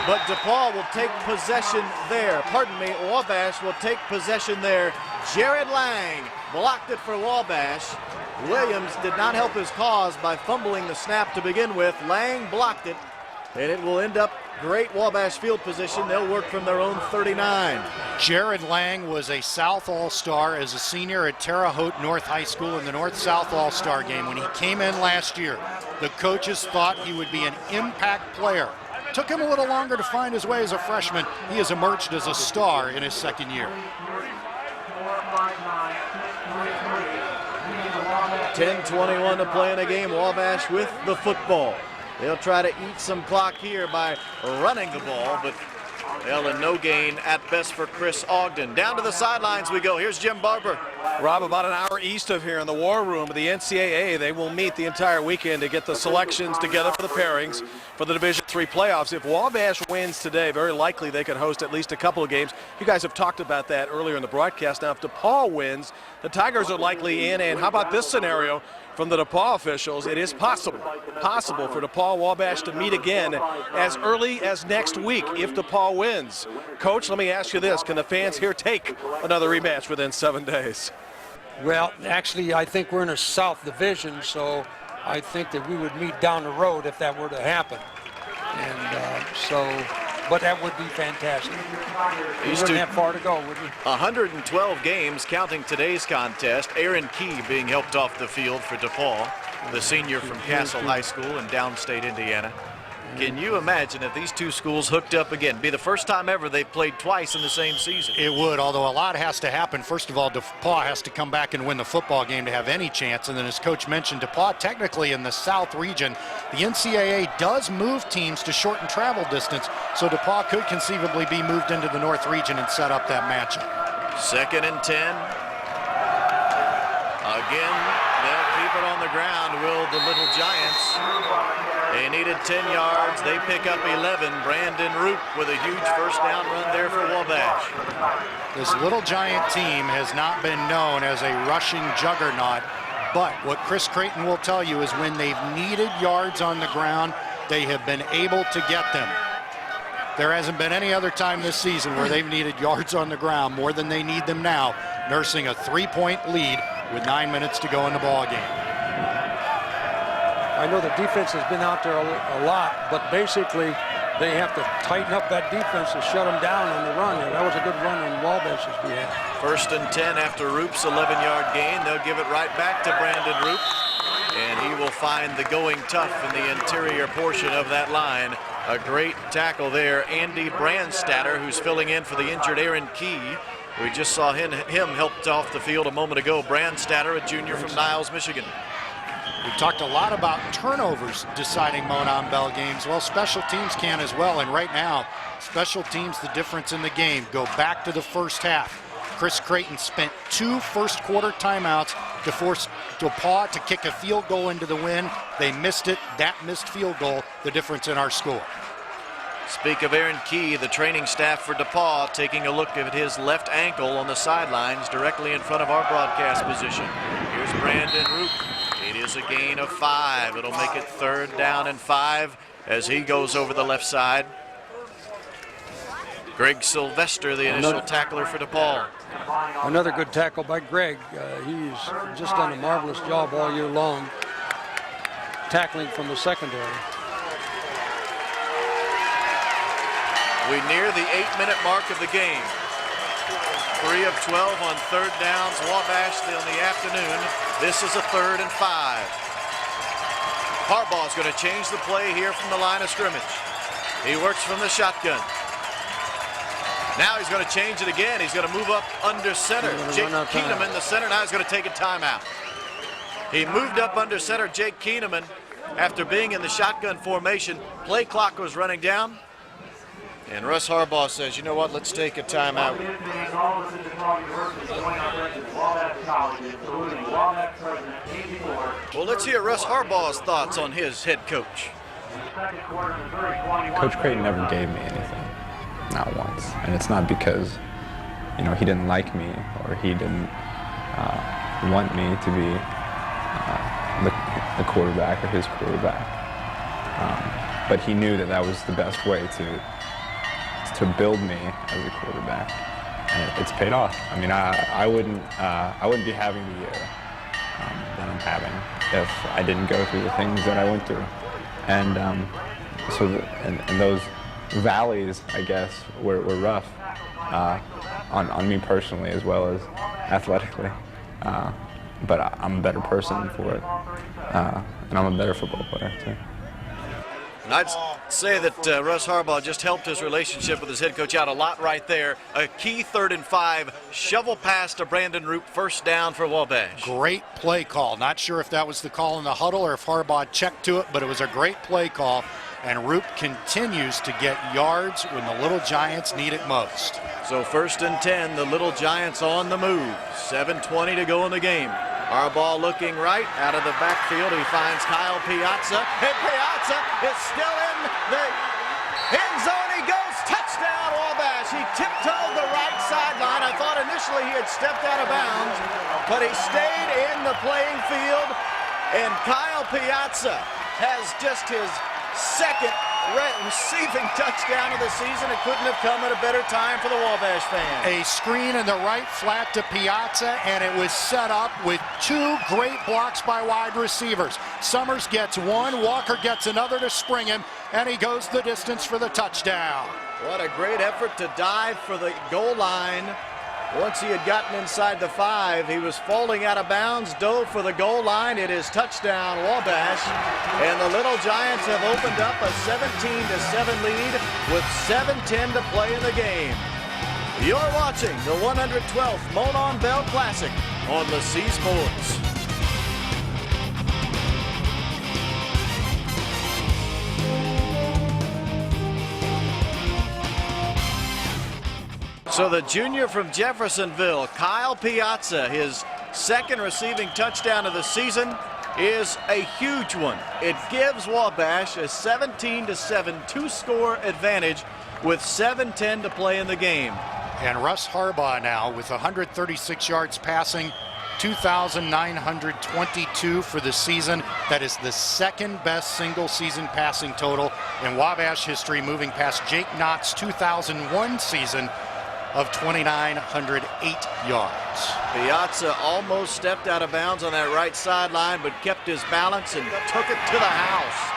but DePaul will take possession there. Pardon me, Wabash will take possession there. Jared Lang blocked it for Wabash. Williams did not help his cause by fumbling the snap to begin with. Lang blocked it, and it will end up great Wabash field position. They'll work from their own 39. Jared Lang was a South All-Star as a senior at Terre Haute North High School in the North-South All-Star game. When he came in last year, the coaches thought he would be an impact player. Took him a little longer to find his way as a freshman. He has emerged as a star in his 2nd year. 10:21 to play in a game. Wabash with the football. They'll try to eat some clock here by running the ball, but and no gain at best for Chris Ogden. Down to the sidelines we go. Here's Jim Barber. Rob, about an hour east of here in the War Room of the NCAA, they will meet the entire weekend to get the selections together for the pairings for the Division III playoffs. If Wabash wins today, very likely they could host at least a couple of games. You guys have talked about that earlier in the broadcast. Now, if DePaul wins, the Tigers are likely in. And how about this scenario from the DePaul officials? It is possible for DePaul Wabash to meet again as early as next week if DePaul wins. Coach, let me ask you this. Can the fans here take another rematch within 7 days? Well, actually, I think we're in a South Division, so I think that we would meet down the road if that were to happen. And but that would be fantastic. We wouldn't have far to go, would we? 112 games counting today's contest. Aaron Key being helped off the field for DePaul, the senior from Castle High School in downstate Indiana. Can you imagine if these two schools hooked up again? Be the first time ever they've played twice in the same season. It would, although a lot has to happen. First of all, DePaul has to come back and win the football game to have any chance. And then as Coach mentioned, DePaul technically in the South region, the NCAA does move teams to shorten travel distance, so DePaul could conceivably be moved into the North region and set up that matchup. 2nd and 10. Again, they'll keep it on the ground, will the Little Giants. They needed 10 yards. They pick up 11. Brandon Roop with a huge first down run there for Wabash. This Little Giant team has not been known as a rushing juggernaut, but what Chris Creighton will tell you is when they've needed yards on the ground, they have been able to get them. There hasn't been any other time this season where they've needed yards on the ground more than they need them now, nursing a 3-point lead with 9 minutes to go in the ball game. I know the defense has been out there a lot, but basically they have to tighten up that defense to shut them down on the run. That was a good run on Wabash's behalf. 1st and 10 after Roop's 11-yard gain. They'll give it right back to Brandon Roop, and he will find the going tough in the interior portion of that line. A great tackle there. Andy Brandstatter, who's filling in for the injured Aaron Key. We just saw him helped off the field a moment ago. Brandstatter, a junior from Niles, Michigan. We talked a lot about turnovers deciding Monon Bell games. Well, special teams can as well, and right now, special teams the difference in the game. Go back to the first half. Chris Creighton spent 2 first-quarter timeouts to force DePaul to kick a field goal into the win. They missed it. That missed field goal, the difference in our score. Speak of Aaron Key, the training staff for DePaul taking a look at his left ankle on the sidelines directly in front of our broadcast position. Here's Brandon Roop. It is a gain of 5. It'll make it 3rd down and 5 as he goes over the left side. Greg Sylvester, the initial tackler for DePaul. Another good tackle by Greg. He's just done a marvelous job all year long, tackling from the secondary. We near the 8-minute mark of the game. 3 of 12 on 3rd downs. Wabash in the afternoon. This is a 3rd and 5. Harbaugh's going to change the play here from the line of scrimmage. He works from the shotgun. Now he's going to change it again. He's going to move up under center. Jake Keeneman, the center, now is going to take a timeout. He moved up under center, Jake Keeneman, after being in the shotgun formation. Play clock was running down. And Russ Harbaugh says, you know what, let's take a timeout. Well, let's hear Russ Harbaugh's thoughts on his head coach. Coach Creighton never gave me anything, not once. And it's not because, you know, he didn't like me or he didn't want me to be the quarterback or his quarterback. But he knew that that was the best way to build me as a quarterback, and it's paid off. I mean, I wouldn't be having the year that I'm having if I didn't go through the things that I went through, and and those valleys, I guess, were rough on me personally as well as athletically. But I'm a better person for it, and I'm a better football player too. And I'd say that Russ Harbaugh just helped his relationship with his head coach out a lot right there. A key 3rd and 5, shovel pass to Brandon Roop, first down for Wabash. Great play call. Not sure if that was the call in the huddle or if Harbaugh checked to it, but it was a great play call. And Roop continues to get yards when the Little Giants need it most. So 1st and 10, the Little Giants on the move. 7:20 to go in the game. Harbaugh looking right out of the backfield. He finds Kyle Piazza. And Piazza is still in the end zone. He goes touchdown, Wabash. He tiptoed the right sideline. I thought initially he had stepped out of bounds, but he stayed in the playing field. And Kyle Piazza has just his second receiving touchdown of the season. It couldn't have come at a better time for the Wabash fans. A screen in the right flat to Piazza, and it was set up with 2 great blocks by wide receivers. Summers gets one, Walker gets another to spring him, and he goes the distance for the touchdown. What a great effort to dive for the goal line. Once he had gotten inside the 5, he was falling out of bounds, dove for the goal line. It is touchdown, Wabash. And the Little Giants have opened up a 17-7 lead with 7:10 to play in the game. You're watching the 112th Monon Bell Classic on LaCie Sports. So the junior from Jeffersonville, Kyle Piazza, his second receiving touchdown of the season, is a huge one. It gives Wabash a 17-7 2-score advantage with 7:10 to play in the game. And Russ Harbaugh now with 136 yards passing, 2,922 for the season. That is the second best single season passing total in Wabash history, moving past Jake Knott's 2001 season of 2,908 yards. Piazza almost stepped out of bounds on that right sideline, but kept his balance and took it to the house.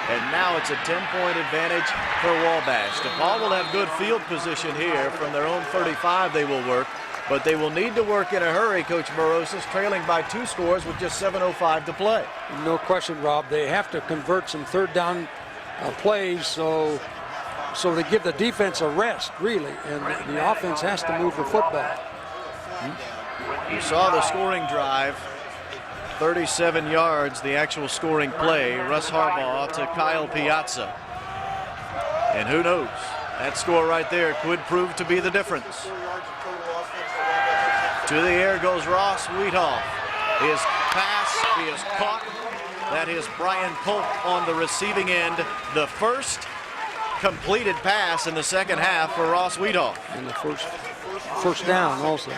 And now it's a 10-point advantage for Wabash. DePaul will have good field position here. From their own 35 they will work, but they will need to work in a hurry. Coach Morosis is trailing by 2 scores with just 7:05 to play. No question, Rob. They have to convert some 3rd down plays, so to give the defense a rest, really, and the offense has to move the football. You saw the scoring drive, 37 yards, the actual scoring play. Russ Harbaugh to Kyle Piazza. And who knows, that score right there could prove to be the difference. To the air goes Ross Weedhoff. His pass is caught. That is Brian Polk on the receiving end. The first completed pass in the second half for Ross Weedhoff. And the first down also.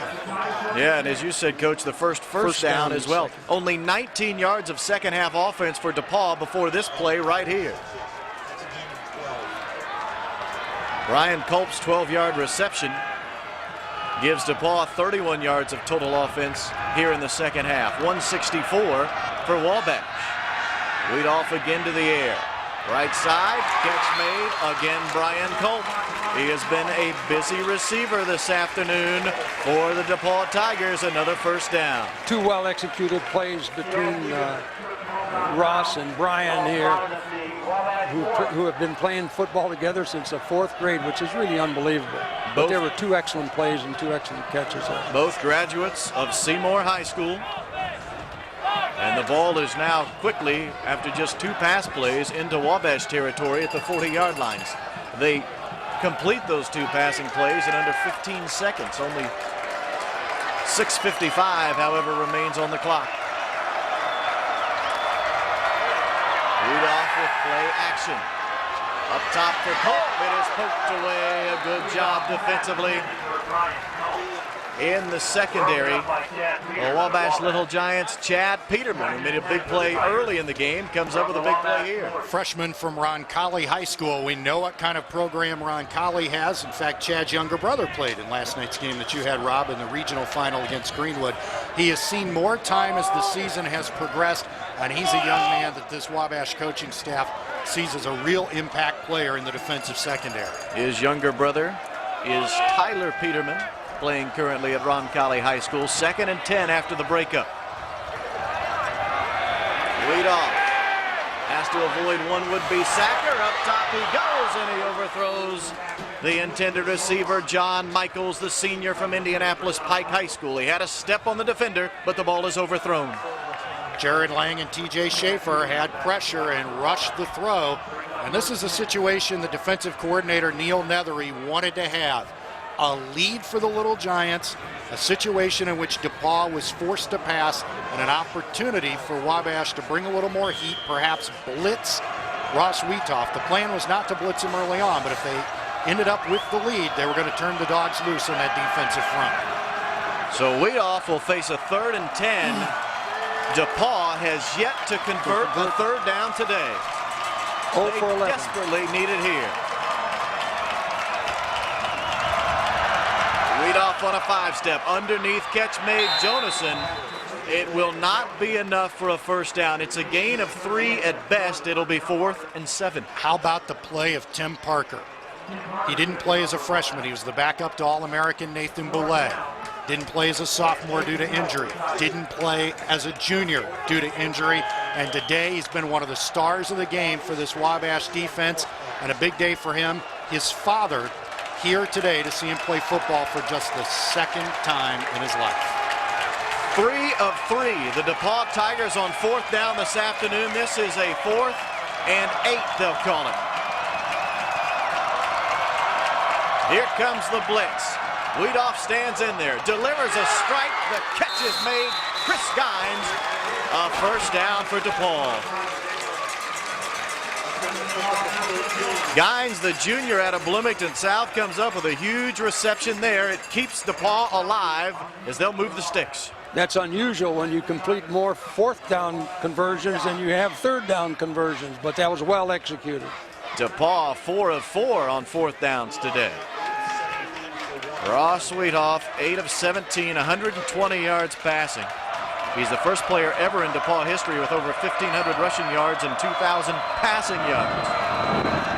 Yeah, and as you said, Coach, the first down as well. Only 19 yards of second half offense for DePaul before this play right here. Brian Culp's 12-yard reception gives DePaul 31 yards of total offense here in the second half. 164 for Wabash. Weedhoff again to the air. Right side, catch made, again Brian Culp. He has been a busy receiver this afternoon for the DePaul Tigers, another first down. 2 well-executed plays between Ross and Brian here, who have been playing football together since the 4th grade, which is really unbelievable. But there were 2 excellent plays and 2 excellent catches there. Both graduates of Seymour High School. And the ball is now quickly, after just 2 pass plays, into Wabash territory at the 40-yard lines. They complete those 2 passing plays in under 15 seconds. Only 6:55, however, remains on the clock. Rudolph with play action. Up top for Pope. It is poked away. A good job defensively. In the secondary, the Wabash Little Giants, Chad Peterman, who made a big play early in the game, comes up with a big play here. Freshman from Roncalli High School. We know what kind of program Roncalli has. In fact, Chad's younger brother played in last night's game that you had, Rob, in the regional final against Greenwood. He has seen more time as the season has progressed, and he's a young man that this Wabash coaching staff sees as a real impact player in the defensive secondary. His younger brother is Tyler Peterman, playing currently at Roncalli High School. 2nd and 10 after the breakup. Lead off. Has to avoid one would-be sacker. Up top he goes, and he overthrows the intended receiver, John Michaels, the senior from Indianapolis Pike High School. He had a step on the defender, but the ball is overthrown. Jared Lang and TJ Schaefer had pressure and rushed the throw. And this is a situation the defensive coordinator, Neil Nethery, wanted to have. A lead for the Little Giants, a situation in which DePaul was forced to pass, and an opportunity for Wabash to bring a little more heat, perhaps blitz Ross Wheatoff. The plan was not to blitz him early on, but if they ended up with the lead, they were going to turn the dogs loose on that defensive front. So Wheatoff will face a 3rd and 10. DePaul has yet to convert the 3rd down today. 0 for 11. Desperately needed here. Wheatoff on a 5-step. Underneath catch made Jonason. It will not be enough for a 1st down. It's a gain of 3 at best. It'll be 4th and 7. How about the play of Tim Parker? He didn't play as a freshman. He was the backup to All-American Nathan Boulay. Didn't play as a sophomore due to injury. Didn't play as a junior due to injury. And today he's been one of the stars of the game for this Wabash defense. And a big day for him. His father here today to see him play football for just the 2nd time in his life. 3 of 3. The DePaul Tigers on 4th down this afternoon. This is a 4th and 8, they'll call it. Here comes the blitz. Wheatoff stands in there, delivers a strike. The catch is made. Chris Gines, a 1st down for DePaul. Gines, the junior out of Bloomington South, comes up with a huge reception there. It keeps DePaul alive as they'll move the sticks. That's unusual when you complete more 4th down conversions than you have 3rd down conversions, but that was well executed. DePaul 4 of 4 on 4th downs today. Ross Wheatoff 8 of 17, 120 yards passing. He's the first player ever in DePaul history with over 1,500 rushing yards and 2,000 passing yards.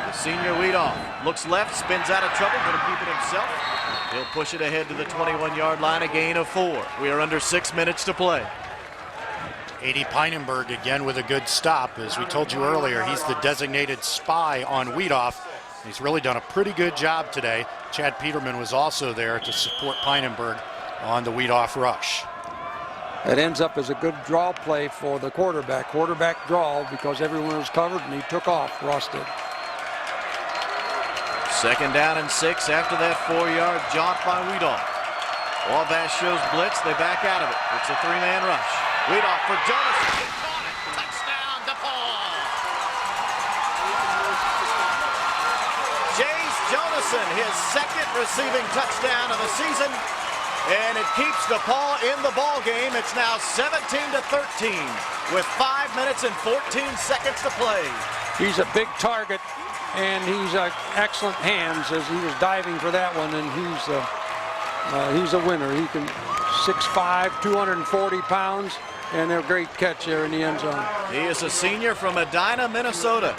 The senior Wheatoff looks left, spins out of trouble, going to keep it himself. He'll push it ahead to the 21-yard line, a gain of 4. We are under 6 minutes to play. A.D. Peinenberg again with a good stop. As we told you earlier, he's the designated spy on Wheatoff. He's really done a pretty good job today. Chad Peterman was also there to support Peinenberg on the Wheatoff rush. It ends up as a good draw play for the quarterback. Quarterback draw because everyone was covered and he took off, Ross did. 2nd down and 6 after that 4-yard jaunt by Wheatoff. Wabash shows blitz, they back out of it. It's a 3-man rush. Wheatoff for Jonason. He caught it. Touchdown, DePaul. Jace Jonason, his 2nd receiving touchdown of the season. And it keeps DePaul in the ball game. It's now 17-13 with 5 minutes and 14 seconds to play. He's a big target, and he's excellent hands as he was diving for that one, and he's a winner. He can 6'5", 240 pounds, and a great catch there in the end zone. He is a senior from Edina, Minnesota.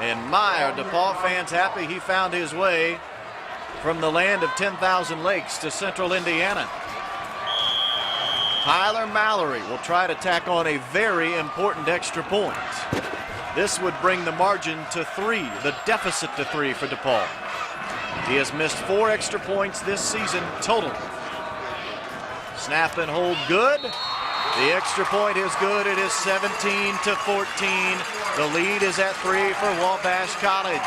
And my, are DePaul fans happy he found his way from the land of 10,000 lakes to central Indiana. Tyler Mallory will try to tack on a very important extra point. This would bring the margin to 3, the deficit to 3 for DePaul. He has missed 4 extra points this season total. Snap and hold good. The extra point is good. It is 17-14. The lead is at 3 for Wabash College.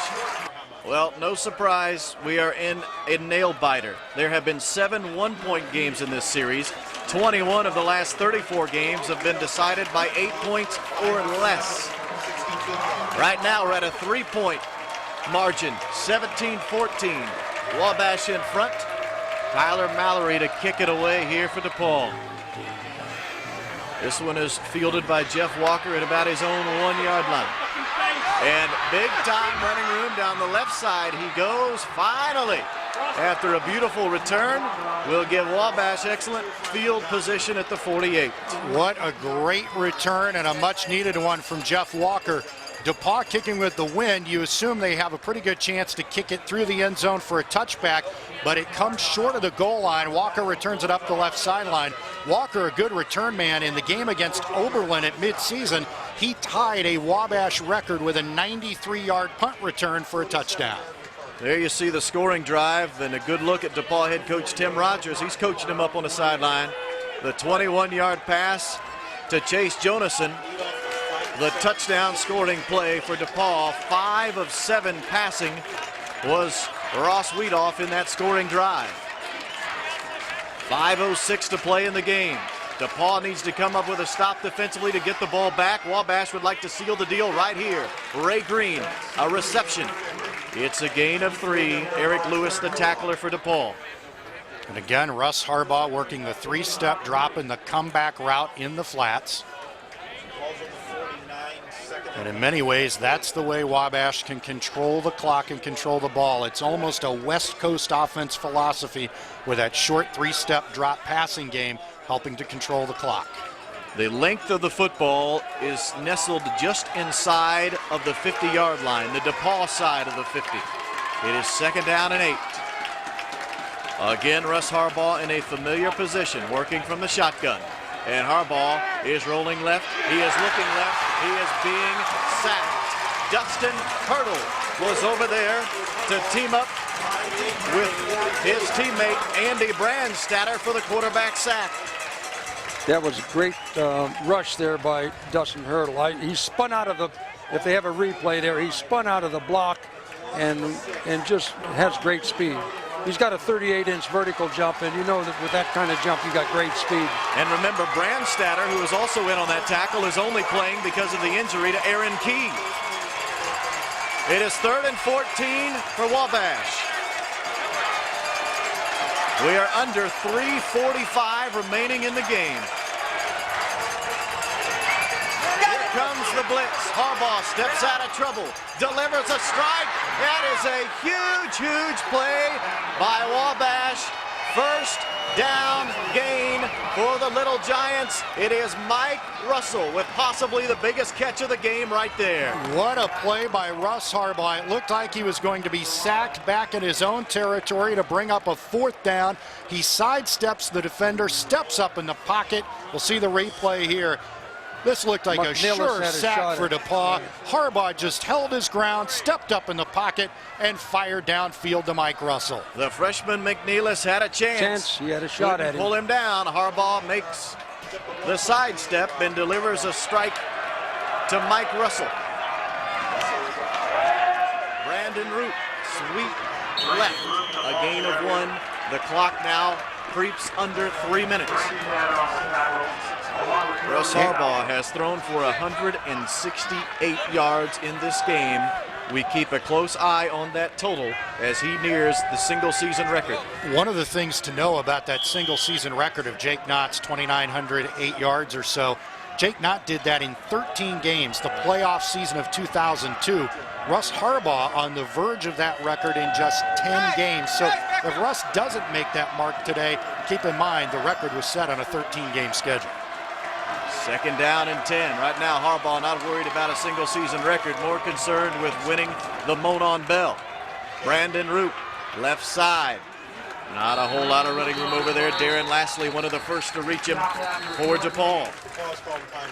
Well, no surprise, we are in a nail-biter. There have been 7 one-point games in this series. 21 of the last 34 games have been decided by 8 points or less. Right now, we're at a 3-point margin, 17-14. Wabash in front. Tyler Mallory to kick it away here for DePaul. This one is fielded by Jeff Walker at about his own 1-yard line. And big time running room down the left side. He goes finally. After a beautiful return, we'll give Wabash excellent field position at the 48. What a great return and a much needed one from Jeff Walker. DePaul kicking with the wind, you assume they have a pretty good chance to kick it through the end zone for a touchback, but it comes short of the goal line. Walker returns it up the left sideline. Walker, a good return man. In the game against Oberlin at midseason, he tied a Wabash record with a 93-yard punt return for a touchdown. There you see the scoring drive and a good look at DePaul head coach Tim Rogers. He's coaching him up on the sideline. The 21-yard pass to Chase Jonason. The touchdown scoring play for DePaul. 5 of 7 passing was Ross Weedoff in that scoring drive. 5:06 to play in the game. DePaul needs to come up with a stop defensively to get the ball back. Wabash would like to seal the deal right here. Ray Green, a reception. It's a gain of 3. Eric Lewis, the tackler for DePaul. And again, Russ Harbaugh working the 3-step drop in the comeback route in the flats. And in many ways, that's the way Wabash can control the clock and control the ball. It's almost a West Coast offense philosophy with that short 3-step drop passing game helping to control the clock. The length of the football is nestled just inside of the 50-yard line, the DePaul side of the 50. It is 2nd down and 8. Again, Russ Harbaugh in a familiar position, working from the shotgun. And Harbaugh is rolling left. He is looking left. He is being sacked. Dustin Hurdle was over there to team up with his teammate Andy Brandstatter for the quarterback sack. That was a great rush there by Dustin Hurdle. He spun out of the, if they have a replay there, he spun out of the block and just has great speed. He's got a 38-inch vertical jump, and you know that with that kind of jump, you got great speed. And remember, Brandstatter, who is also in on that tackle, is only playing because of the injury to Aaron Key. It is 3rd and 14 for Wabash. We are under 3:45 remaining in the game. Here comes the blitz. Harbaugh steps out of trouble, delivers a strike. That is a huge, huge play by Wabash. 1st down gain for the Little Giants. It is Mike Russell with possibly the biggest catch of the game right there. What a play by Russ Harbaugh. It looked like he was going to be sacked back in his own territory to bring up a 4th down. He sidesteps the defender, steps up in the pocket. We'll see the replay here. This looked like a sure sack for DePaul. Harbaugh just held his ground, stepped up in the pocket, and fired downfield to Mike Russell. The freshman McNeilis had a chance. He had a shot at him. Pull him down. Harbaugh makes the sidestep and delivers a strike to Mike Russell. Brandon Root, sweep left. A gain of 1. The clock now creeps under 3 minutes. Russ Harbaugh has thrown for 168 yards in this game. We keep a close eye on that total as he nears the single-season record. One of the things to know about that single-season record of Jake Knott's 2,908 yards or so, Jake Knott did that in 13 games, the playoff season of 2002. Russ Harbaugh on the verge of that record in just 10 games. So if Russ doesn't make that mark today, keep in mind the record was set on a 13-game schedule. 2nd down and 10. Right now, Harbaugh not worried about a single-season record, more concerned with winning the Monon Bell. Brandon Root, left side. Not a whole lot of running room over there. Darren Lastly, one of the first to reach him for DePaul.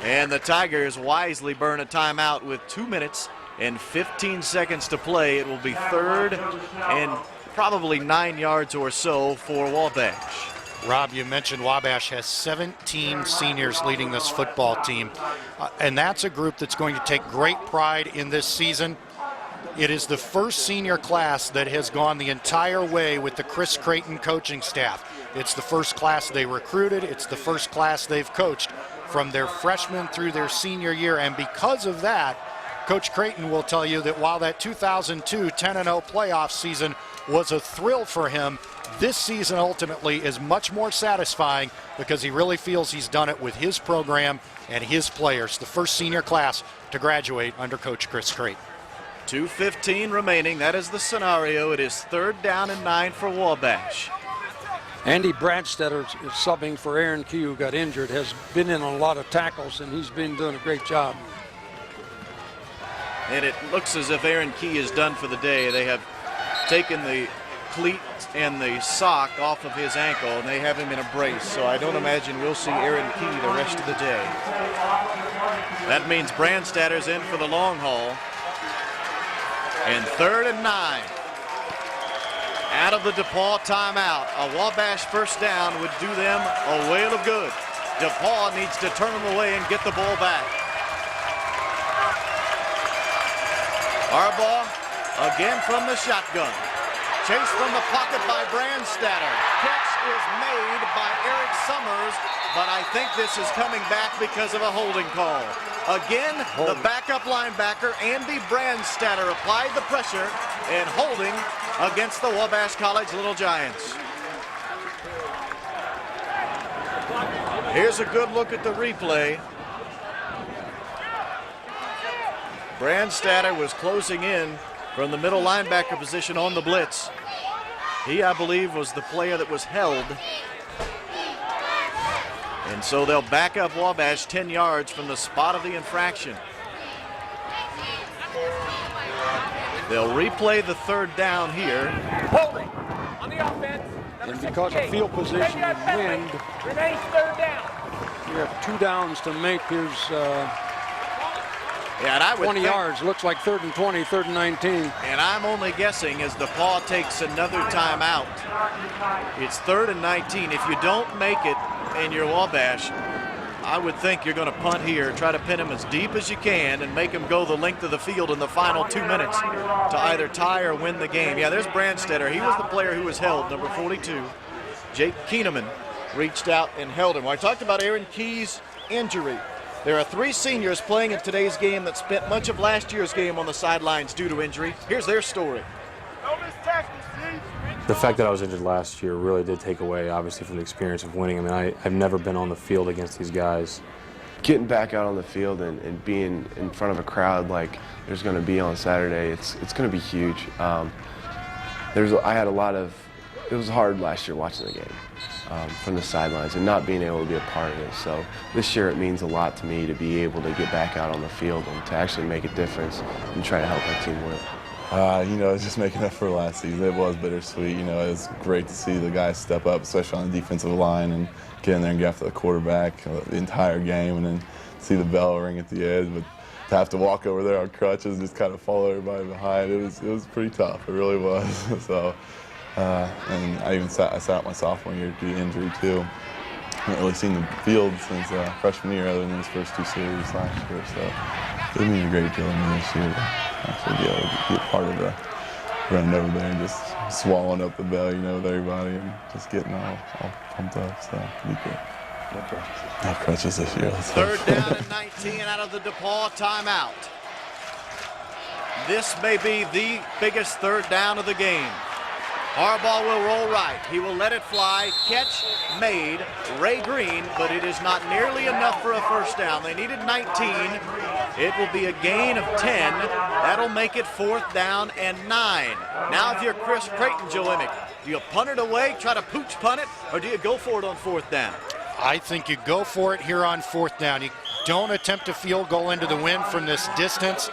And the Tigers wisely burn a timeout with 2 minutes and 15 seconds to play. It will be 3rd and probably 9 yards or so for Wabash. Rob, you mentioned Wabash has 17 seniors leading this football team, and that's a group that's going to take great pride in this season. It is the first senior class that has gone the entire way with the Chris Creighton coaching staff. It's the first class they recruited. It's the first class they've coached from their freshman through their senior year, and because of that, Coach Creighton will tell you that while that 2002 10-0 playoff season was a thrill for him, this season ultimately is much more satisfying because he really feels he's done it with his program and his players. The first senior class to graduate under Coach Chris Creighton. 2:15 remaining. That is the scenario. It is 3rd down and 9 for Wabash. Andy Bradstetter is subbing for Aaron Key, who got injured, has been in a lot of tackles, and he's been doing a great job. And it looks as if Aaron Key is done for the day. They have taken the cleat and the sock off of his ankle, and they have him in a brace. So I don't imagine we'll see Aaron Key the rest of the day. That means Brandstatter's in for the long haul. And 3rd and 9. Out of the DePaul timeout. A Wabash first down would do them a whale of good. DePaul needs to turn them away and get the ball back. Harbaugh again from the shotgun. Chased from the pocket by Brandstatter. Catch is made by Eric Summers, but I think this is coming back because of a holding call. Again, the backup linebacker, Andy Brandstatter, applied the pressure and holding against the Wabash College Little Giants. Here's a good look at the replay. Brandstatter was closing in from the middle linebacker position on the blitz. He, I believe, was the player that was held. And so they'll back up Wabash 10 yards from the spot of the infraction. They'll replay the 3rd down here. Holding on the offense. And because of field position and wind, Remains 3rd down. you have 2 downs to make. Here's Yeah, and I would 20 think, yards. Looks like 3rd and 20, 3rd and 19. and I'm only guessing as DePaul takes another timeout. It's 3rd and 19. If you don't make it and you're Wabash, I would think you're going to punt here, try to pin him as deep as you can and make him go the length of the field in the final 2 minutes to either tie or win the game. Yeah, there's Brandstatter. He was the player who was held, number 42. Jake Keeneman reached out and held him. Well, I talked about Aaron Key's injury. There are 3 seniors playing in today's game that spent much of last year's game on the sidelines due to injury. Here's their story. The fact that I was injured last year really did take away, obviously, from the experience of winning. I mean, I've never been on the field against these guys. Getting back out on the field and being in front of a crowd like there's going to be on Saturday, it's going to be huge. It was hard last year watching the game from the sidelines and not being able to be a part of it. So this year it means a lot to me to be able to get back out on the field and to actually make a difference and try to help my team win. Just making up for last season. It was bittersweet. It was great to see the guys step up, especially on the defensive line, and get in there and get after the quarterback the entire game, and then see the bell ring at the end. But to have to walk over there on crutches and just kind of follow everybody behind, it was pretty tough. It really was. So, and I sat out my sophomore year due to injury too. I haven't really seen the field since freshman year, other than those first 2 series last year. So it means a great deal to me this year to actually be able to be a part of the running over there and just swallowing up the bell, with everybody and just getting all pumped up. So it'll be good. No crutches this year. 3rd down and 19 out of the DePaul timeout. This may be the biggest 3rd down of the game. Harbaugh will roll right. He will let it fly. Catch made. Ray Green, but it is not nearly enough for a first down. They needed 19. It will be a gain of 10. That'll make it 4th down and 9. Now if you're Chris Creighton, Joe Emick, do you punt it away, try to pooch punt it, or do you go for it on 4th down? I think you go for it here on 4th down. You don't attempt a field goal into the wind from this distance.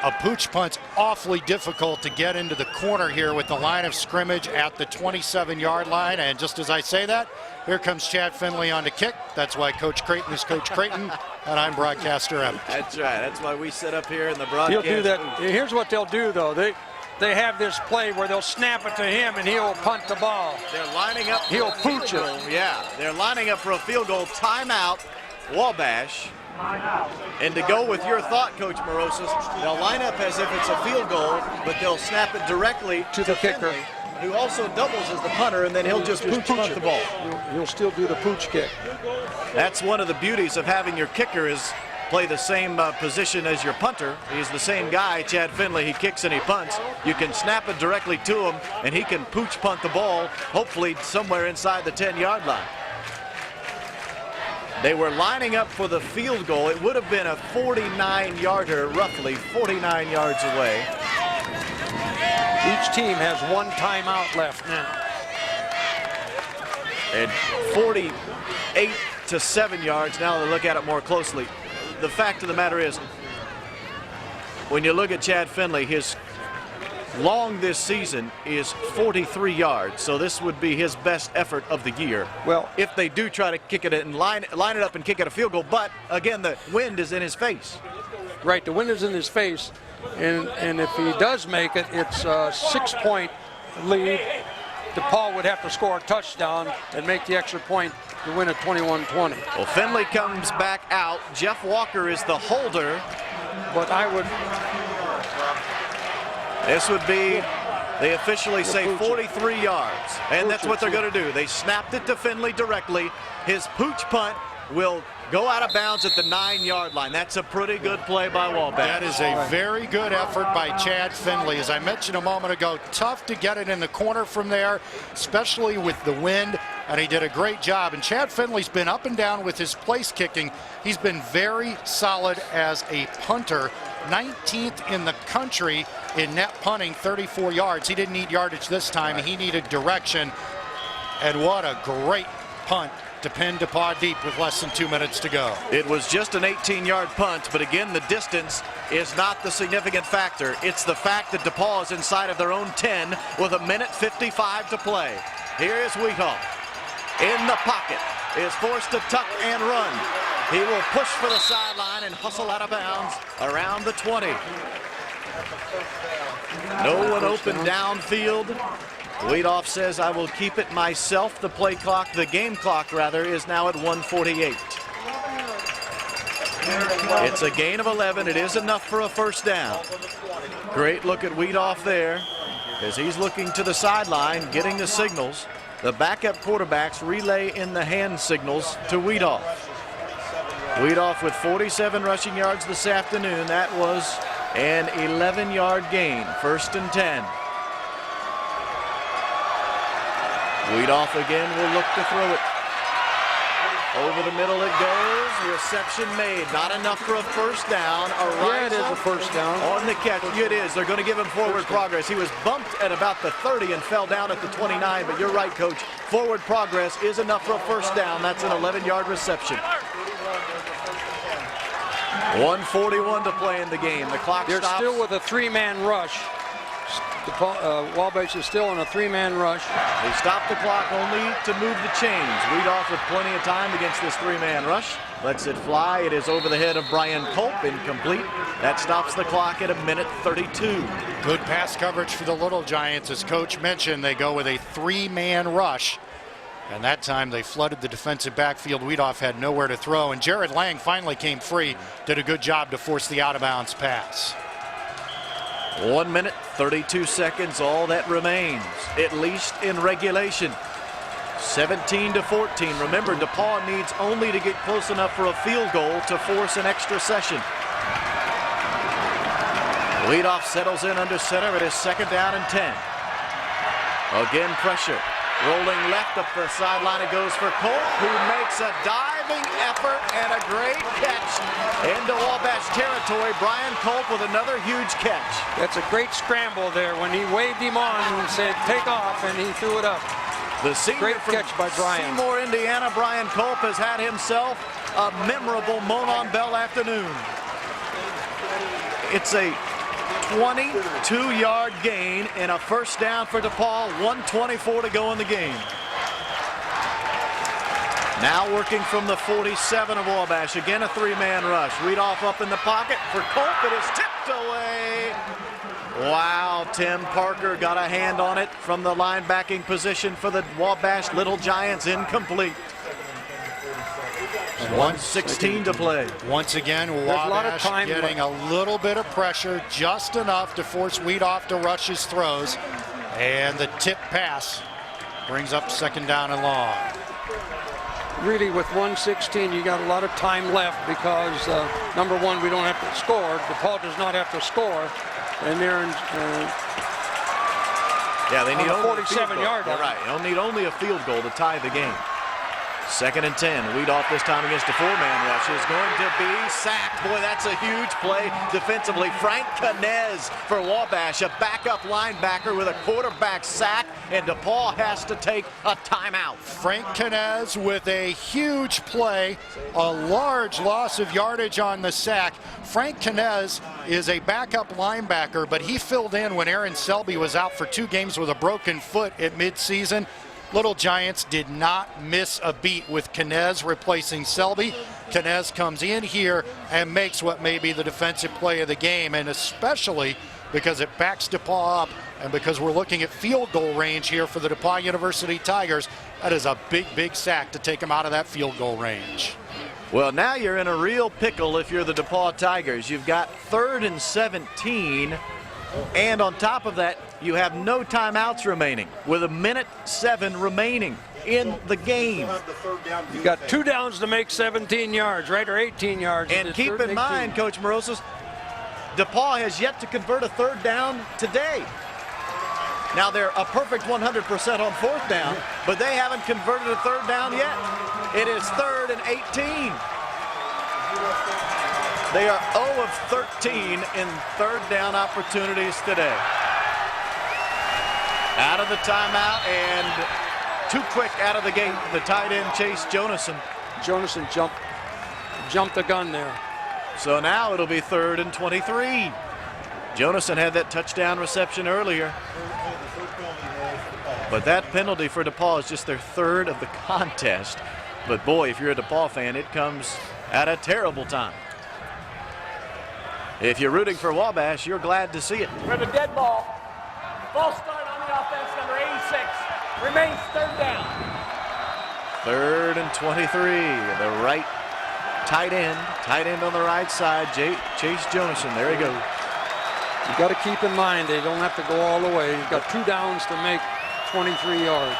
A pooch punt's awfully difficult to get into the corner here with the line of scrimmage at the 27-yard line. And just as I say that, here comes Chad Finley on the kick. That's why Coach Creighton is Coach Creighton, and I'm broadcaster Evans. That's right. That's why we sit up here in the broadcast. He'll do that. Here's what they'll do, though. They have this play where they'll snap it to him, and he'll punt the ball. They're lining up. He'll pooch it. Yeah, they're lining up for a field goal. Timeout, Wabash. And to go with your thought, Coach Morosis, they'll line up as if it's a field goal, but they'll snap it directly to the kicker, who also doubles as the punter, and then he'll just pooch punt the ball. He'll still do the pooch kick. That's one of the beauties of having your kicker is play the same position as your punter. He's the same guy, Chad Finley. He kicks and he punts. You can snap it directly to him, and he can pooch punt the ball, hopefully somewhere inside the 10-yard line. They were lining up for the field goal. It would have been a 49-yarder, roughly 49 yards away. Each team has one timeout left now. And 48 to 7 yards now to look at it more closely. The fact of the matter is, when you look at Chad Finley, his long this season is 43 yards, so this would be his best effort of the year. Well, if they do try to kick it and line it up and kick it a field goal, but again, the wind is in his face. Right, the wind is in his face, and if he does make it, it's a 6-point lead. DePaul would have to score a touchdown and make the extra point to win at 21-20. Well, Finley comes back out. Jeff Walker is the holder. But I would... This would be, they officially say 43 yards, and that's what they're going to do. They snapped it to Finley directly. His pooch punt will go out of bounds at the 9-yard line. That's a pretty good play by Wabash. That is a very good effort by Chad Finley. As I mentioned a moment ago, tough to get it in the corner from there, especially with the wind, and he did a great job. And Chad Finley's been up and down with his place kicking. He's been very solid as a punter. 19th in the country in net punting, 34 yards. He didn't need yardage this time. He needed direction. And what a great punt to pin DePaul deep with less than 2 minutes to go. It was just an 18-yard punt, but again, the distance is not the significant factor. It's the fact that DePaul is inside of their own 10 with 1:55 to play. Here is Wheathall in the pocket, is forced to tuck and run. He will push for the sideline and hustle out of bounds around the 20. No one open downfield. Weedoff says, I will keep it myself. The play clock, the game clock rather, is now at 1:48. It's a gain of 11. It is enough for a first down. Great look at Weedoff there as he's looking to the sideline, getting the signals. The backup quarterbacks relay in the hand signals to Weedoff. Weedoff with 47 rushing yards this afternoon. That was an 11-yard gain, 1st and 10. Weedoff again will look to throw it. Over the middle it goes. Reception made. Not enough for a first down. Yeah, it is a first down. On the catch. It is. They're going to give him forward progress. He was bumped at about the 30 and fell down at the 29, but you're right, Coach. Forward progress is enough for a first down. That's an 11-yard reception. 1:41 to play in the game. The clock They're stops. still with a 3-man rush. Wabash is still in a 3-man rush. They stopped the clock only to move the chains. Weedoff with plenty of time against this 3-man rush. Lets it fly. It is over the head of Brian Culp, incomplete. That stops the clock at 1:32. Good pass coverage for the Little Giants. As Coach mentioned, they go with a 3-man rush. And that time they flooded the defensive backfield. Weedoff had nowhere to throw. And Jared Lang finally came free. Did a good job to force the out-of-bounds pass. 1 minute, 32 seconds, all that remains, at least in regulation. 17-14. Remember, DePaul needs only to get close enough for a field goal to force an extra session. Weedoff settles in under center. It is 2nd down and 10. Again, pressure. Rolling left up the sideline, it goes for Colt, who makes a diving effort and a great catch into Wabash territory. Brian Colt with another huge catch. That's a great scramble there when he waved him on and said, take off, and he threw it up. The senior great catch by Brian. Seymour, Indiana, Brian Culp has had himself a memorable Monon Bell afternoon. It's a 22-yard gain and a first down for DePaul. 1:24 to go in the game. Now working from the 47 of Wabash. Again, a three-man rush. Weedoff up in the pocket for Colt, but it's tipped away. Wow, Tim Parker got a hand on it from the linebacking position for the Wabash Little Giants. Incomplete. 1:16 to play. Once again, Wabash getting a little bit of pressure, just enough to force Weedoff to rush his throws. And the tip pass brings up second down and long. Really, with 1:16, you got a lot of time left because, number one, we don't have to score. DePaul does not have to score. And they're in, yeah, they need on only 47-yard line. Right, they'll need only a field goal to tie the game. 2nd and 10. Weedoff this time against a four-man rush is going to be sacked. Boy, that's a huge play defensively. Frank Canez for Wabash, a backup linebacker with a quarterback sack, and DePaul has to take a timeout. Frank Canez with a huge play, a large loss of yardage on the sack. Frank Canez is a backup linebacker, but he filled in when Aaron Selby was out for 2 games with a broken foot at midseason. Little Giants did not miss a beat with Canez replacing Selby. Canez comes in here and makes what may be the defensive play of the game, and especially because it backs DePaul up and because we're looking at field goal range here for the DePaul University Tigers. That is a big, big sack to take them out of that field goal range. Well, now you're in a real pickle if you're the DePaul Tigers. You've got 3rd and 17, and on top of that, you have no timeouts remaining with 1:07 remaining in the game. You got 2 downs to make 17 yards, right, or 18 yards. And keep in mind, Coach Morosas, DePaul has yet to convert a 3rd down today. Now they're a perfect 100% on 4th down, but they haven't converted a 3rd down yet. It is 3rd and 18. They are 0 of 13 in 3rd down opportunities today. Out of the timeout and too quick out of the gate, the tight end Chase Jonason. Jonason jumped the gun there. So now it'll be 3rd and 23. Jonason had that touchdown reception earlier. But that penalty for DePaul is just their 3rd of the contest. But boy, if you're a DePaul fan, it comes at a terrible time. If you're rooting for Wabash, you're glad to see it. We have a dead ball. False start on the offense, number 86. Remains 3rd down. 3rd and 23. The right tight end on the right side, Chase Jonason. There he goes. You got to keep in mind they don't have to go all the way. You've got 2 downs to make 23 yards.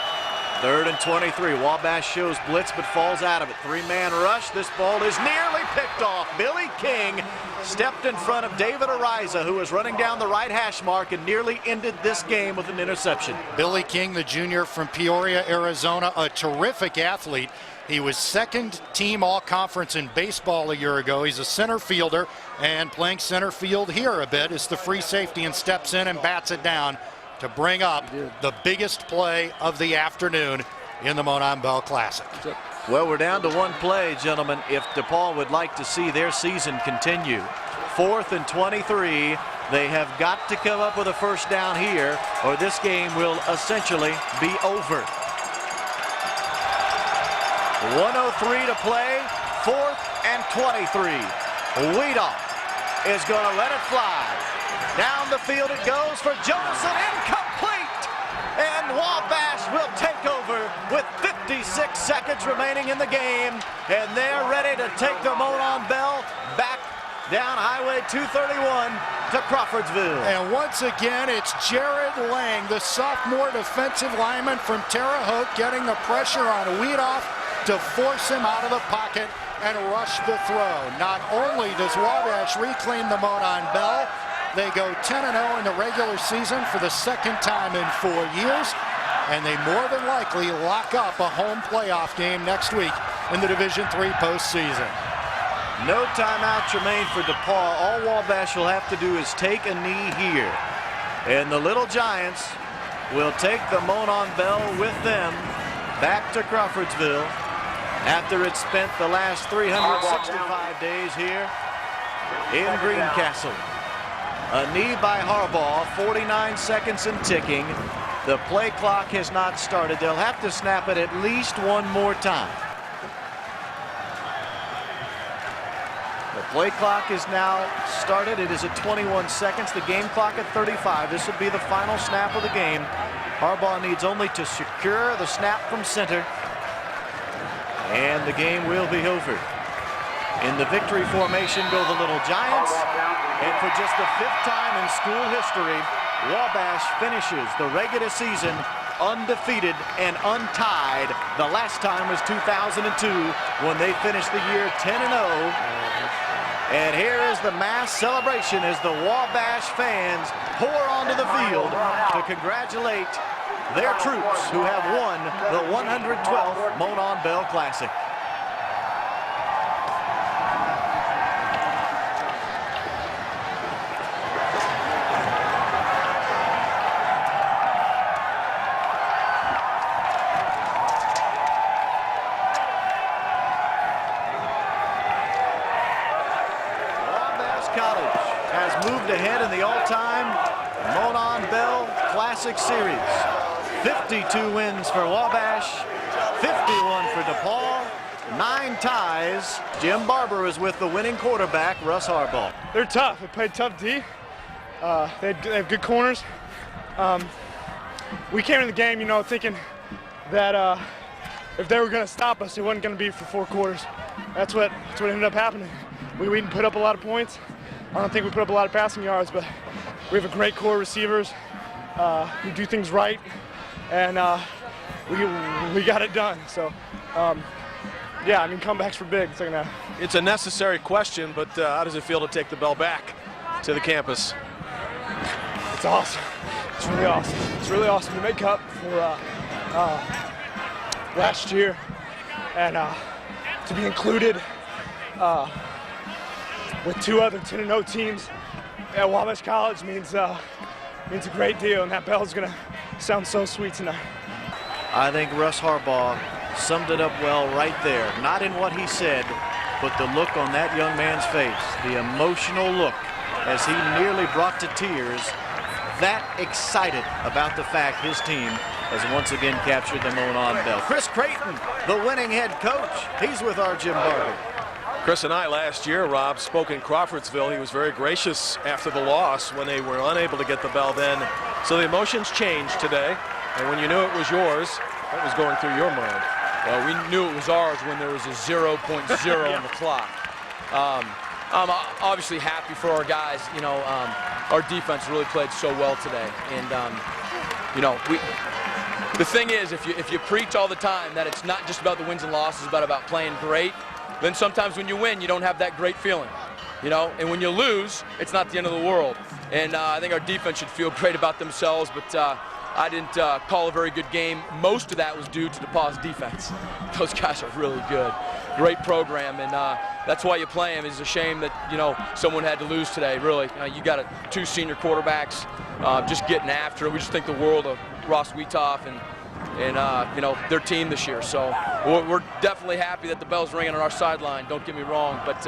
3rd and 23. Wabash shows blitz but falls out of it. 3-man rush. This ball is nearly picked off. Billy King stepped in front of David Ariza, who was running down the right hash mark and nearly ended this game with an interception. Billy King, the junior from Peoria, Arizona, a terrific athlete. He was 2nd team all-conference in baseball a year ago. He's a center fielder and playing center field here a bit as the free safety and steps in and bats it down to bring up the biggest play of the afternoon in the Monon Bell Classic. Well, we're down to 1 play, gentlemen, if DePaul would like to see their season continue. 4th and 23. They have got to come up with a first down here, or this game will essentially be over. 1:03 to play, 4th and 23. Weedoff is going to let it fly. Down the field it goes for Jonason, incomplete! And Wabash will take over with 56 seconds remaining in the game, and they're ready to take the Monon Bell back down Highway 231 to Crawfordsville. And once again, it's Jared Lang, the sophomore defensive lineman from Terre Haute, getting the pressure on Weedoff to force him out of the pocket and rush the throw. Not only does Wabash reclaim the Monon Bell, they go 10-0 in the regular season for the 2nd time in 4 years, and they more than likely lock up a home playoff game next week in the Division III postseason. No timeouts remain for DePaul. All Wabash will have to do is take a knee here. And the Little Giants will take the Monon Bell with them back to Crawfordsville after it's spent the last 365 days here in Greencastle. A knee by Harbaugh, 49 seconds and ticking. The play clock has not started. They'll have to snap it at least one more time. The play clock is now started. It is at 21 seconds. The game clock at 35. This will be the final snap of the game. Harbaugh needs only to secure the snap from center, and the game will be over. In the victory formation go the Little Giants, and for just the 5th time in school history, Wabash finishes the regular season undefeated and untied. The last time was 2002 when they finished the year 10-0. And here is the mass celebration as the Wabash fans pour onto the field to congratulate their troops who have won the 112th Monon Bell Classic. College has moved ahead in the all-time Monon Bell Classic Series. 52 wins for Wabash, 51 for DePaul, 9 ties. Jim Barber is with the winning quarterback, Russ Harbaugh. They're tough. They played tough D. They have good corners. We came in the game, thinking that if they were going to stop us, it wasn't going to be for 4 quarters. That's what ended up happening. We didn't put up a lot of points. I don't think we put up a lot of passing yards, but we have a great core of receivers. We do things right, and we got it done. So, yeah, comebacks were big second half. It's a necessary question, but how does it feel to take the bell back to the campus? It's awesome. It's really awesome. It's really awesome to make up for last year and to be included with 2 other 10-0 teams at Wabash College means a great deal, and that bell's gonna sound so sweet tonight. I think Russ Harbaugh summed it up well right there. Not in what he said, but the look on that young man's face, the emotional look as he nearly brought to tears, that excited about the fact his team has once again captured the Monon Bell. Chris Creighton, the winning head coach, he's with our Jim Barber. Chris and I last year, Rob, spoke in Crawfordsville. He was very gracious after the loss when they were unable to get the bell then. So the emotions changed today. And when you knew it was yours, what was going through your mind? Well, we knew it was ours when there was a 0.0 on the clock. I'm obviously happy for our guys. Our defense really played so well today. And, the thing is, if you preach all the time that it's not just about the wins and losses, but about playing great, then sometimes when you win, you don't have that great feeling, and when you lose, it's not the end of the world. And I think our defense should feel great about themselves, but I didn't call a very good game. Most of that was due to DePaul's defense. Those guys are really good. Great program, and that's why you play them. It's a shame that, someone had to lose today, really. You got 2 senior quarterbacks just getting after it. We just think the world of Ross Wetoff and their team this year. So we're definitely happy that the bell's ringing on our sideline. Don't get me wrong, but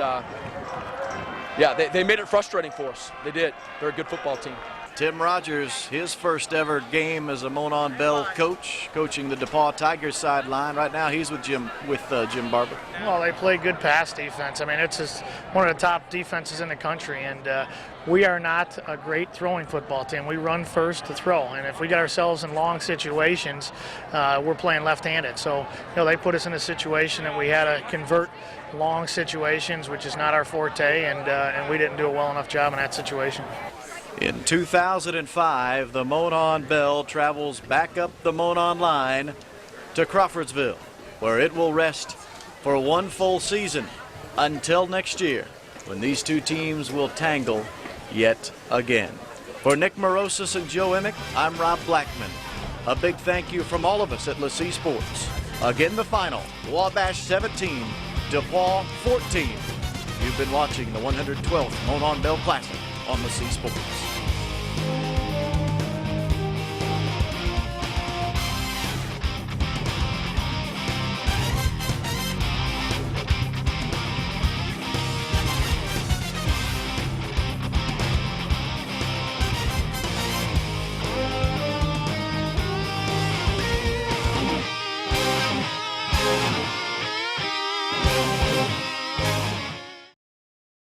yeah, they made it frustrating for us. They did. They're a good football team. Tim Rogers, his first ever game as a Monon Bell coach, coaching the DePaul Tigers sideline. Right now he's with Jim Barber. Well, they play good pass defense. It's just one of the top defenses in the country, and we are not a great throwing football team. We run first to throw, and if we get ourselves in long situations, we're playing left-handed. So, they put us in a situation that we had to convert long situations, which is not our forte, and we didn't do a well enough job in that situation. In 2005, the Monon Bell travels back up the Monon line to Crawfordsville, where it will rest for 1 full season until next year, when these 2 teams will tangle yet again. For Nick Morosis and Joe Emick, I'm Rob Blackman. A big thank you from all of us at LaCie Sports. Again, the final, Wabash 17, DePaul 14. You've been watching the 112th Monon Bell Classic on LaCie Sports.